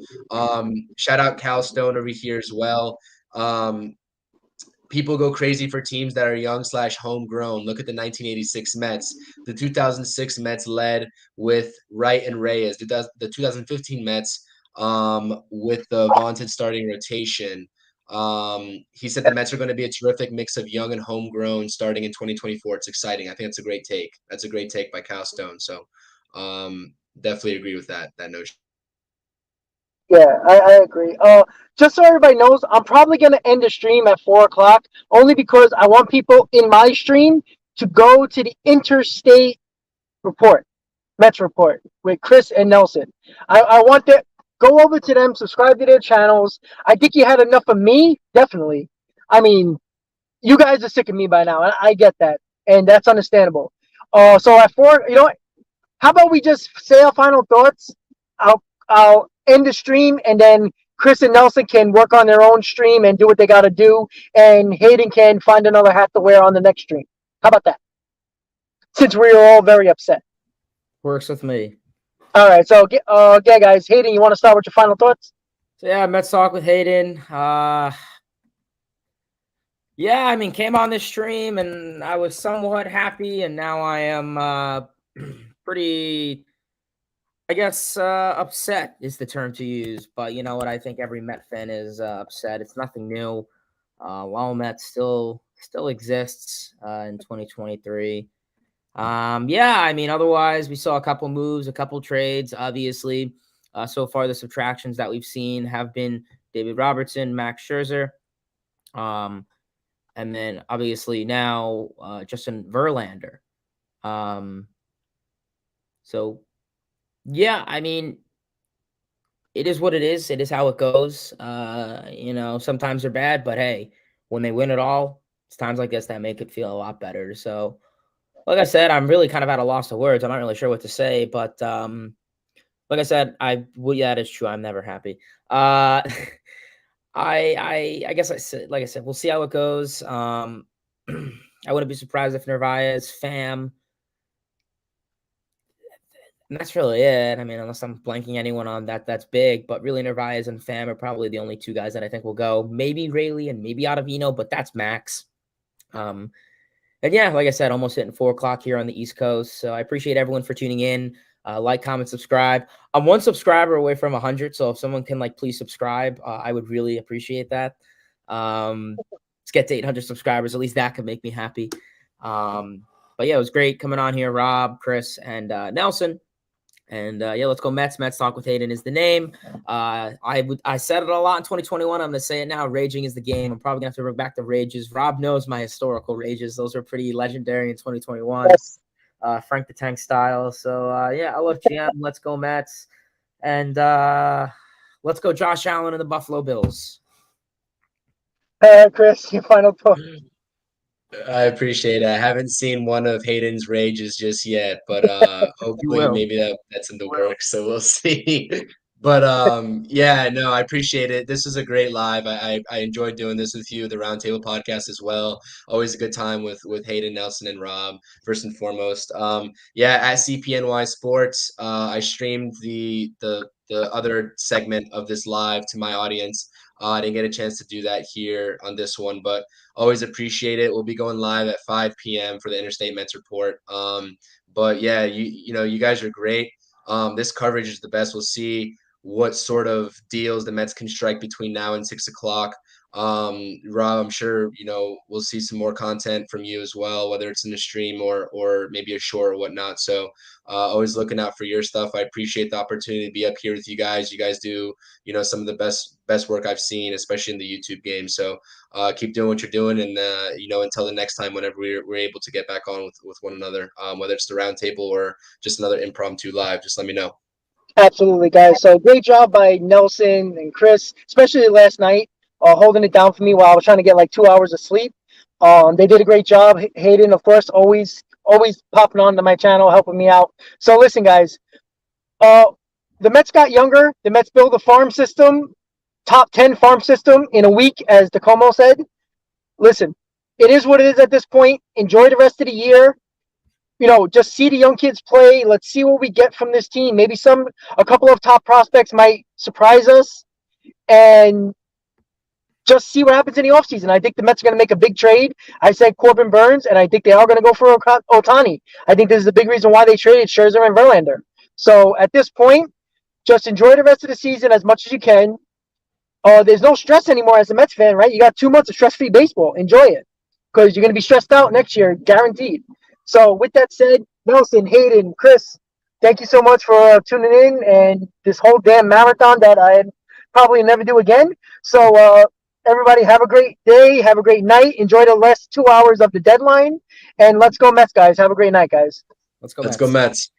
shout out Cal Stone over here as well. People go crazy for teams that are young / homegrown. Look at the 1986 Mets. The 2006 Mets led with Wright and Reyes. The 2015 Mets with the vaunted starting rotation. He said the Mets are going to be a terrific mix of young and homegrown starting in 2024. It's exciting. I think that's a great take. That's a great take by Cal Stone. So definitely agree with that notion. Yeah, I agree. Just so everybody knows, I'm probably going to end the stream at 4 o'clock only because I want people in my stream to go to the Interstate Report, Mets Report with Chris and Nelson. I want to go over to them, subscribe to their channels. I think you had enough of me, definitely. I mean, you guys are sick of me by now. I get that, and that's understandable. So at 4, how about we just say our final thoughts? I'll end the stream, and then Chris and Nelson can work on their own stream and do what they got to do, and Hayden can find another hat to wear on the next stream. How about that? Since we are all very upset. Works with me. All right, so okay, guys. Hayden, you want to start with your final thoughts? So yeah, Mets talk with Hayden. Yeah, I mean, came on this stream and I was somewhat happy, and now I am pretty, I guess, upset is the term to use. But you know what? I think every Met fan is upset. It's nothing new. Lionel Mets still exists in 2023. Yeah, I mean, otherwise, we saw a couple moves, a couple trades. Obviously, so far the subtractions that we've seen have been David Robertson, Max Scherzer, and then obviously now Justin Verlander. So yeah, I mean, it is what it is. It is how it goes. You know, sometimes they're bad, but hey, when they win it all, it's times like this that make it feel a lot better. So, like I said, I'm really kind of at a loss of words. I'm not really sure what to say, but like I said, yeah, that is true. I'm never happy. I guess like I said, we'll see how it goes. I wouldn't be surprised if Narvaez, Pham, and that's really it. I mean, unless I'm blanking anyone on that's big, but really Narvaez and Pham are probably the only two guys that I think will go. Maybe Rayleigh and maybe Ottavino, but that's max. And yeah, like I said, almost hitting 4:00 here on the East Coast. So I appreciate everyone for tuning in. Like, comment, subscribe. I'm one subscriber away from 100. So if someone can please subscribe, I would really appreciate that. Let's get to 800 subscribers. At least that could make me happy. But yeah, it was great coming on here. Rob, Chris, and Nelson. And yeah, let's go Mets. Mets Talk with Hayden is the name. I said it a lot in 2021. I'm going to say it now. Raging is the game. I'm probably going to have to bring back the rages. Rob knows my historical rages. Those were pretty legendary in 2021. Yes. Frank the Tank style. So yeah, I love GM. Let's go Mets. And let's go Josh Allen and the Buffalo Bills. Chris, your final thought. I appreciate it. I haven't seen one of Hayden's rages just yet, but hopefully maybe that's in the works, so we'll see. But yeah, no, I appreciate it. This is a great live. I enjoyed doing this with you, the Roundtable podcast as well. Always a good time with Hayden, Nelson, and Rob, first and foremost. Yeah, at CPNY Sports, I streamed the other segment of this live to my audience. I didn't get a chance to do that here on this one, but always appreciate it. We'll be going live at 5 p.m. for the Interstate Mets Report. But yeah, you know, you guys are great. This coverage is the best. We'll see what sort of deals the Mets can strike between now and 6 o'clock. Rob, I'm sure, you know, we'll see some more content from you as well, whether it's in the stream or maybe a short or whatnot. So always looking out for your stuff. I appreciate the opportunity to be up here with you guys. You guys do, you know, some of the best work I've seen, especially in the YouTube game. So keep doing what you're doing. And, you know, until the next time, whenever we're able to get back on with one another, whether it's the roundtable or just another impromptu live, just let me know. Absolutely, guys. So great job by Nelson and Chris, especially last night, holding it down for me while I was trying to get 2 hours of sleep. They did a great job. Hayden, of course, always popping on to my channel, helping me out. So listen, guys, the Mets got younger. The Mets built a farm system, top 10 farm system in a week, as DeComo said. Listen, it is what it is at this point. Enjoy the rest of the year. You know, just see the young kids play. Let's see what we get from this team. Maybe a couple of top prospects might surprise us, and just see what happens in the offseason. I think the Mets are going to make a big trade. I said Corbin Burns, and I think they are going to go for Ohtani. I think this is the big reason why they traded Scherzer and Verlander. So at this point, just enjoy the rest of the season as much as you can. There's no stress anymore as a Mets fan, right? You got 2 months of stress-free baseball. Enjoy it, because you're going to be stressed out next year, guaranteed. So with that said, Nelson, Hayden, Chris, thank you so much for tuning in and this whole damn marathon that I'd probably never do again. So everybody have a great day. Have a great night. Enjoy the last 2 hours of the deadline. And let's go Mets, guys. Have a great night, guys. Let's go Let's Mets. go Mets.